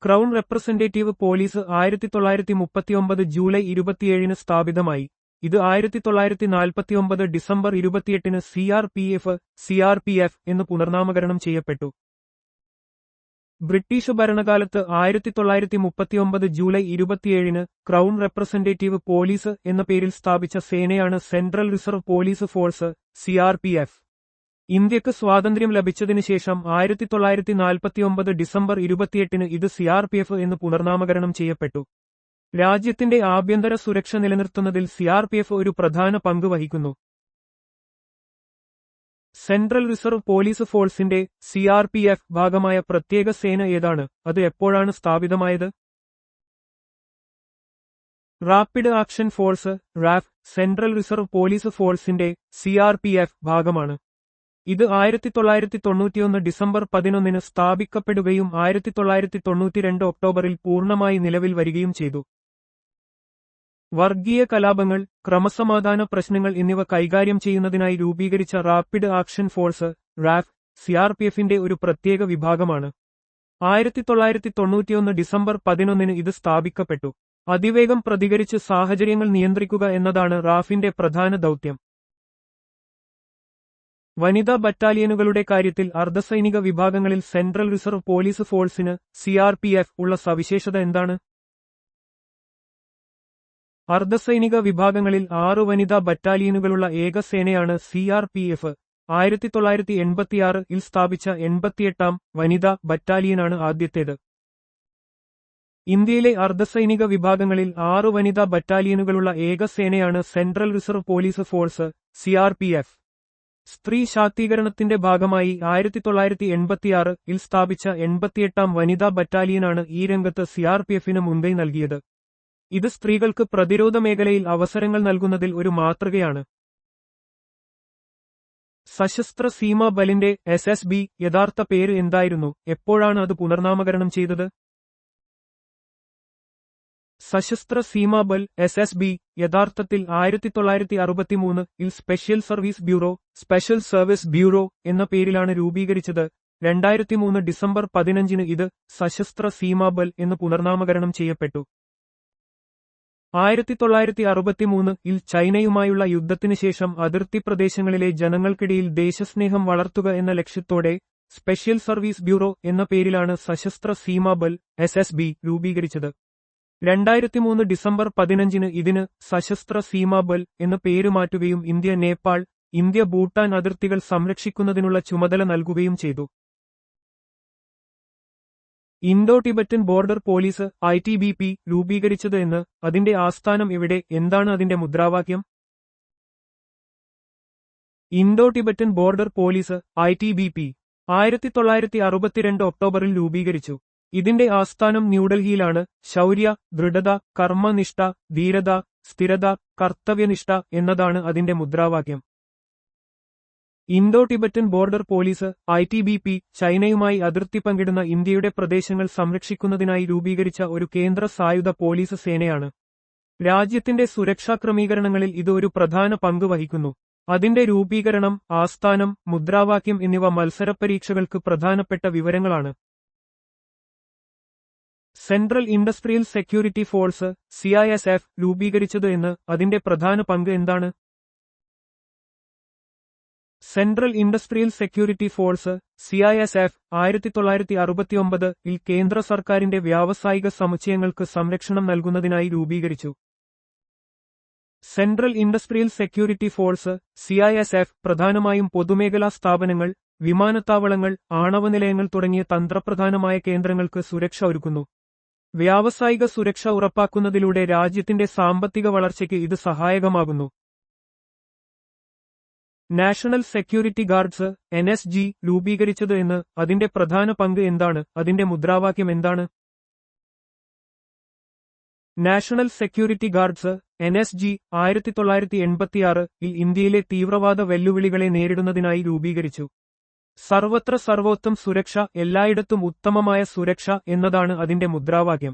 ക്രൗൺ റെപ്രസെന്റേറ്റീവ് പോലീസ് 1939 ജൂലൈ 27-ന് സ്ഥാപിതമായി. ഇത് 1949 ഡിസംബർ 28-ന് CRPF എന്ന് പുനർനാമകരണം ചെയ്യപ്പെട്ടു. ബ്രിട്ടീഷ് ഭരണകാലത്ത് 1939 ജൂലൈ 27-ന് ക്രൗൺ റെപ്രസെന്റേറ്റീവ് പോലീസ് എന്ന പേരിൽ സ്ഥാപിച്ച സേനയാണ് central reserve police force CRPF. ഇന്ത്യക്ക് സ്വാതന്ത്ര്യം ലഭിച്ചതിനുശേഷം 1949 ഡിസംബർ 28 ഇത് സിആർപിഎഫ് എന്ന് പുനർനാമകരണം ചെയ്യപ്പെട്ടു. രാജ്യത്തിന്റെ ആഭ്യന്തര സുരക്ഷ നിലനിർത്തുന്നതിൽ സിആർപിഎഫ് ഒരു പ്രധാന പങ്ക് വഹിക്കുന്നു. സെൻട്രൽ റിസർവ് പോലീസ് ഫോഴ്സിന്റെ സിആർപിഎഫ് ഭാഗമായ പ്രത്യേക സേന ഏതാണ്? അത് എപ്പോഴാണ് സ്ഥാപിതമായത്? Rapid action force Raf central reserve police ഫോഴ്സിന്റെ സിആർപിഎഫ് ഭാഗമാണ്. ഇത് 1991 ഡിസംബർ 11 സ്ഥാപിക്കപ്പെടുകയും 1992 ഒക്ടോബറിൽ പൂർണ്ണമായി നിലവിൽ വരികയും ചെയ്തു. വർഗീയ കലാപങ്ങൾ, ക്രമസമാധാന പ്രശ്നങ്ങൾ എന്നിവ കൈകാര്യം ചെയ്യുന്നതിനായി രൂപീകരിച്ച റാപ്പിഡ് ആക്ഷൻ ഫോഴ്സ് റാഫ് സിആർപിഎഫിന്റെ ഒരു പ്രത്യേക വിഭാഗമാണ്. 1991 ഡിസംബർ 11 ഇത് സ്ഥാപിക്കപ്പെട്ടു. അതിവേഗം പ്രതികരിച്ച് സാഹചര്യങ്ങൾ നിയന്ത്രിക്കുക എന്നതാണ് റാഫിന്റെ പ്രധാന ദൗത്യം. വനിതാ ബറ്റാലിയനുകളുടെ കാര്യത്തിൽ അർദ്ധസൈനിക വിഭാഗങ്ങളിൽ സെൻട്രൽ റിസർവ് പോലീസ് ഫോഴ്സിന് സിആർപിഎഫ് ഉള്ള സവിശേഷത എന്താണ്? അർദ്ധസൈനിക വിഭാഗങ്ങളിൽ 6 വനിതാ ബറ്റാലിയനുകളുള്ള ഏക സേനയാണ് സിആർപിഎഫ്. 1986 സ്ഥാപിച്ച 88ാം വനിതാ ബറ്റാലിയനാണ് ആദ്യത്തേത്. ഇന്ത്യയിലെ അർദ്ധസൈനിക വിഭാഗങ്ങളിൽ 6 വനിതാ ബറ്റാലിയനുകളുള്ള ഏക സേനയാണ് central reserve police force CRPF. സ്ത്രീ ശാക്തീകരണത്തിന്റെ ഭാഗമായി 1986 സ്ഥാപിച്ച 88ാം വനിതാ ബറ്റാലിയനാണ് ഈ രംഗത്ത് സിആർപിഎഫിന് മുൻകൈ നൽകിയത്. ഇത് സ്ത്രീകൾക്ക് പ്രതിരോധ മേഖലയിൽ അവസരങ്ങൾ നൽകുന്നതിൽ ഒരു മാതൃകയാണ്. സശസ്ത്ര സീമാ ബലിന്റെ എസ്എസ്ബി യഥാർത്ഥ പേര് എന്തായിരുന്നു? എപ്പോഴാണ് അത് പുനർനാമകരണം ചെയ്തത്? സശസ്ത്ര സീമാ ബൽ എസ്എസ്ബി യഥാർത്ഥത്തിൽ 1963 special service bureau special service bureau എന്ന പേരിലാണ് രൂപീകരിച്ചത്. 2003 ഡിസംബർ 15 ഇത് സശസ്ത്ര സീമാ ബൽ എന്ന് പുനർനാമകരണം ചെയ്യപ്പെട്ടു. 1963 ചൈനയുമായുള്ള യുദ്ധത്തിനു ശേഷം അതിർത്തി പ്രദേശങ്ങളിലെ ജനങ്ങൾക്കിടയിൽ ദേശസ്നേഹം വളർത്തുക എന്ന ലക്ഷ്യത്തോടെ സ്പെഷ്യൽ സർവീസ് ബ്യൂറോ എന്ന പേരിലാണ് സശസ്ത്ര സീമാ ബൽ എസ്എസ്ബി രൂപീകരിച്ചത്. 2003 ഡിസംബർ 15 ഇതിന് സശസ്ത്ര സീമാ ബൽ എന്ന് പേരുമാറ്റുകയും ഇന്ത്യ-നേപ്പാൾ, ഇന്ത്യ-ഭൂട്ടാൻ അതിർത്തികൾ സംരക്ഷിക്കുന്നതിനുള്ള ചുമതല നൽകുകയും ചെയ്തു. Indo Tibetan border police ITBP രൂപീകരിച്ചത് എന്ന് അതിന്റെ ആസ്ഥാനം എവിടെ? എന്താണ് അതിന്റെ മുദ്രാവാക്യം? Indo Tibetan border police ITBP 1962 ഒക്ടോബറിൽ രൂപീകരിച്ചു. ഇതിന്റെ ആസ്ഥാനം ന്യൂഡൽഹിയിലാണ്. ശൗര്യ, ദൃഢത, കർമ്മനിഷ്ഠ, ധീരത, സ്ഥിരത, കർത്തവ്യനിഷ്ഠ എന്നതാണ് അതിന്റെ മുദ്രാവാക്യം. Indo Tibetan border police ITBP ചൈനയുമായി അതിർത്തി പങ്കിടുന്ന ഇന്ത്യയുടെ പ്രദേശങ്ങൾ സംരക്ഷിക്കുന്നതിനായി രൂപീകരിച്ച ഒരു കേന്ദ്ര സായുധ പോലീസ് സേനയാണ്. രാജ്യത്തിന്റെ സുരക്ഷാ ക്രമീകരണങ്ങളിൽ ഇത് ഒരു പ്രധാന പങ്ക് വഹിക്കുന്നു. അതിന്റെ രൂപീകരണം, ആസ്ഥാനം, മുദ്രാവാക്യം എന്നിവ മത്സരപരീക്ഷകൾക്ക് പ്രധാനപ്പെട്ട വിവരങ്ങളാണ്. Central industrial security force CISF രൂപീകരിച്ചത് എന്ന് അതിന്റെ പ്രധാന പങ്ക് എന്താണ്? Central industrial security force CISF 1969 കേന്ദ്ര സർക്കാരിന്റെ വ്യാവസായിക സമുച്ചയങ്ങൾക്ക് സംരക്ഷണം നൽകുന്നതിനായി രൂപീകരിച്ചു. Central industrial security force CISF പ്രധാനമായും പൊതുമേഖലാ സ്ഥാപനങ്ങൾ, വിമാനത്താവളങ്ങൾ, ആണവനിലയങ്ങൾ തുടങ്ങിയ തന്ത്രപ്രധാനമായ കേന്ദ്രങ്ങൾക്ക് സുരക്ഷ ഒരുക്കുന്നു. വ്യാവസായിക സുരക്ഷ ഉറപ്പാക്കുന്നതിലൂടെ രാജ്യത്തിന്റെ സാമ്പത്തിക വളർച്ചയ്ക്ക് ഇത് സഹായകമാകുന്നു. നാഷണൽ സെക്യൂരിറ്റി ഗാർഡ്സ് NSG രൂപീകരിച്ചത് എന്ന് അതിന്റെ പ്രധാന പങ്ക് എന്താണ്? അതിന്റെ മുദ്രാവാക്യം എന്താണ്? നാഷണൽ സെക്യൂരിറ്റി ഗാർഡ്സ് NSG 1986 ഇന്ത്യയിലെ തീവ്രവാദ വെല്ലുവിളികളെ നേരിടുന്നതിനായി രൂപീകരിച്ചു. സർവത്ര സർവോത്തം സുരക്ഷ, എല്ലായിടത്തും ഉത്തമമായ സുരക്ഷ എന്നതാണ് അതിന്റെ മുദ്രാവാക്യം.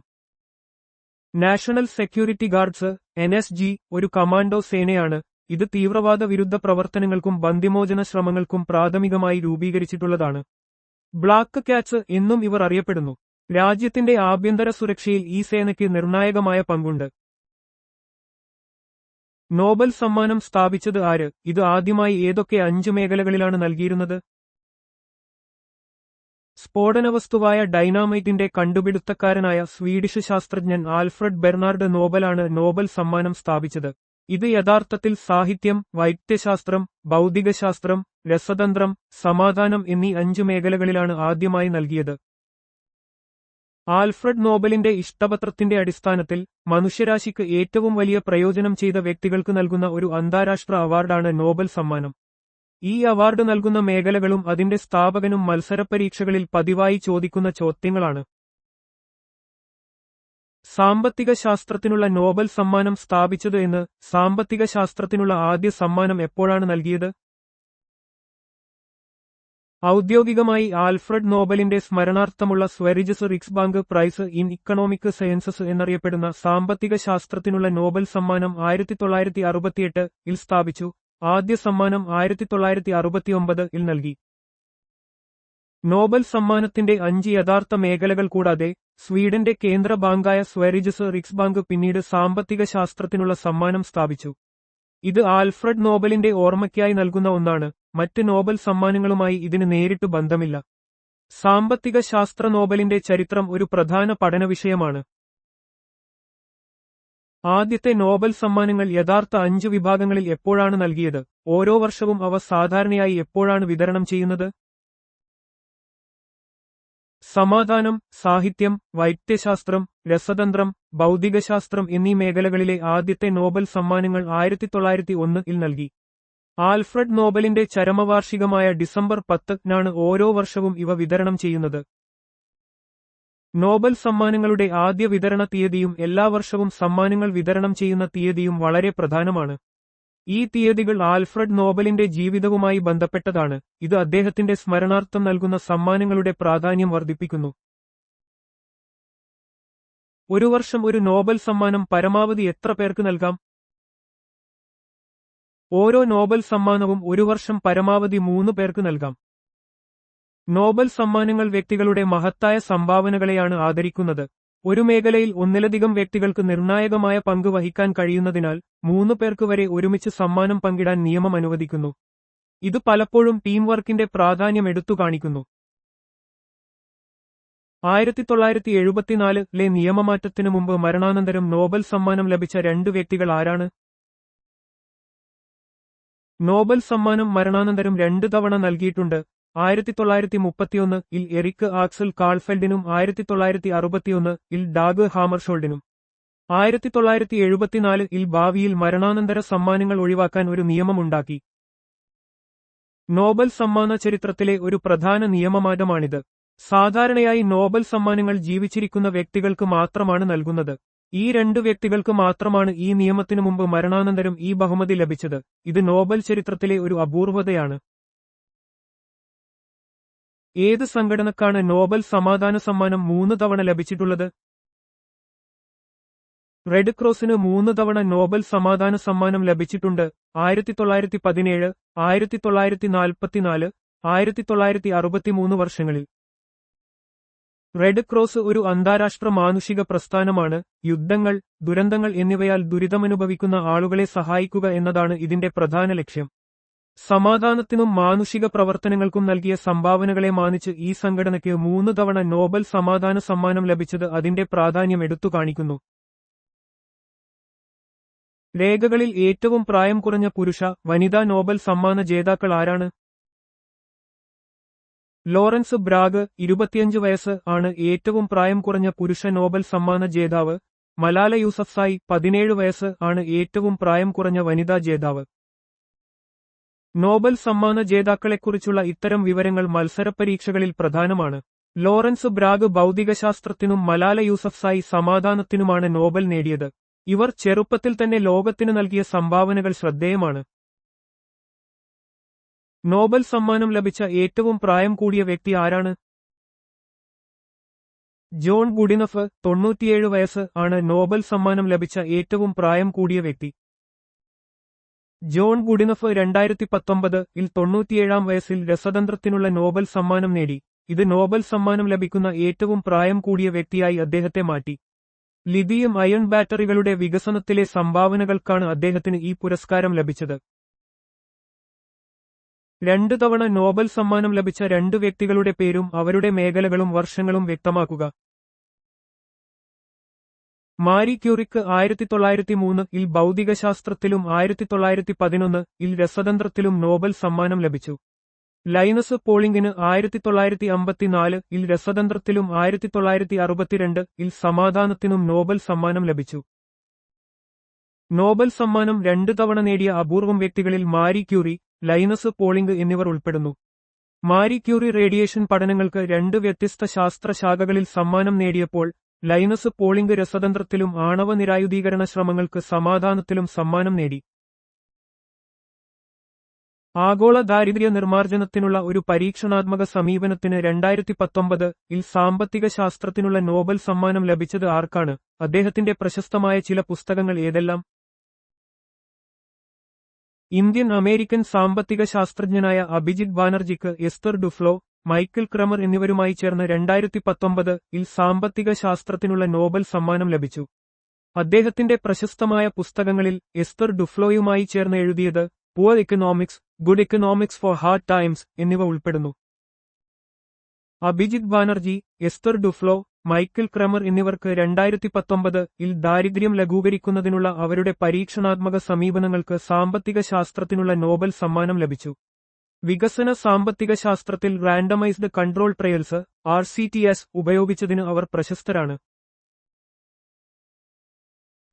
നാഷണൽ സെക്യൂരിറ്റി ഗാർഡ്സ് NSG ഒരു കമാൻഡോ സേനയാണ്. ഇത് തീവ്രവാദ വിരുദ്ധ പ്രവർത്തനങ്ങൾക്കും ബന്ദിമോചന ശ്രമങ്ങൾക്കും പ്രാഥമികമായി രൂപീകരിച്ചിട്ടുള്ളതാണ്. ബ്ലാക്ക് കാറ്റ്സ് എന്നും ഇവർ അറിയപ്പെടുന്നു. രാജ്യത്തിന്റെ ആഭ്യന്തര സുരക്ഷയിൽ ഈ സേനയ്ക്ക് നിർണായകമായ പങ്കുണ്ട്. നോബൽ സമ്മാനം സ്ഥാപിച്ചത് ആര്? ഇത് ആദ്യമായി ഏതൊക്കെ 5 മേഖലകളിലാണ് നൽകിയിരുന്നത്? സ്ഫോടനവസ്തുവായ ഡൈനാമൈറ്റിന്റെ കണ്ടുപിടുത്തക്കാരനായ സ്വീഡിഷ് ശാസ്ത്രജ്ഞൻ ആൽഫ്രഡ് ബെർണാർഡ് നോബലാണ് നോബൽ സമ്മാനം സ്ഥാപിച്ചത്. ഇത് യഥാർത്ഥത്തിൽ സാഹിത്യം, വൈദ്യശാസ്ത്രം, ഭൗതികശാസ്ത്രം, രസതന്ത്രം, സമാധാനം എന്നീ 5 മേഖലകളിലാണ് ആദ്യമായി നൽകിയത്. ആൽഫ്രഡ് നോബലിന്റെ ഇഷ്ടപത്രത്തിന്റെ അടിസ്ഥാനത്തിൽ മനുഷ്യരാശിക്ക് ഏറ്റവും വലിയ പ്രയോജനം ചെയ്ത വ്യക്തികൾക്ക് നൽകുന്ന ഒരു അന്താരാഷ്ട്ര അവാർഡാണ് നോബൽ സമ്മാനം. ഈ അവാർഡ് നൽകുന്ന മേഖലകളും അതിന്റെ സ്ഥാപകനും മത്സരപരീക്ഷകളിൽ പതിവായി ചോദിക്കുന്ന ചോദ്യങ്ങളാണ്. സാമ്പത്തിക ശാസ്ത്രത്തിനുള്ള നോബൽ സമ്മാനം സ്ഥാപിച്ചത് എന്ന്. സാമ്പത്തിക ശാസ്ത്രത്തിനുള്ള ആദ്യ സമ്മാനം എപ്പോഴാണ് നൽകിയത്? ഔദ്യോഗികമായി ആൽഫ്രഡ് നോബലിന്റെ സ്മരണാർത്ഥമുള്ള Sveriges Riksbank prize in economic sciences എന്നറിയപ്പെടുന്ന സാമ്പത്തിക ശാസ്ത്രത്തിനുള്ള നോബൽ സമ്മാനം 1968 സ്ഥാപിച്ചു. ആദ്യ സമ്മാനം 1969 നൽകി. നോബൽ സമ്മാനത്തിന്റെ 5 യഥാർത്ഥ മേഖലകൾ കൂടാതെ സ്വീഡന്റെ കേന്ദ്ര ബാങ്കായ സ്വരിജസ് റിക്സ്ബാങ്ക് പിന്നീട് സാമ്പത്തിക ശാസ്ത്രത്തിനുള്ള സമ്മാനം സ്ഥാപിച്ചു. ഇത് ആൽഫ്രഡ് നോബലിന്റെ ഓർമ്മയ്ക്കായി നൽകുന്ന ഒന്നാണ്. മറ്റ് നോബൽ സമ്മാനങ്ങളുമായി ഇതിന് നേരിട്ട് ബന്ധമില്ല. സാമ്പത്തിക ശാസ്ത്ര നോബലിന്റെ ചരിത്രം ഒരു പ്രധാന പഠനവിഷയമാണ്. ആദ്യത്തെ നോബൽ സമ്മാനങ്ങൾ യഥാർത്ഥ 5 വിഭാഗങ്ങളിൽ എപ്പോഴാണ് നൽകിയത്? ഓരോ വർഷവും അവ സാധാരണയായി എപ്പോഴാണ് വിതരണം ചെയ്യുന്നത്? സമാധാനം, സാഹിത്യം, വൈദ്യശാസ്ത്രം, രസതന്ത്രം, ഭൗതികശാസ്ത്രം എന്നീ മേഖലകളിലെ ആദ്യത്തെ നോബൽ സമ്മാനങ്ങൾ 1901 നൽകി. ആൽഫ്രഡ് നോബലിന്റെ ചരമവാർഷികമായ ഡിസംബർ 10 ഓരോ വർഷവും ഇവ വിതരണം ചെയ്യുന്നത്. നോബൽ സമ്മാനങ്ങളുടെ ആദ്യ വിതരണ തീയതിയും എല്ലാ വർഷവും സമ്മാനങ്ങൾ വിതരണം ചെയ്യുന്ന തീയതിയും വളരെ പ്രധാനമാണ്. ഈ തീയതികൾ ആൽഫ്രഡ് നോബലിന്റെ ജീവിതവുമായി ബന്ധപ്പെട്ടതാണ്. ഇത് അദ്ദേഹത്തിന്റെ സ്മരണാർത്ഥം നൽകുന്ന സമ്മാനങ്ങളുടെ പ്രാധാന്യം വർദ്ധിപ്പിക്കുന്നു. ഒരു വർഷം ഒരു നോബൽ സമ്മാനം പരമാവധി എത്ര പേർക്ക് നൽകാം? ഓരോ നോബൽ സമ്മാനവും ഒരു വർഷം പരമാവധി 3 പേർക്ക് നൽകാം. നോബൽ സമ്മാനങ്ങൾ വ്യക്തികളുടെ മഹത്തായ സംഭാവനകളെയാണ് ആദരിക്കുന്നത്. ഒരു മേഖലയിൽ ഒന്നിലധികം വ്യക്തികൾക്ക് നിർണായകമായ പങ്ക് വഹിക്കാൻ കഴിയുന്നതിനാൽ 3 പേർക്ക് വരെ ഒരുമിച്ച് സമ്മാനം പങ്കിടാൻ നിയമം അനുവദിക്കുന്നു. ഇത് പലപ്പോഴും ടീം വർക്കിന്റെ പ്രാധാന്യം എടുത്തുകാണിക്കുന്നു. 1974 നിയമമാറ്റത്തിനു മുമ്പ് മരണാനന്തരം നോബൽ സമ്മാനം ലഭിച്ച 2 വ്യക്തികൾ ആരാണ്? നോബൽ സമ്മാനം മരണാനന്തരം 2 തവണ നൽകിയിട്ടുണ്ട്. 1931 എറിക് ആക്സൽ കാൾഫെൽഡിനും 1961 ഡാഗ് ഹാമർഷോൾഡിനും. 1974 ഭാവിയിൽ മരണാനന്തര സമ്മാനങ്ങൾ ഒഴിവാക്കാൻ ഒരു നിയമമുണ്ടാക്കി. നോബൽ സമ്മാന ചരിത്രത്തിലെ ഒരു പ്രധാന നിയമമാറ്റമാണിത്. സാധാരണയായി നോബൽ സമ്മാനങ്ങൾ ജീവിച്ചിരിക്കുന്ന വ്യക്തികൾക്ക് മാത്രമാണ് നൽകുന്നത്. ഈ 2 വ്യക്തികൾക്ക് മാത്രമാണ് ഈ നിയമത്തിനു മുമ്പ് മരണാനന്തരം ഈ ബഹുമതി ലഭിച്ചത്. ഇത് നോബൽ ചരിത്രത്തിലെ ഒരു അപൂർവതയാണ്. ഏത് സംഘടനക്കാണ് നോബൽ സമാധാന സമ്മാനം 3 തവണ ലഭിച്ചിട്ടുള്ളത്? റെഡ് ക്രോസിന് 3 തവണ നോബൽ സമാധാന സമ്മാനം ലഭിച്ചിട്ടുണ്ട്. 1917, 1944, 1963 വർഷങ്ങളിൽ. റെഡ് ക്രോസ് ഒരു അന്താരാഷ്ട്ര മാനുഷിക പ്രസ്ഥാനമാണ്. യുദ്ധങ്ങൾ, ദുരന്തങ്ങൾ എന്നിവയാൽ ദുരിതമനുഭവിക്കുന്ന ആളുകളെ സഹായിക്കുക എന്നതാണ് ഇതിന്റെ പ്രധാന ലക്ഷ്യം. സമാധാനത്തിനും മാനുഷിക പ്രവർത്തനങ്ങൾക്കും നൽകിയ സംഭാവനകളെ മാനിച്ച് ഈ സംഘടനയ്ക്ക് 3 തവണ നോബൽ സമാധാന സമ്മാനം ലഭിച്ചത് അതിന്റെ പ്രാധാന്യം എടുത്തുകാണിക്കുന്നു. രേഖകളിൽ ഏറ്റവും പ്രായം കുറഞ്ഞ പുരുഷ, വനിതാ നോബൽ സമ്മാന ജേതാക്കൾ ആരാണ്? ലോറൻസ് ബ്രാഗ് 25 വയസ്സ് ആണ് ഏറ്റവും പ്രായം കുറഞ്ഞ പുരുഷ നോബൽ സമ്മാന ജേതാവ്. മലാല യൂസഫ്സായി 17 വയസ്സ് ആണ് ഏറ്റവും പ്രായം കുറഞ്ഞ വനിതാ ജേതാവ്. നോബൽ സമ്മാന ജേതാക്കളെക്കുറിച്ചുള്ള ഇത്തരം വിവരങ്ങൾ മത്സരപരീക്ഷകളിൽ പ്രധാനമാണ്. Lawrence Bragg ഭൗതികശാസ്ത്രത്തിനും Malala Yousafzai സമാധാനത്തിനുമാണ് Nobel നേടിയത്. ഇവർ ചെറുപ്പത്തിൽ തന്നെ ലോകത്തിന് നൽകിയ സംഭാവനകൾ ശ്രദ്ധേയമാണ്. നോബൽ സമ്മാനം ലഭിച്ച ഏറ്റവും പ്രായം കൂടിയ വ്യക്തി ആരാണ്? ജോൺ ഗുഡിനഫ് 97 വയസ്സ് ആണ് നോബൽ സമ്മാനം ലഭിച്ച ഏറ്റവും പ്രായം കൂടിയ വ്യക്തി. ജോൺ ഗുഡിനഫ് 2019 97 വയസ്സിൽ രസതന്ത്രത്തിനുള്ള നോബൽ സമ്മാനം നേടി. ഇത് നോബൽ സമ്മാനം ലഭിക്കുന്ന ഏറ്റവും പ്രായം കൂടിയ വ്യക്തിയായി അദ്ദേഹത്തെ മാറ്റി. ലിഥിയം അയൺ ബാറ്ററികളുടെ വികസനത്തിലെ സംഭാവനകൾക്കാണ് അദ്ദേഹത്തിന് ഈ പുരസ്കാരം ലഭിച്ചത്. 2 തവണ നോബൽ സമ്മാനം ലഭിച്ച 2 വ്യക്തികളുടെ പേരും അവരുടെ മേഖലകളും വർഷങ്ങളും വ്യക്തമാക്കുക. മാരി ക്യൂറിക്ക് 1903 ഭൗതികശാസ്ത്രത്തിലും 1911 രസതന്ത്രത്തിലും നോബൽ സമ്മാനം ലഭിച്ചു. ലൈനസ് പോളിംഗിന് 1954-ൽ രസതന്ത്രത്തിലും 1962-ൽ സമാധാനത്തിനും നോബൽ സമ്മാനം ലഭിച്ചു. നോബൽ സമ്മാനം 2 തവണ നേടിയ അപൂർവം വ്യക്തികളിൽ മാരി ക്യൂറി, ലൈനസ് പോളിംഗ് എന്നിവർ ഉൾപ്പെടുന്നു. മാരി ക്യൂറി റേഡിയേഷൻ പഠനങ്ങൾക്ക് 2 വ്യത്യസ്ത ശാസ്ത്ര ശാഖകളിൽ സമ്മാനം നേടിയപ്പോൾ ലൈനസ് പോളിംഗ് രസതന്ത്രത്തിലും ആണവ നിരായുധീകരണ ശ്രമങ്ങൾക്ക് സമാധാനത്തിലും സമ്മാനം നേടി. ആഗോള ദാരിദ്ര്യ നിർമ്മാർജ്ജനത്തിനുള്ള ഒരു പരീക്ഷണാത്മക സമീപനത്തിന് 2019-ൽ സാമ്പത്തിക ശാസ്ത്രത്തിനുള്ള നോബൽ സമ്മാനം ലഭിച്ചത് ആർക്കാണ്? അദ്ദേഹത്തിന്റെ പ്രശസ്തമായ ചില പുസ്തകങ്ങൾ ഏതെല്ലാം? ഇന്ത്യൻ അമേരിക്കൻ സാമ്പത്തിക ശാസ്ത്രജ്ഞനായ അഭിജിത് ബാനർജിക്ക് എസ്തർ ഡുഫ്ലോ, മൈക്കിൾ ക്രമർ എന്നിവരുമായി ചേർന്ന് 2019-ൽ സാമ്പത്തിക ശാസ്ത്രത്തിനുള്ള നോബൽ സമ്മാനം ലഭിച്ചു. അദ്ദേഹത്തിന്റെ പ്രശസ്തമായ പുസ്തകങ്ങളിൽ എസ്തർ ഡുഫ്ലോയുമായി ചേർന്ന് എഴുതിയത് poor economics, good economics four hard times എന്നിവ ഉൾപ്പെടുന്നു. അഭിജിത് ബാനർജി, എസ്തർ ഡുഫ്ലോ, മൈക്കിൾ ക്രമർ എന്നിവർക്ക് 2019-ൽ ദാരിദ്ര്യം ലഘൂകരിക്കുന്നതിനുള്ള അവരുടെ പരീക്ഷണാത്മക സമീപനങ്ങൾക്ക് സാമ്പത്തിക ശാസ്ത്രത്തിനുള്ള നോബൽ സമ്മാനം ലഭിച്ചു. വികസന സാമ്പത്തിക ശാസ്ത്രത്തിൽ റാൻഡമൈസ്ഡ് കൺട്രോൾ ട്രയൽസ് (RCTs) ഉപയോഗിച്ചതിന് അവർ പ്രശസ്തരാണ്.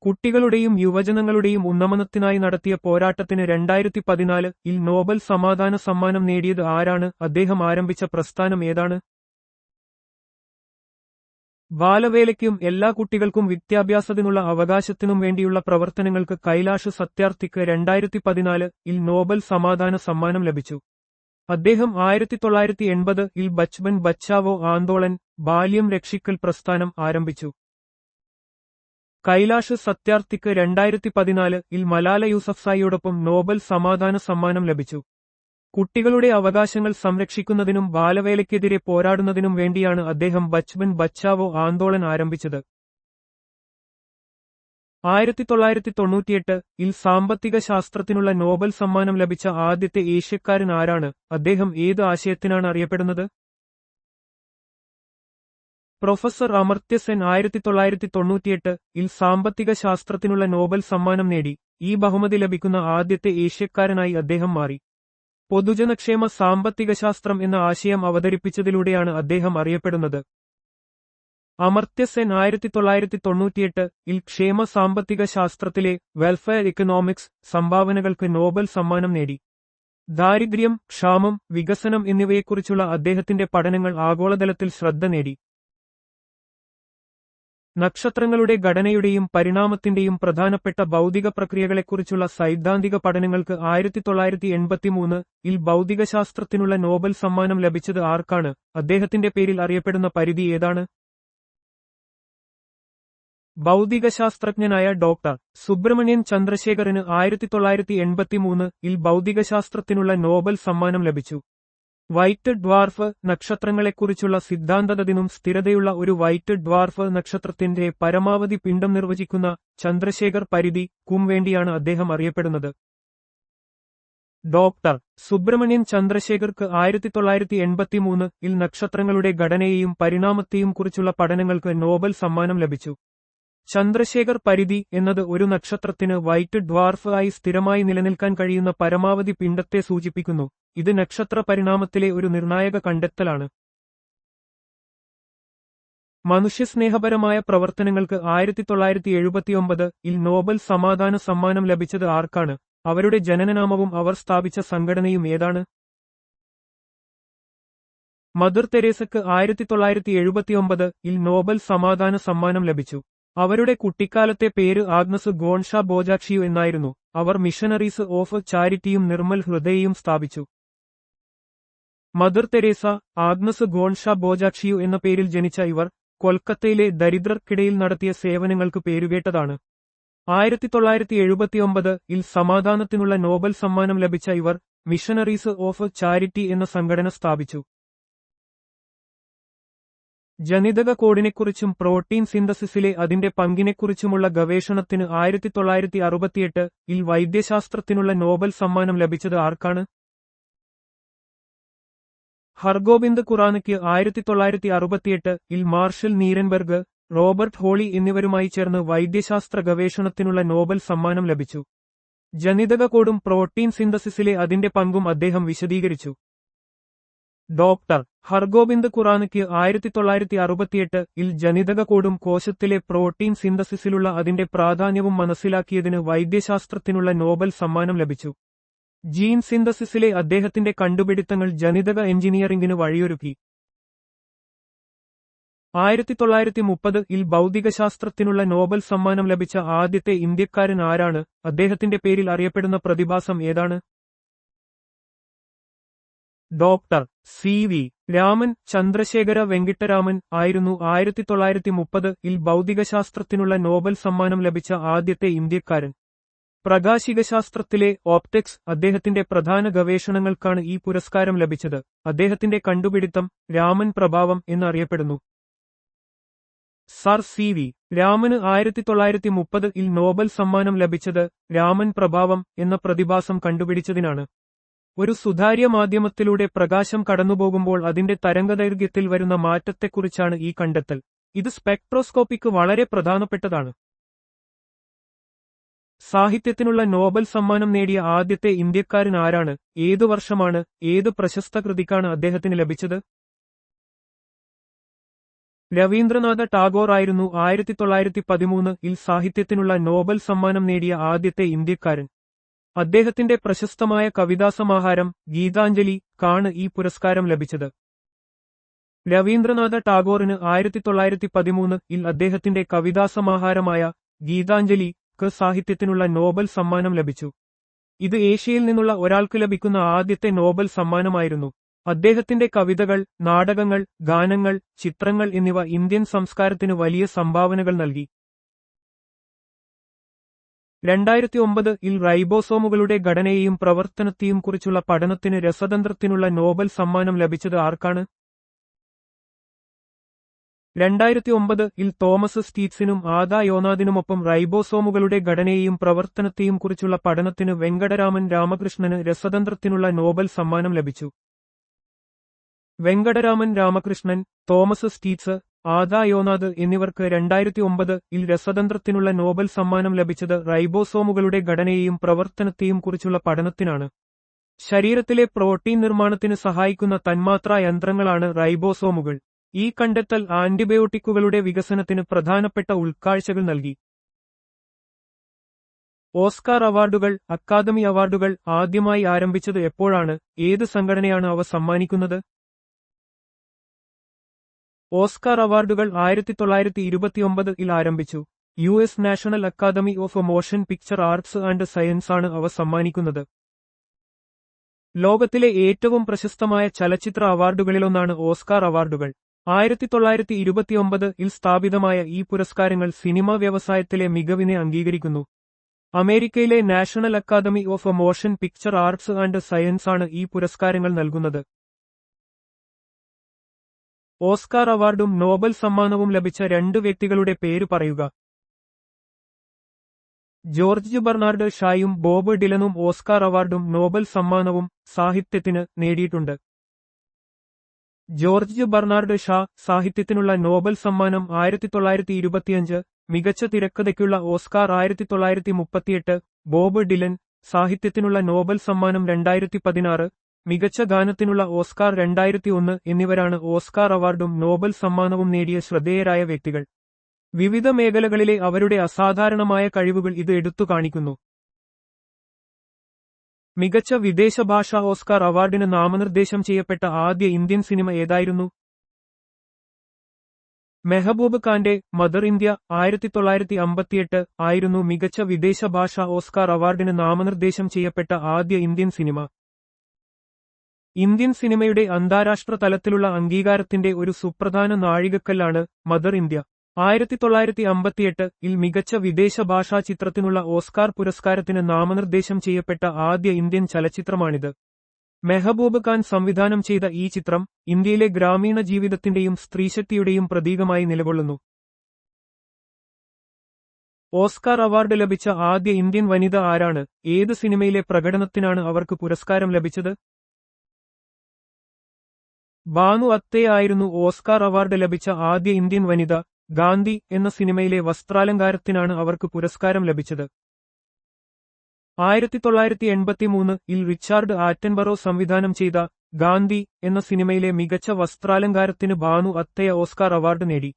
കുട്ടികളുടെയും യുവജനങ്ങളുടെയും ഉന്നമനത്തിനായി നടത്തിയ പോരാട്ടത്തിന് 2014-ൽ നോബൽ സമാധാന സമ്മാനം നേടിയത് ആരാണ്? അദ്ദേഹം ആരംഭിച്ച പ്രസ്ഥാനം ഏതാണ്? ബാലവേലയ്ക്കും എല്ലാ കുട്ടികൾക്കും വിദ്യാഭ്യാസത്തിനുള്ള അവകാശത്തിനും വേണ്ടിയുള്ള പ്രവർത്തനങ്ങൾക്ക് കൈലാഷ് സത്യാർത്ഥിക്ക് 2014-ൽ നോബൽ സമാധാന സമ്മാനം ലഭിച്ചു. അദ്ദേഹം 1980-ൽ ബച്പൻ ബച്ചാവോ ആന്തോളൻ, ബാല്യം രക്ഷിക്കൽ പ്രസ്ഥാനം ആരംഭിച്ചു. കൈലാഷ് സത്യാർത്ഥിക്ക് 2014-ൽ മലാല യൂസഫ്സായിയോടൊപ്പം നോബൽ സമാധാന സമ്മാനം ലഭിച്ചു. കുട്ടികളുടെ അവകാശങ്ങൾ സംരക്ഷിക്കുന്നതിനും ബാലവേലയ്ക്കെതിരെ പോരാടുന്നതിനും വേണ്ടിയാണ് അദ്ദേഹം ബച്പൻ ബച്ചാവോ ആന്തോളൻ ആരംഭിച്ചത്. 1998-ൽ സാമ്പത്തിക ശാസ്ത്രത്തിനുള്ള നോബൽ സമ്മാനം ലഭിച്ച ആദ്യത്തെ ഏഷ്യക്കാരൻ ആരാണ്? അദ്ദേഹം ഏത് ആശയത്തിനാണ് അറിയപ്പെടുന്നത്? പ്രൊഫസർ അമർത്യ സെൻ 1998-ൽ സാമ്പത്തിക ശാസ്ത്രത്തിനുള്ള നോബൽ സമ്മാനം നേടി. ഈ ബഹുമതി ലഭിക്കുന്ന ആദ്യത്തെ ഏഷ്യക്കാരനായി അദ്ദേഹം മാറി. പൊതുജനക്ഷേമ സാമ്പത്തികശാസ്ത്രം എന്ന ആശയം അവതരിപ്പിച്ചതിലൂടെയാണ് അദ്ദേഹം അറിയപ്പെടുന്നത്. അമർത്യ സെൻ 1998-ൽ ക്ഷേമ സാമ്പത്തിക ശാസ്ത്രത്തിലെ വെൽഫെയർ എക്കണോമിക്സ് സംഭാവനകൾക്ക് നോബൽ സമ്മാനം നേടി. ദാരിദ്ര്യം, ക്ഷാമം, വികസനം എന്നിവയെക്കുറിച്ചുള്ള അദ്ദേഹത്തിന്റെ പഠനങ്ങൾ ആഗോളതലത്തിൽ ശ്രദ്ധ നേടി. നക്ഷത്രങ്ങളുടെ ഘടനയുടെയും പരിണാമത്തിന്റെയും പ്രധാനപ്പെട്ട ഭൗതിക പ്രക്രിയകളെക്കുറിച്ചുള്ള സൈദ്ധാന്തിക പഠനങ്ങൾക്ക് 1983-ൽ ഭൗതികശാസ്ത്രത്തിനുള്ള നോബൽ സമ്മാനം ലഭിച്ചത് ആർക്കാണ്? അദ്ദേഹത്തിന്റെ പേരിൽ അറിയപ്പെടുന്ന പരിധി ഏതാണ്? ഭൗതികശാസ്ത്രജ്ഞനായ ഡോക്ടർ സുബ്രഹ്മണ്യൻ ചന്ദ്രശേഖറിന് 1983-ൽ ഭൗതികശാസ്ത്രത്തിനുള്ള നോബൽ സമ്മാനം ലഭിച്ചു. വൈറ്റ് ഡ്വാർഫ് നക്ഷത്രങ്ങളെക്കുറിച്ചുള്ള സിദ്ധാന്തത്തിനും സ്ഥിരതയുള്ള ഒരു വൈറ്റ് ഡ്വാർഫ് നക്ഷത്രത്തിന്റെ പരമാവധി പിണ്ഡം നിർവചിക്കുന്ന ചന്ദ്രശേഖർ പരിധി ക്കും വേണ്ടിയാണ് അദ്ദേഹം അറിയപ്പെടുന്നത്. ഡോക്ടർ സുബ്രഹ്മണ്യൻ ചന്ദ്രശേഖർക്ക് 1983-ൽ നക്ഷത്രങ്ങളുടെ ഘടനയെയും പരിണാമത്തെയും കുറിച്ചുള്ള പഠനങ്ങൾക്ക് നോബൽ സമ്മാനം ലഭിച്ചു. ചന്ദ്രശേഖർ പരിധി എന്നത് ഒരു നക്ഷത്രത്തിന് വൈറ്റ് ഡ്വാർഫ് ആയി സ്ഥിരമായി നിലനിൽക്കാൻ കഴിയുന്ന പരമാവധി പിണ്ഡത്തെ സൂചിപ്പിക്കുന്നു. ഇത് നക്ഷത്ര പരിണാമത്തിലെ ഒരു നിർണായക കണ്ടെത്തലാണ്. മനുഷ്യസ്നേഹപരമായ പ്രവർത്തനങ്ങൾക്ക് 1979-ൽ നോബൽ സമാധാന സമ്മാനം ലഭിച്ചത് ആർക്കാണ്? അവരുടെ ജനനനാമവും അവർ സ്ഥാപിച്ച സംഘടനയും ഏതാണ്? മദർ തെരേസയ്ക്ക് 1979-ൽ നോബൽ സമാധാന സമ്മാനം ലഭിച്ചു. അവരുടെ കുട്ടിക്കാലത്തെ പേര് ആഗ്നസ് ഗോൺഷ ബോജാക്ഷിയു എന്നായിരുന്നു. അവർ മിഷനറീസ് ഓഫ് ചാരിറ്റിയും നിർമ്മൽ ഹൃദയയും സ്ഥാപിച്ചു. മദർ തെരേസ, ആഗ്നസ് ഗോൺഷ ബോജാക്ഷിയു എന്ന പേരിൽ ജനിച്ച ഇവർ കൊൽക്കത്തയിലെ ദരിദ്രർക്കിടയിൽ നടത്തിയ സേവനങ്ങൾക്ക് പേരുകേട്ടതാണ്. 1979-ൽ സമാധാനത്തിനുള്ള നോബൽ സമ്മാനം ലഭിച്ച ഇവർ മിഷനറീസ് ഓഫ് ചാരിറ്റി എന്ന സംഘടന സ്ഥാപിച്ചു. ജനിതക കോഡിനെക്കുറിച്ചും പ്രോട്ടീൻ സിന്തസിസിലെ അതിന്റെ പങ്കിനെക്കുറിച്ചുമുള്ള ഗവേഷണത്തിന് 1968-ൽ വൈദ്യശാസ്ത്രത്തിനുള്ള നോബൽ സമ്മാനം ലഭിച്ചത് ആർക്കാണ്? Hargobind ഖുറാനയ്ക്ക് 1968-ൽ marshal Nirenberg, Robert holy എന്നിവരുമായി ചേർന്ന് വൈദ്യശാസ്ത്ര ഗവേഷണത്തിനുള്ള നോബൽ സമ്മാനം ലഭിച്ചു. ജനിതക കോഡും പ്രോട്ടീൻ സിന്തസിസിലെ അതിന്റെ പങ്കും അദ്ദേഹം വിശദീകരിച്ചു. ഡോക്ടർ ഹർഗോബിന്ദ് ഖുറാനയ്ക്ക് 1968-ൽ ജനിതക കോഡും കോശത്തിലെ പ്രോട്ടീൻ സിന്തസിസിലുള്ള അതിന്റെ പ്രാധാന്യവും മനസ്സിലാക്കിയതിന് വൈദ്യശാസ്ത്രത്തിനുള്ള നോബൽ സമ്മാനം ലഭിച്ചു. ജീൻ സിന്തസിസിലെ അദ്ദേഹത്തിന്റെ കണ്ടുപിടുത്തങ്ങൾ ജനിതക എഞ്ചിനീയറിംഗിന് വഴിയൊരുക്കി. 1930-ൽ ഭൗതികശാസ്ത്രത്തിനുള്ള നോബൽ സമ്മാനം ലഭിച്ച ആദ്യത്തെ ഇന്ത്യക്കാരൻ ആരാണ്? അദ്ദേഹത്തിന്റെ പേരിൽ അറിയപ്പെടുന്ന പ്രതിഭാസം ഏതാണ്? Doctor CV. രാമൻ ചന്ദ്രശേഖര വെങ്കിട്ടരാമൻ ആയിരുന്നു 1930-ൽ ഭൗതികശാസ്ത്രത്തിനുള്ള നോബൽ സമ്മാനം ലഭിച്ച ആദ്യത്തെ ഇന്ത്യക്കാരൻ. പ്രകാശികശാസ്ത്രത്തിലെ ഓപ്റ്റിക്സ് അദ്ദേഹത്തിന്റെ പ്രധാന ഗവേഷണങ്ങൾക്കാണ് ഈ പുരസ്കാരം ലഭിച്ചത്. അദ്ദേഹത്തിന്റെ കണ്ടുപിടുത്തം രാമൻ പ്രഭാവം എന്നറിയപ്പെടുന്നു. Sir CV. രാമന് 1930-ൽ നോബൽ സമ്മാനം ലഭിച്ചത് രാമൻ പ്രഭാവം എന്ന പ്രതിഭാസം കണ്ടുപിടിച്ചതിനാണ്. ഒരു സുതാര്യ മാധ്യമത്തിലൂടെ പ്രകാശം കടന്നുപോകുമ്പോൾ അതിന്റെ തരംഗദൈർഘ്യത്തിൽ വരുന്ന മാറ്റത്തെക്കുറിച്ചാണ് ഈ കണ്ടെത്തൽ. ഇത് സ്പെക്ട്രോസ്കോപ്പിക്ക് വളരെ പ്രധാനപ്പെട്ടതാണ്. സാഹിത്യത്തിനുള്ള നോബൽ സമ്മാനം നേടിയ ആദ്യത്തെ ഇന്ത്യക്കാരൻ ആരാണ്? ഏതു വർഷമാണ്? ഏത് പ്രശസ്ത കൃതിക്കാണ് അദ്ദേഹത്തിന് ലഭിച്ചത്? രവീന്ദ്രനാഥ ടാഗോർ ആയിരുന്നു 1913-ൽ സാഹിത്യത്തിനുള്ള നോബൽ സമ്മാനം നേടിയ ആദ്യത്തെ ഇന്ത്യക്കാരൻ. അദ്ദേഹത്തിന്റെ പ്രശസ്തമായ കവിതാസമാഹാരം ഗീതാഞ്ജലി ക്കാണ് ഈ പുരസ്കാരം ലഭിച്ചത്. രവീന്ദ്രനാഥ ടാഗോറിന് 1913-ൽ അദ്ദേഹത്തിന്റെ കവിതാസമാഹാരമായ ഗീതാഞ്ജലി ക്ക് സാഹിത്യത്തിനുള്ള നോബൽ സമ്മാനം ലഭിച്ചു. ഇത് ഏഷ്യയിൽ നിന്നുള്ള ഒരാൾക്ക് ലഭിക്കുന്ന ആദ്യത്തെ നോബൽ സമ്മാനമായിരുന്നു. അദ്ദേഹത്തിന്റെ കവിതകൾ, നാടകങ്ങൾ, ഗാനങ്ങൾ, ചിത്രങ്ങൾ എന്നിവ ഇന്ത്യൻ സംസ്കാരത്തിന് വലിയ സംഭാവനകൾ നൽകി. 2009-ൽ റൈബോസോമുകളുടെ ഘടനയെയും പ്രവർത്തനത്തെയും കുറിച്ചുള്ള പഠനത്തിന് രസതന്ത്രത്തിനുള്ള നോബൽ സമ്മാനം ലഭിച്ചത് ആർക്കാണ്? 2009-ൽ തോമസ് സ്റ്റീറ്റ്സിനും ആദാ യോനാഥിനുമൊപ്പം റൈബോസോമുകളുടെ ഘടനയെയും പ്രവർത്തനത്തെയും കുറിച്ചുള്ള പഠനത്തിന് വെങ്കടരാമൻ രാമകൃഷ്ണന് രസതന്ത്രത്തിനുള്ള നോബൽ സമ്മാനം ലഭിച്ചു. വെങ്കടരാമൻ രാമകൃഷ്ണൻ, തോമസ് സ്റ്റീറ്റ്സ്, ആദാ യോനാഥ് എന്നിവർക്ക് 2009-ൽ രസതന്ത്രത്തിനുള്ള നോബൽ സമ്മാനം ലഭിച്ചത് റൈബോസോമുകളുടെ ഘടനയെയും പ്രവർത്തനത്തെയും കുറിച്ചുള്ള പഠനത്തിനാണ്. ശരീരത്തിലെ പ്രോട്ടീൻ നിർമ്മാണത്തിന് സഹായിക്കുന്ന തന്മാത്രാ യന്ത്രങ്ങളാണ് റൈബോസോമുകൾ. ഈ കണ്ടെത്തൽ ആന്റിബയോട്ടിക്കുകളുടെ വികസനത്തിന് പ്രധാനപ്പെട്ട ഉൾക്കാഴ്ചകൾ നൽകി. ഓസ്കാർ അവാർഡുകൾ, അക്കാദമി അവാർഡുകൾ ആദ്യമായി ആരംഭിച്ചത് എപ്പോഴാണ്? ഏത് സംഘടനയാണ് അവ സമ്മാനിക്കുന്നത്? ഓസ്കാർ അവാർഡുകൾ 1929-ൽ ആരംഭിച്ചു. US. National academy of Motion Picture Arts and Science ആണ് അവ സമ്മാനിക്കുന്നത്. ലോകത്തിലെ ഏറ്റവും പ്രശസ്തമായ ചലച്ചിത്ര അവാർഡുകളിലൊന്നാണ് ഓസ്കാർ അവാർഡുകൾ. 1929-ൽ സ്ഥാപിതമായ ഈ പുരസ്കാരങ്ങൾ സിനിമാ വ്യവസായത്തിലെ മികവിനെ അംഗീകരിക്കുന്നു. അമേരിക്കയിലെ National academy of Motion Picture Arts and Science ആണ് ഈ പുരസ്കാരങ്ങൾ നൽകുന്നത്. ഓസ്കാർ അവാർഡും നോബൽ സമ്മാനവും ലഭിച്ച 2 വ്യക്തികളുടെ പേര് പറയുക. ജോർജ് ബെർണാർഡ് ഷായും ബോബ് ഡിലനും ഓസ്കാർ അവാർഡും നോബൽ സമ്മാനവും സാഹിത്യത്തിന് നേടിയിട്ടുണ്ട്. ജോർജ് ബെർണാർഡ് ഷാ സാഹിത്യത്തിനുള്ള നോബൽ സമ്മാനം 1925, മികച്ച തിരക്കഥയ്ക്കുള്ള ഓസ്കാർ 1938, ബോബ് ഡിലൻ സാഹിത്യത്തിനുള്ള നോബൽ സമ്മാനം 2016, മികച്ച ഗാനത്തിനുള്ള ഓസ്കാർ 2001 എന്നിവരാണ് ഓസ്കാർ അവാർഡും നോബൽ സമ്മാനവും നേടിയ ശ്രദ്ധേയരായ വ്യക്തികൾ. വിവിധ മേഖലകളിലെ അവരുടെ അസാധാരണമായ കഴിവുകൾ ഇത് എടുത്തുകാണിക്കുന്നു. മികച്ച വിദേശ ഭാഷാ ഓസ്കാർ അവാർഡിന് നാമനിർദ്ദേശം ചെയ്യപ്പെട്ട ആദ്യ ഇന്ത്യൻ സിനിമ ഏതായിരുന്നു? മെഹബൂബ് ഖാന്റെ മദർ ഇന്ത്യ 1958 ആയിരുന്നു മികച്ച വിദേശ ഭാഷാ ഓസ്കാർ അവാർഡിന് നാമനിർദ്ദേശം ചെയ്യപ്പെട്ട ആദ്യ ഇന്ത്യൻ സിനിമ. ഇന്ത്യൻ സിനിമയുടെ അന്താരാഷ്ട്ര തലത്തിലുള്ള അംഗീകാരത്തിന്റെ ഒരു സുപ്രധാന നാഴികക്കല്ലാണ് മദർ ഇന്ത്യ. 1958-ൽ മികച്ച വിദേശ ഭാഷാ ചിത്രത്തിനുള്ള ഓസ്കാർ പുരസ്കാരത്തിന് നാമനിർദ്ദേശം ചെയ്യപ്പെട്ട ആദ്യ ഇന്ത്യൻ ചലച്ചിത്രമാണിത്. മെഹബൂബ് ഖാൻ സംവിധാനം ചെയ്ത ഈ ചിത്രം ഇന്ത്യയിലെ ഗ്രാമീണ ജീവിതത്തിന്റെയും സ്ത്രീശക്തിയുടെയും പ്രതീകമായി നിലകൊള്ളുന്നു. ഓസ്കാർ അവാർഡ് ലഭിച്ച ആദ്യ ഇന്ത്യൻ വനിത ആരാണ്? ഏത് സിനിമയിലെ പ്രകടനത്തിനാണ് അവർക്ക് പുരസ്കാരം ലഭിച്ചത്? ബാനു അത്തേ ആയിരുന്നു ഓസ്കാർ അവാർഡ് ലഭിച്ച ആദ്യ ഇന്ത്യൻ വനിത. ഗാന്ധി എന്ന സിനിമയിലെ വസ്ത്രാലങ്കാരത്തിനാണ് അവർക്ക് പുരസ്കാരം ലഭിച്ചത്. 1983 റിച്ചാർഡ് ആറ്റൻബറോ സംവിധാനം ചെയ്ത ഗാന്ധി എന്ന സിനിമയിലെ മികച്ച വസ്ത്രാലങ്കാരത്തിന് ഭാനു അത്തയ്യ ഓസ്കാർ അവാർഡ് നേടി.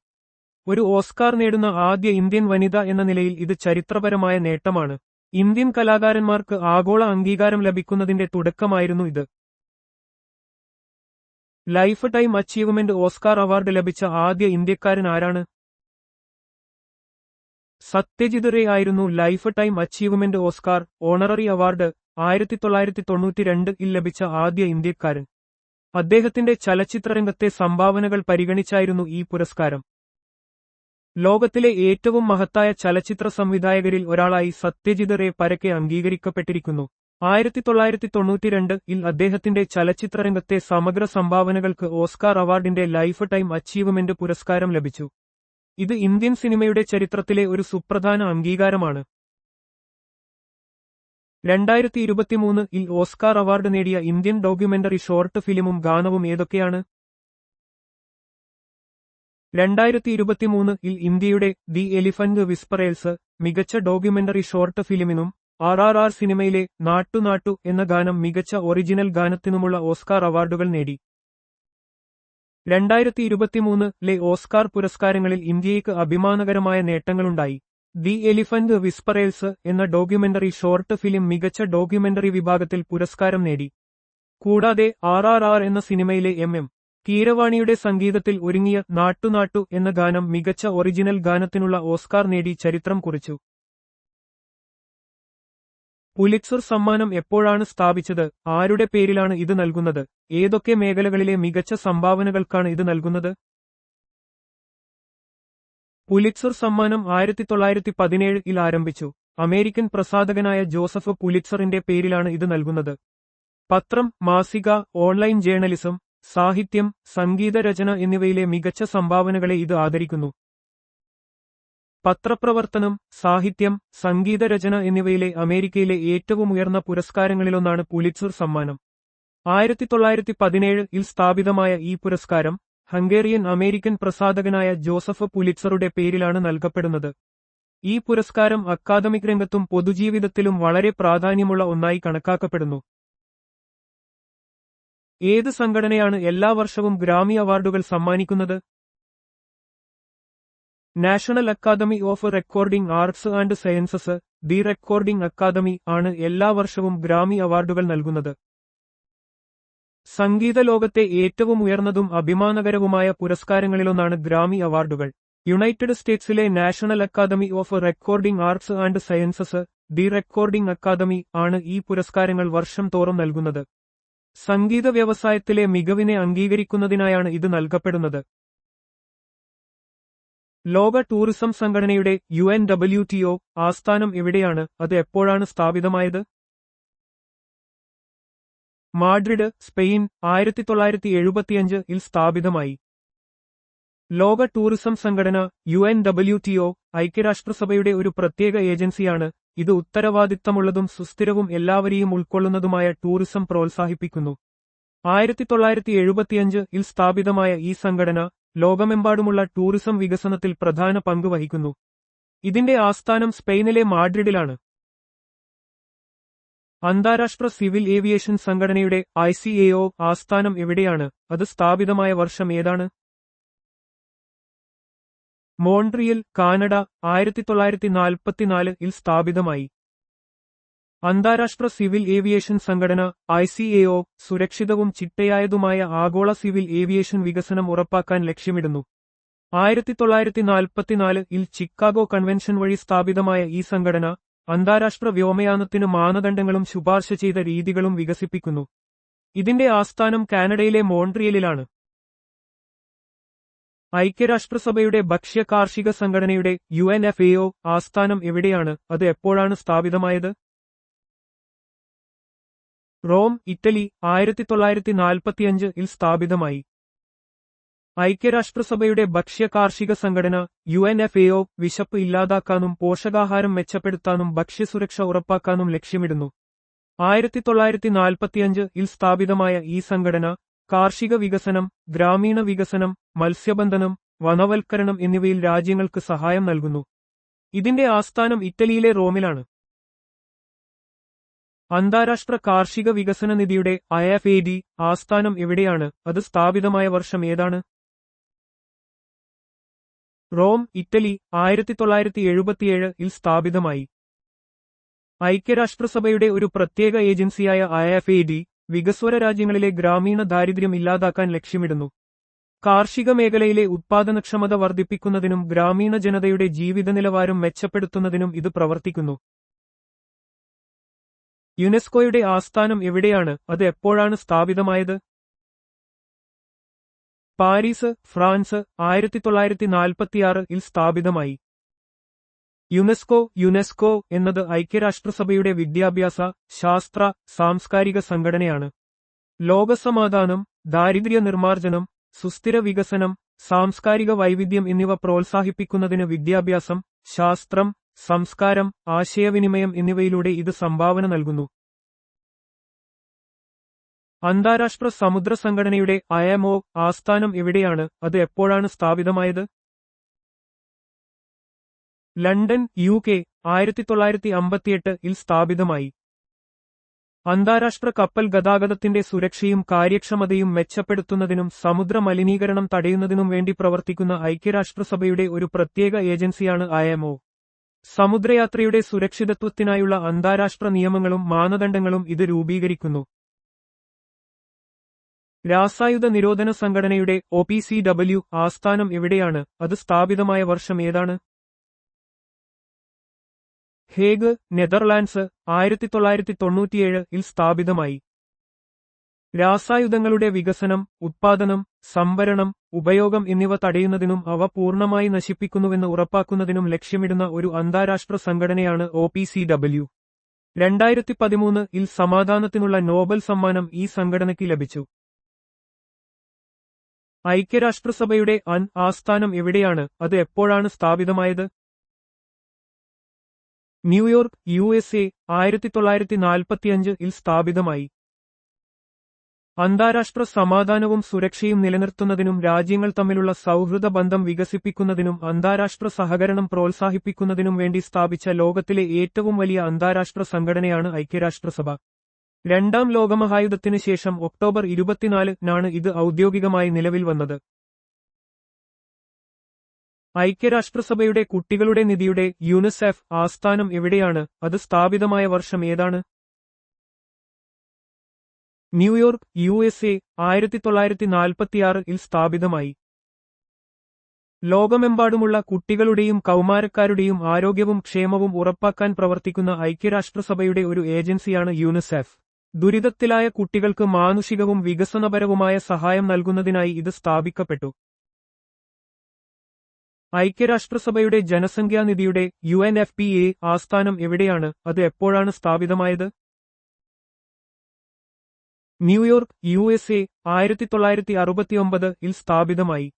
ഒരു ഓസ്കാർ നേടുന്ന ആദ്യ ഇന്ത്യൻ വനിത എന്ന നിലയിൽ ഇത് ചരിത്രപരമായ നേട്ടമാണ്. ഇന്ത്യൻ കലാകാരന്മാർക്ക് ആഗോള അംഗീകാരം ലഭിക്കുന്നതിന്റെ തുടക്കമായിരുന്നു ഇത്. Life time achievement Oscar award ലഭിച്ച ആദ്യ ഇന്ത്യക്കാരൻ ആരാണ്? സത്യജിത് റേ ആയിരുന്നു life time achievement Oscar honorary award 1992 ലഭിച്ച ആദ്യ ഇന്ത്യക്കാരൻ. അദ്ദേഹത്തിന്റെ ചലച്ചിത്രരംഗത്തെ സംഭാവനകൾ പരിഗണിച്ചായിരുന്നു ഈ പുരസ്കാരം. ലോകത്തിലെ ഏറ്റവും മഹത്തായ ചലച്ചിത്ര സംവിധായകരിൽ ഒരാളായി സത്യജിത് റേ പരക്കെ അംഗീകരിക്കപ്പെട്ടിരിക്കുന്നു. 1992 അദ്ദേഹത്തിന്റെ ചലച്ചിത്രരംഗത്തെ സമഗ്ര സംഭാവനകൾക്ക് ഓസ്കാർ അവാർഡിന്റെ ലൈഫ് ടൈം അച്ചീവ്മെന്റ് പുരസ്കാരം ലഭിച്ചു. ഇത് ഇന്ത്യൻ സിനിമയുടെ ചരിത്രത്തിലെ ഒരു സുപ്രധാന അംഗീകാരമാണ്. 2023 ഓസ്കാർ അവാർഡ് നേടിയ ഇന്ത്യൻ ഡോക്യുമെന്ററി ഷോർട്ട് ഫിലിമും ഗാനവും ഏതൊക്കെയാണ്? 2023 ഇന്ത്യയുടെ ദി എലിഫന്റ് വിസ്പറേഴ്സ് മികച്ച ഡോക്യുമെന്ററി ഷോർട്ട് ഫിലിമിനും RRR സിനിമയിലെ നാട്ടു എന്ന ഗാനം മികച്ച ഒറിജിനൽ ഗാനത്തിനുമുള്ള ഓസ്കാർ അവാർഡുകൾ നേടി. 2023 ഓസ്കാർ പുരസ്കാരങ്ങളിൽ ഇന്ത്യയ്ക്ക് അഭിമാനകരമായ നേട്ടങ്ങളുണ്ടായി. ദി എലിഫന്റ് വിസ്പറേഴ്സ് എന്ന ഡോക്യുമെന്ററി ഷോർട്ട് ഫിലിം മികച്ച ഡോക്യുമെന്ററി വിഭാഗത്തിൽ പുരസ്കാരം നേടി. കൂടാതെ RRR എന്ന സിനിമയിലെ MM കീരവാണിയുടെ സംഗീതത്തിൽ ഒരുങ്ങിയ നാട്ടു എന്ന ഗാനം മികച്ച ഒറിജിനൽ ഗാനത്തിനുള്ള ഓസ്കാർ നേടി ചരിത്രം കുറിച്ചു. പുലിറ്റ്സർ സമ്മാനം എപ്പോഴാണ് സ്ഥാപിച്ചത്? ആരുടെ പേരിലാണ് ഇത് നൽകുന്നത്? ഏതൊക്കെ മേഖലകളിലെ മികച്ച സംഭാവനകൾക്കാണ് ഇത് നൽകുന്നത്? പുലിറ്റ്സർ സമ്മാനം 1917 ആരംഭിച്ചു. അമേരിക്കൻ പ്രസാധകനായ ജോസഫ് പുലിറ്റ്സറിന്റെ പേരിലാണ് ഇത് നൽകുന്നത്. പത്രം, മാസിക, ഓൺലൈൻ ജേർണലിസം, സാഹിത്യം, സംഗീതരചന എന്നിവയിലെ മികച്ച സംഭാവനകളെ ഇത് ആദരിക്കുന്നു. പത്രപ്രവർത്തനം, സാഹിത്യം, സംഗീതരചന എന്നിവയിലെ അമേരിക്കയിലെ ഏറ്റവും ഉയർന്ന പുരസ്കാരങ്ങളിലൊന്നാണ് പുലിറ്റ്സർ സമ്മാനം. 1917 സ്ഥാപിതമായ ഈ പുരസ്കാരം ഹംഗേറിയൻ അമേരിക്കൻ പ്രസാധകനായ ജോസഫ് പുലിറ്റ്സറുടെ പേരിലാണ് നൽകപ്പെടുന്നത്. ഈ പുരസ്കാരം അക്കാദമിക് രംഗത്തും പൊതുജീവിതത്തിലും വളരെ പ്രാധാന്യമുള്ള ഒന്നായി കണക്കാക്കപ്പെടുന്നു. ഏത് സംഘടനയാണ് എല്ലാ വർഷവും ഗ്രാമി അവാർഡുകൾ സമ്മാനിക്കുന്നത്? National academy of recording arts and sciences, the recording academy ആണ് എല്ലാ വർഷവും ഗ്രാമി അവാർഡുകൾ നൽകുന്നത്. സംഗീത ലോകത്തെ ഏറ്റവും ഉയർന്നതും അഭിമാനകരവുമായ പുരസ്കാരങ്ങളിലൊന്നാണ് ഗ്രാമി അവാർഡുകൾ. യുണൈറ്റഡ് സ്റ്റേറ്റ്സിലെ national academy of recording arts and sciences, the recording academy ആണ് ഈ പുരസ്കാരങ്ങൾ വർഷം തോറും നൽകുന്നത്. സംഗീത വ്യവസായത്തിലെ മികവിനെ അംഗീകരിക്കുന്നതിനായാണ് ഇത് നൽകപ്പെടുന്നത്. ലോക ടൂറിസം സംഘടനയുടെ UNWTO ആസ്ഥാനം എവിടെയാണ്? അത് എപ്പോഴാണ് സ്ഥാപിതമായത്? Madrid, Spain. 1975 സ്ഥാപിതമായി. ലോക ടൂറിസം സംഘടന UNWTO ഐക്യരാഷ്ട്രസഭയുടെ ഒരു പ്രത്യേക ഏജൻസിയാണ്. ഇത് ഉത്തരവാദിത്തമുള്ളതും സുസ്ഥിരവും എല്ലാവരെയും ഉൾക്കൊള്ളുന്നതുമായ ടൂറിസം പ്രോത്സാഹിപ്പിക്കുന്നു. 1975 സ്ഥാപിതമായ ഈ സംഘടന ലോകമെമ്പാടുമുള്ള ടൂറിസം വികസനത്തിൽ പ്രധാന പങ്ക് വഹിക്കുന്നു. ഇതിന്റെ ആസ്ഥാനം സ്പെയിനിലെ മാഡ്രിഡിലാണ്. അന്താരാഷ്ട്ര സിവിൽ ഏവിയേഷൻ സംഘടനയുടെ ICAO ആസ്ഥാനം എവിടെയാണ്? അത് സ്ഥാപിതമായ വർഷം ഏതാണ്? Montreal, Canada. 1944 സ്ഥാപിതമായി. അന്താരാഷ്ട്ര സിവിൽ ഏവിയേഷൻ സംഘടന ICAO സുരക്ഷിതവും ചിട്ടയായതുമായ ആഗോള സിവിൽ ഏവിയേഷൻ വികസനം ഉറപ്പാക്കാൻ ലക്ഷ്യമിടുന്നു. 1944 ചിക്കാഗോ കൺവെൻഷൻ വഴി സ്ഥാപിതമായ ഈ സംഘടന അന്താരാഷ്ട്ര വ്യോമയാനത്തിന് മാനദണ്ഡങ്ങളും ശുപാർശ ചെയ്ത രീതികളും വികസിപ്പിക്കുന്നു. ഇതിന്റെ ആസ്ഥാനം കാനഡയിലെ മോൺട്രിയലിലാണ്. ഐക്യരാഷ്ട്രസഭയുടെ ഭക്ഷ്യ കാർഷിക സംഘടനയുടെ UNFAO ആസ്ഥാനം എവിടെയാണ്? അത് എപ്പോഴാണ് സ്ഥാപിതമായത്? Rome, Italy. 1945 സ്ഥാപിതമായി. ഐക്യരാഷ്ട്രസഭയുടെ ഭക്ഷ്യ കാർഷിക സംഘടന UNFAO വിശപ്പ് ഇല്ലാതാക്കാനും പോഷകാഹാരം മെച്ചപ്പെടുത്താനും ഭക്ഷ്യസുരക്ഷ ഉറപ്പാക്കാനും ലക്ഷ്യമിടുന്നു. 1945 സ്ഥാപിതമായ ഈ സംഘടന കാർഷിക വികസനം, ഗ്രാമീണ വികസനം, മത്സ്യബന്ധനം, വനവൽക്കരണം എന്നിവയിൽ രാജ്യങ്ങൾക്ക് സഹായം നൽകുന്നു. ഇതിന്റെ ആസ്ഥാനം ഇറ്റലിയിലെ റോമിലാണ്. അന്താരാഷ്ട്ര കാർഷിക വികസന നിധിയുടെ IFAD ആസ്ഥാനം എവിടെയാണ്, അത് സ്ഥാപിതമായ വർഷം ഏതാണ്? Rome, Italy. 1977 സ്ഥാപിതമായി. ഐക്യരാഷ്ട്രസഭയുടെ ഒരു പ്രത്യേക ഏജൻസിയായ IFAD വികസ്വര രാജ്യങ്ങളിലെ ഗ്രാമീണ ദാരിദ്ര്യം ഇല്ലാതാക്കാൻ ലക്ഷ്യമിടുന്നു. കാർഷിക മേഖലയിലെ ഉത്പാദനക്ഷമത വർദ്ധിപ്പിക്കുന്നതിനും ഗ്രാമീണ ജനതയുടെ ജീവിതനിലവാരം മെച്ചപ്പെടുത്തുന്നതിനും ഇത് പ്രവർത്തിക്കുന്നു. യുനെസ്കോയുടെ ആസ്ഥാനം എവിടെയാണ്, അത് എപ്പോഴാണ് സ്ഥാപിതമായത്? Paris, France. 1946 സ്ഥാപിതമായി. യുനെസ്കോ എന്നത് ഐക്യരാഷ്ട്രസഭയുടെ വിദ്യാഭ്യാസ, ശാസ്ത്ര, സാംസ്കാരിക സംഘടനയാണ്. ലോകസമാധാനം, ദാരിദ്ര്യ നിർമ്മാർജ്ജനം, സുസ്ഥിര വികസനം, സാംസ്കാരിക വൈവിധ്യം എന്നിവ പ്രോത്സാഹിപ്പിക്കുന്നതിന് വിദ്യാഭ്യാസം, ശാസ്ത്രം, സംസ്കാരം, ആശയവിനിമയം എന്നിവയിലൂടെ ഇത് സംഭാവന നൽകുന്നു. അന്താരാഷ്ട്ര സമുദ്ര സംഘടനയുടെ IMO ആസ്ഥാനം എവിടെയാണ്, അത് എപ്പോഴാണ് സ്ഥാപിതമായത്? London, UK. 1958 സ്ഥാപിതമായി. അന്താരാഷ്ട്ര കപ്പൽ ഗതാഗതത്തിന്റെ സുരക്ഷയും കാര്യക്ഷമതയും മെച്ചപ്പെടുത്തുന്നതിനും സമുദ്ര മലിനീകരണം തടയുന്നതിനും വേണ്ടി പ്രവർത്തിക്കുന്ന ഐക്യരാഷ്ട്രസഭയുടെ ഒരു പ്രത്യേക ഏജൻസിയാണ് IMO. സമുദ്രയാത്രയുടെ സുരക്ഷിതത്വത്തിനായുള്ള അന്താരാഷ്ട്ര നിയമങ്ങളും മാനദണ്ഡങ്ങളും ഇത് രൂപീകരിക്കുന്നു. രാസായുധ നിരോധന സംഘടനയുടെ OPCW ആസ്ഥാനം എവിടെയാണ്, അത് സ്ഥാപിതമായ വർഷം ഏതാണ്? Hague, Netherlands. 1997 സ്ഥാപിതമായി. രാസായുധങ്ങളുടെ വികസനം, ഉത്പാദനം, സംഭരണം, ഉപയോഗം എന്നിവ തടയുന്നതിനും അവ പൂർണ്ണമായി നശിപ്പിക്കുന്നുവെന്ന് ഉറപ്പാക്കുന്നതിനും ലക്ഷ്യമിടുന്ന ഒരു അന്താരാഷ്ട്ര സംഘടനയാണ് OPCW. 2013 സമാധാനത്തിനുള്ള നോബൽ സമ്മാനം ഈ സംഘടനയ്ക്ക് ലഭിച്ചു. ഐക്യരാഷ്ട്രസഭയുടെ ആസ്ഥാനം എവിടെയാണ്, അത് എപ്പോഴാണ് സ്ഥാപിതമായത്? New York, USA. 1945 സ്ഥാപിതമായി. അന്താരാഷ്ട്ര സമാധാനവും സുരക്ഷയും നിലനിർത്തുന്നതിനും രാജ്യങ്ങൾ തമ്മിലുള്ള സൗഹൃദ ബന്ധം വികസിപ്പിക്കുന്നതിനും അന്താരാഷ്ട്ര സഹകരണം പ്രോത്സാഹിപ്പിക്കുന്നതിനും വേണ്ടി സ്ഥാപിച്ച ലോകത്തിലെ ഏറ്റവും വലിയ അന്താരാഷ്ട്ര സംഘടനയാണ് ഐക്യരാഷ്ട്രസഭ. രണ്ടാം ലോകമഹായുദ്ധത്തിന് ശേഷം ഒക്ടോബർ 24 ഇത് ഔദ്യോഗികമായി നിലവിൽ വന്നത്. ഐക്യരാഷ്ട്രസഭയുടെ കുട്ടികളുടെ നിധിയുടെ UNICEF ആസ്ഥാനം എവിടെയാണ്, അത് സ്ഥാപിതമായ വർഷം ഏതാണ്? New York, USA. 1946 സ്ഥാപിതമായി. ലോകമെമ്പാടുമുള്ള കുട്ടികളുടെയും കൗമാരക്കാരുടെയും ആരോഗ്യവും ക്ഷേമവും ഉറപ്പാക്കാൻ പ്രവർത്തിക്കുന്ന ഐക്യരാഷ്ട്രസഭയുടെ ഒരു ഏജൻസിയാണ് UNICEF. ദുരിതത്തിലായ കുട്ടികൾക്ക് മാനുഷികവും വികസനപരവുമായ സഹായം നൽകുന്നതിനായി ഇത് സ്ഥാപിക്കപ്പെട്ടു. ഐക്യരാഷ്ട്രസഭയുടെ ജനസംഖ്യാനിധിയുടെ UNFPA ആസ്ഥാനം എവിടെയാണ്, അത് എപ്പോഴാണ് സ്ഥാപിതമായത്? New York, USA. 1969 സ്ഥാപിതമായി.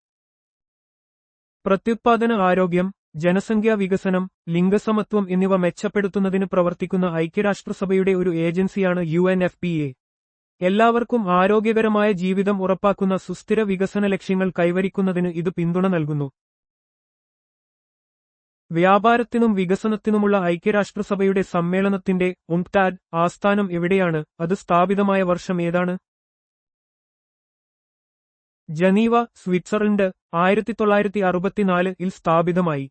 പ്രത്യുത്പാദന ആരോഗ്യം, ജനസംഖ്യാ വികസനം, ലിംഗസമത്വം എന്നിവ മെച്ചപ്പെടുത്തുന്നതിന് പ്രവർത്തിക്കുന്ന ഐക്യരാഷ്ട്രസഭയുടെ ഒരു ഏജൻസിയാണ് UNFPA. എല്ലാവർക്കും ആരോഗ്യകരമായ ജീവിതം ഉറപ്പാക്കുന്ന സുസ്ഥിര വികസന ലക്ഷ്യങ്ങൾ കൈവരിക്കുന്നതിന് ഇത് പിന്തുണ നൽകുന്നു. വ്യാപാരത്തിനും വികസനത്തിനുമുള്ള ഐക്യരാഷ്ട്രസഭയുടെ സമ്മേളനത്തിന്റെ UNCTAD ആസ്ഥാനം എവിടെയാണ്, അത് സ്ഥാപിതമായ വർഷം ഏതാണ്? Geneva, Switzerland. 1964 സ്ഥാപിതമായി.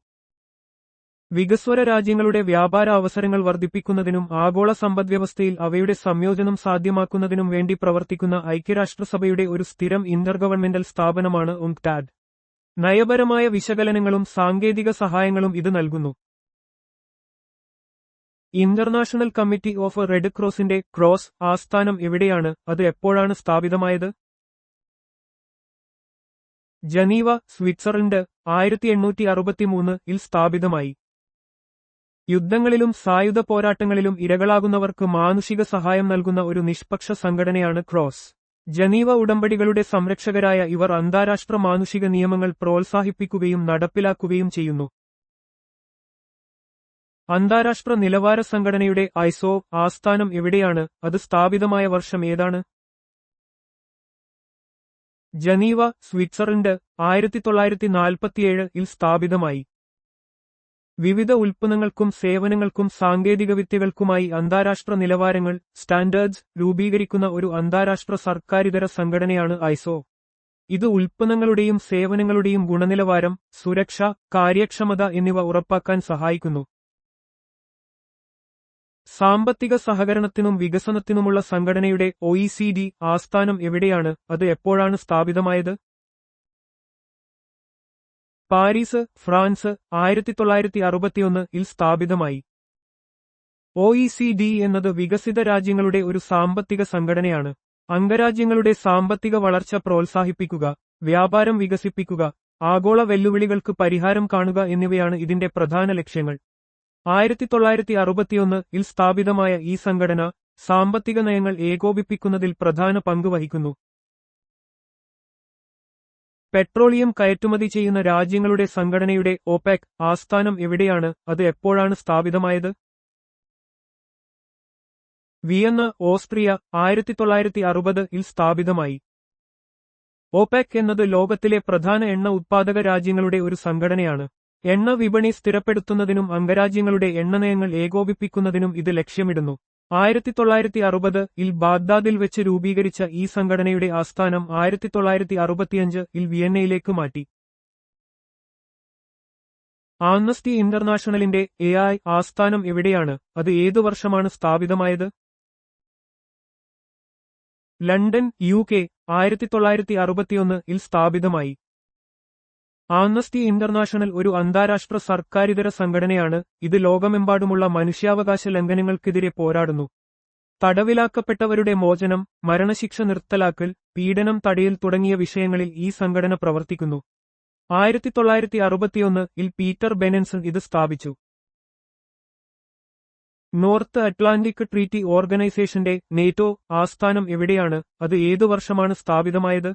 വികസ്വര രാജ്യങ്ങളുടെ വ്യാപാര അവസരങ്ങൾ വർദ്ധിപ്പിക്കുന്നതിനും ആഗോള സമ്പദ്വ്യവസ്ഥയിൽ അവയുടെ സംയോജനം സാധ്യമാക്കുന്നതിനും വേണ്ടി പ്രവർത്തിക്കുന്ന ഐക്യരാഷ്ട്രസഭയുടെ ഒരു സ്ഥിരം ഇന്റർഗവൺമെന്റൽ സ്ഥാപനമാണ് UNCTAD. നയപരമായ വിശകലനങ്ങളും സാങ്കേതിക സഹായങ്ങളും ഇത് നൽകുന്നു. ഇന്റർനാഷണൽ കമ്മിറ്റി ഓഫ് റെഡ് ക്രോസിന്റെ ക്രോസ് ആസ്ഥാനം എവിടെയാണ്, അത് എപ്പോഴാണ് സ്ഥാപിതമായത്? Geneva, Switzerland. 1863 സ്ഥാപിതമായി. യുദ്ധങ്ങളിലും സായുധ പോരാട്ടങ്ങളിലും ഇരകളാകുന്നവർക്ക് മാനുഷിക സഹായം നൽകുന്ന ഒരു നിഷ്പക്ഷ സംഘടനയാണ് ക്രോസ്. ജനീവ ഉടമ്പടികളുടെ സംരക്ഷകരായ ഇവർ അന്താരാഷ്ട്ര മാനുഷിക നിയമങ്ങൾ പ്രോത്സാഹിപ്പിക്കുകയും നടപ്പിലാക്കുകയും ചെയ്യുന്നു. അന്താരാഷ്ട്ര നിലവാര സംഘടനയുടെ ISO ആസ്ഥാനം എവിടെയാണ്, അത് സ്ഥാപിതമായ വർഷം ഏതാണ്? Geneva, Switzerland. 1947 സ്ഥാപിതമായി. വിവിധ ഉൽപ്പന്നങ്ങൾക്കും സേവനങ്ങൾക്കും സാങ്കേതികവിദ്യകൾക്കുമായി അന്താരാഷ്ട്ര നിലവാരങ്ങൾ സ്റ്റാൻഡേർഡ്സ് രൂപീകരിക്കുന്ന ഒരു അന്താരാഷ്ട്ര സർക്കാരിതര സംഘടനയാണ് ഐസോ. ഇത് ഉൽപ്പന്നങ്ങളുടെയും സേവനങ്ങളുടെയും ഗുണനിലവാരം, സുരക്ഷ, കാര്യക്ഷമത എന്നിവ ഉറപ്പാക്കാൻ സഹായിക്കുന്നു. സാമ്പത്തിക സഹകരണത്തിനും വികസനത്തിനുമുള്ള സംഘടനയുടെ OECD ആസ്ഥാനം എവിടെയാണ്, അത് എപ്പോഴാണ് സ്ഥാപിതമായത്? Paris, France. 1961 സ്ഥാപിതമായി. OECD എന്നത് വികസിത രാജ്യങ്ങളുടെ ഒരു സാമ്പത്തിക സംഘടനയാണ്. അംഗരാജ്യങ്ങളുടെ സാമ്പത്തിക വളർച്ച പ്രോത്സാഹിപ്പിക്കുക, വ്യാപാരം വികസിപ്പിക്കുക, ആഗോള വെല്ലുവിളികൾക്ക് പരിഹാരം കാണുക എന്നിവയാണ് ഇതിന്റെ പ്രധാന ലക്ഷ്യങ്ങൾ. 1961 സ്ഥാപിതമായ ഈ സംഘടന സാമ്പത്തിക നയങ്ങൾ ഏകോപിപ്പിക്കുന്നതിൽ പ്രധാന പങ്ക് വഹിക്കുന്നു. പെട്രോളിയം കയറ്റുമതി ചെയ്യുന്ന രാജ്യങ്ങളുടെ സംഘടനയുടെ OPEC ആസ്ഥാനം എവിടെയാണ്, അത് എപ്പോഴാണ് സ്ഥാപിതമായത്? Vienna, Austria. 1960 സ്ഥാപിതമായി. OPEC എന്നത് ലോകത്തിലെ പ്രധാന എണ്ണ ഉത്പാദക രാജ്യങ്ങളുടെ ഒരു സംഘടനയാണ്. എണ്ണ വിപണി സ്ഥിരപ്പെടുത്തുന്നതിനും അംഗരാജ്യങ്ങളുടെ എണ്ണനയങ്ങൾ ഏകോപിപ്പിക്കുന്നതിനും ഇത് ലക്ഷ്യമിടുന്നു. 1960 ബാഗ്ദാദിൽ വെച്ച് രൂപീകരിച്ച ഈ സംഘടനയുടെ ആസ്ഥാനം 1965 വിയന്നയിലേക്ക് മാറ്റി. ആംനസ്റ്റി ഇന്റർനാഷണലിന്റെ AI ആസ്ഥാനം എവിടെയാണ്, അത് ഏതു വർഷമാണ് സ്ഥാപിതമായത്? London, UK. 1961 സ്ഥാപിതമായി. ആംനസ്റ്റി ഇന്റർനാഷണൽ ഒരു അന്താരാഷ്ട്ര സർക്കാരിതര സംഘടനയാണ്. ഇത് ലോകമെമ്പാടുമുള്ള മനുഷ്യാവകാശ ലംഘനങ്ങൾക്കെതിരെ പോരാടുന്നു. തടവിലാക്കപ്പെട്ടവരുടെ മോചനം, മരണശിക്ഷ നിർത്തലാക്കൽ, പീഡനം തടയൽ തുടങ്ങിയ വിഷയങ്ങളിൽ ഈ സംഘടന പ്രവർത്തിക്കുന്നു. 1961 പീറ്റർ ബെനൻസൺ ഇത് സ്ഥാപിച്ചു. നോർത്ത് അറ്റ്ലാന്റിക് ട്രീറ്റി ഓർഗനൈസേഷന്റെ നേറ്റോ ആസ്ഥാനം എവിടെയാണ്, അത് ഏതു വർഷമാണ് സ്ഥാപിതമായത്?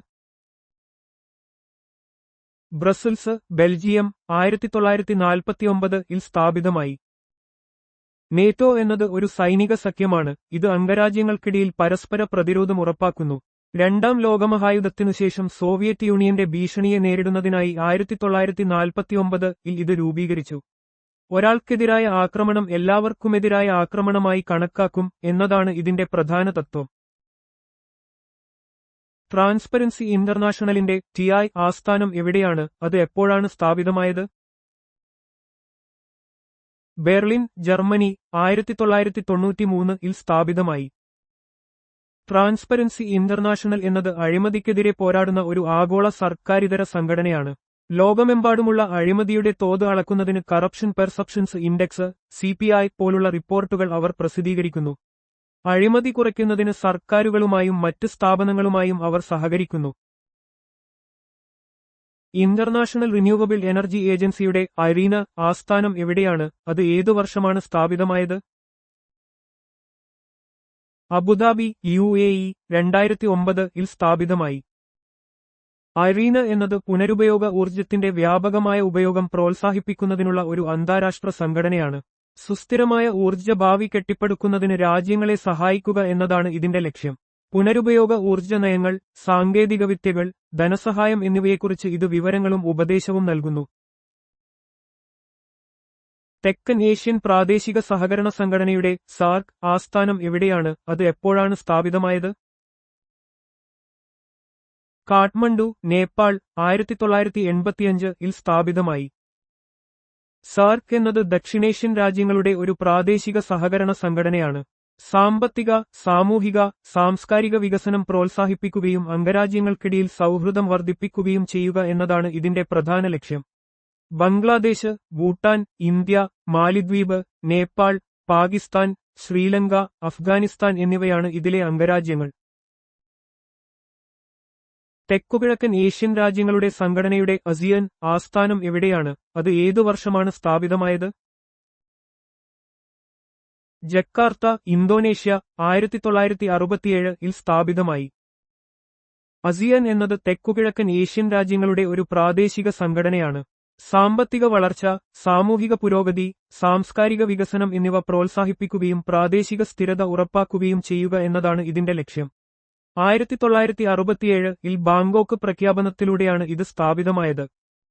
Brussels, Belgium. 1949 സ്ഥാപിതമായി. നേറ്റോ എന്നത് ഒരു സൈനിക സഖ്യമാണ്. ഇത് അംഗരാജ്യങ്ങൾക്കിടയിൽ പരസ്പര പ്രതിരോധം ഉറപ്പാക്കുന്നു. രണ്ടാം ലോകമഹായുദ്ധത്തിനുശേഷം സോവിയറ്റ് യൂണിയന്റെ ഭീഷണിയെ നേരിടുന്നതിനായി 1949 ഇത് രൂപീകരിച്ചു. ഒരാൾക്കെതിരായ ആക്രമണം എല്ലാവർക്കുമെതിരായ ആക്രമണമായി കണക്കാക്കും എന്നതാണ് ഇതിന്റെ പ്രധാന തത്വം. ട്രാൻസ്പരൻസി ഇന്റർനാഷണലിന്റെ TI ആസ്ഥാനം എവിടെയാണ്, അത് എപ്പോഴാണ് സ്ഥാപിതമായത്? Berlin, Germany. 1993 സ്ഥാപിതമായി. ട്രാൻസ്പരൻസി ഇന്റർനാഷണൽ എന്നത് അഴിമതിക്കെതിരെ പോരാടുന്ന ഒരു ആഗോള സർക്കാരിതര സംഘടനയാണ്. ലോകമെമ്പാടുമുള്ള അഴിമതിയുടെ തോത് അളക്കുന്നതിന് കറപ്ഷൻ പെർസെപ്ഷൻസ് ഇൻഡെക്സ് CPI പോലുള്ള റിപ്പോർട്ടുകൾ അവർ പ്രസിദ്ധീകരിക്കുന്നു. അഴിമതി കുറയ്ക്കുന്നതിന് സർക്കാരുകളുമായും മറ്റ് സ്ഥാപനങ്ങളുമായും അവർ സഹകരിക്കുന്നു. ഇന്റർനാഷണൽ റിന്യൂവബിൾ എനർജി ഏജൻസിയുടെ IRENA ആസ്ഥാനം എവിടെയാണ്, അത് ഏതു വർഷമാണ് സ്ഥാപിതമായത്? Abu Dhabi, UAE. 2009 സ്ഥാപിതമായി. IRENA എന്നത് പുനരുപയോഗ ഊർജ്ജത്തിന്റെ വ്യാപകമായ ഉപയോഗം പ്രോത്സാഹിപ്പിക്കുന്നതിനുള്ള ഒരു അന്താരാഷ്ട്ര സംഘടനയാണ്. സുസ്ഥിരമായ ഊർജ്ജ ഭാവി കെട്ടിപ്പടുക്കുന്നതിന് രാജ്യങ്ങളെ സഹായിക്കുക എന്നതാണ് ഇതിന്റെ ലക്ഷ്യം. പുനരുപയോഗ ഊർജ്ജ നയങ്ങൾ, സാങ്കേതികവിദ്യകൾ, ധനസഹായം എന്നിവയെക്കുറിച്ച് ഇത് വിവരങ്ങളും ഉപദേശവും നൽകുന്നു. തെക്കൻ ഏഷ്യൻ പ്രാദേശിക സഹകരണ സംഘടനയുടെ SAARC ആസ്ഥാനം എവിടെയാണ്, അത് എപ്പോഴാണ് സ്ഥാപിതമായത്? കാഠ്മണ്ഡു, നേപ്പാൾ. 1985 സ്ഥാപിതമായി. SAARC എന്നത് ദക്ഷിണേഷ്യൻ രാജ്യങ്ങളുടെ ഒരു പ്രാദേശിക സഹകരണ സംഘടനയാണ്. സാമ്പത്തിക, സാമൂഹിക, സാംസ്കാരിക വികസനം പ്രോത്സാഹിപ്പിക്കുകയും അംഗരാജ്യങ്ങൾക്കിടയിൽ സൗഹൃദം വർദ്ധിപ്പിക്കുകയും ചെയ്യുക എന്നതാണ് ഇതിന്റെ പ്രധാന ലക്ഷ്യം. ബംഗ്ലാദേശ്, ഭൂട്ടാൻ, ഇന്ത്യ, മാലിദ്വീപ്, നേപ്പാൾ, പാകിസ്ഥാൻ, ശ്രീലങ്ക, അഫ്ഗാനിസ്ഥാൻ എന്നിവയാണ് ഇതിലെ അംഗരാജ്യങ്ങൾ. തെക്കുകിഴക്കൻ ഏഷ്യൻ രാജ്യങ്ങളുടെ സംഘടനയുടെ ASEAN ആസ്ഥാനം എവിടെയാണ്, അത് ഏതു വർഷമാണ് സ്ഥാപിതമായത്? Jakarta, Indonesia. 1967 സ്ഥാപിതമായി. ASEAN എന്നത് തെക്കുകിഴക്കൻ ഏഷ്യൻ രാജ്യങ്ങളുടെ ഒരു പ്രാദേശിക സംഘടനയാണ്. സാമ്പത്തിക വളർച്ച, സാമൂഹിക പുരോഗതി, സാംസ്കാരിക വികസനം എന്നിവ പ്രോത്സാഹിപ്പിക്കുകയും പ്രാദേശിക സ്ഥിരത ഉറപ്പാക്കുകയും ചെയ്യുക എന്നതാണ് ഇതിന്റെ ലക്ഷ്യം. 1967 ബാങ്കോക്ക് പ്രഖ്യാപനത്തിലൂടെയാണ് ഇത് സ്ഥാപിതമായത്.